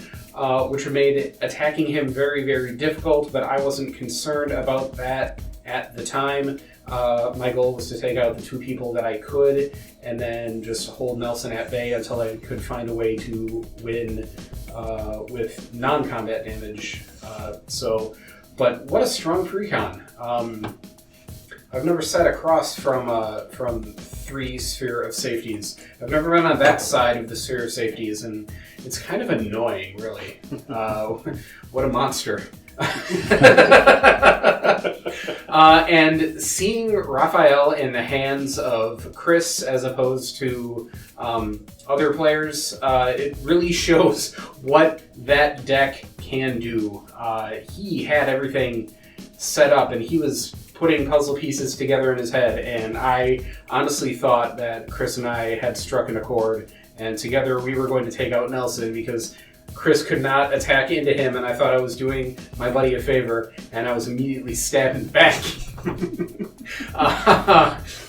which made attacking him very, very difficult, but I wasn't concerned about that at the time. My goal was to take out the 2 people that I could, and then just hold Nelson at bay until I could find a way to win with non-combat damage. But what a strong precon. I've never sat across from 3 Sphere of Safeties. I've never been on that side of the Sphere of Safeties, and it's kind of annoying, really. What a monster. And seeing Raphael in the hands of Chris as opposed to other players, it really shows what that deck can do. He had everything set up, and he was putting puzzle pieces together in his head, and I honestly thought that Chris and I had struck an accord, and together we were going to take out Nelson, because Chris could not attack into him, and I thought I was doing my buddy a favor, and I was immediately stabbing back.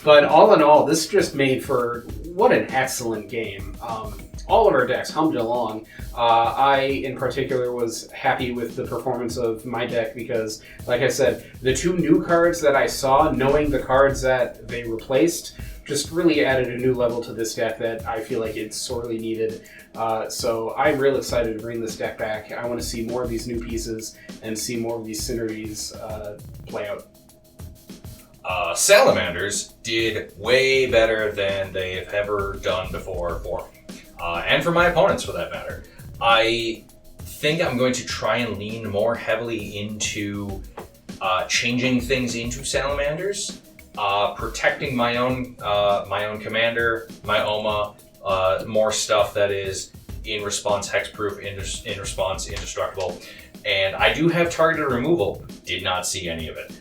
But all in all, this just made for what an excellent game. All of our decks hummed along. I, in particular, was happy with the performance of my deck because, like I said, the 2 new cards that I saw, knowing the cards that they replaced, just really added a new level to this deck that I feel like it sorely needed. So I'm real excited to bring this deck back. I want to see more of these new pieces and see more of these synergies play out. Salamanders did way better than they've ever done before for me. And for my opponents, for that matter. I think I'm going to try and lean more heavily into changing things into Salamanders, protecting my own commander, my Oma, more stuff that is in response hexproof, in response indestructible, and I do have targeted removal. Did not see any of it.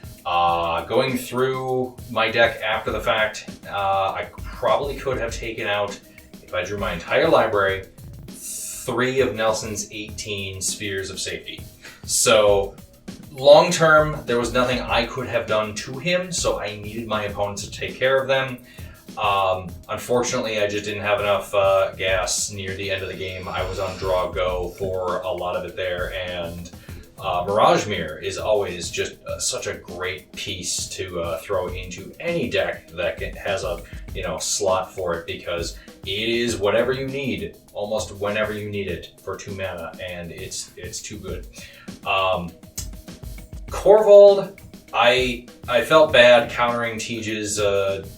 Going through my deck after the fact, I probably could have taken out, if I drew my entire library, 3 of Nelson's 18 Spheres of Safety. So, long term, there was nothing I could have done to him, so I needed my opponents to take care of them. Unfortunately, I just didn't have enough gas near the end of the game. I was on draw go for a lot of it there, and Mirage Mirror is always just such a great piece to throw into any deck that has a slot for it, because it is whatever you need, almost whenever you need it for 2 mana, and it's too good. Korvold, I felt bad countering Tiege's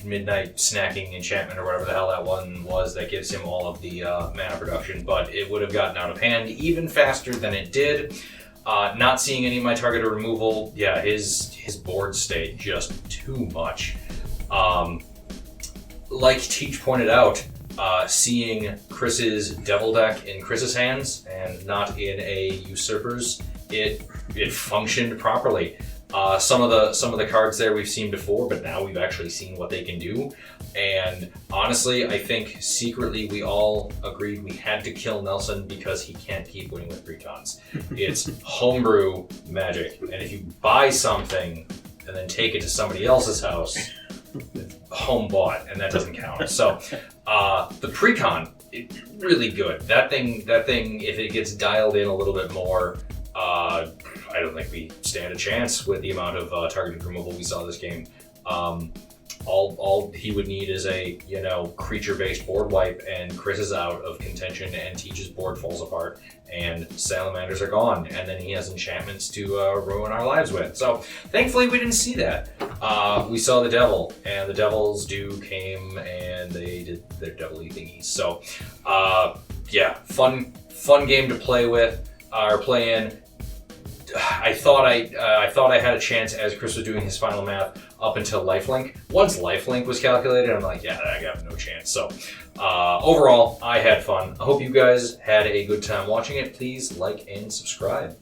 midnight snacking enchantment or whatever the hell that one was that gives him all of the mana production, but it would have gotten out of hand even faster than it did. Not seeing any of my targeted removal, yeah, his board state just too much. Like Teach pointed out, seeing Chris's Devil deck in Chris's hands and not in a Usurper's, it functioned properly. Some of the cards there we've seen before, but now we've actually seen what they can do. And honestly, I think secretly we all agreed we had to kill Nelson because he can't keep winning with precons. It's homebrew magic, and if you buy something and then take it to somebody else's house, it's home bought, and that doesn't count. So the precon, really good. That thing, if it gets dialed in a little bit more, I don't think we stand a chance with the amount of targeted removal we saw this game. All he would need is a creature-based board wipe, and Chris is out of contention, and Teach's board falls apart, and salamanders are gone, and then he has enchantments to ruin our lives with. So thankfully we didn't see that. We saw the devil, and the devil's due came, and they did their devil-y thingies. So yeah, fun game to play with or play in. I thought I had a chance as Chris was doing his final math up until lifelink. Once lifelink was calculated, I'm like, yeah, I got no chance. So overall, I had fun. I hope you guys had a good time watching it. Please like and subscribe.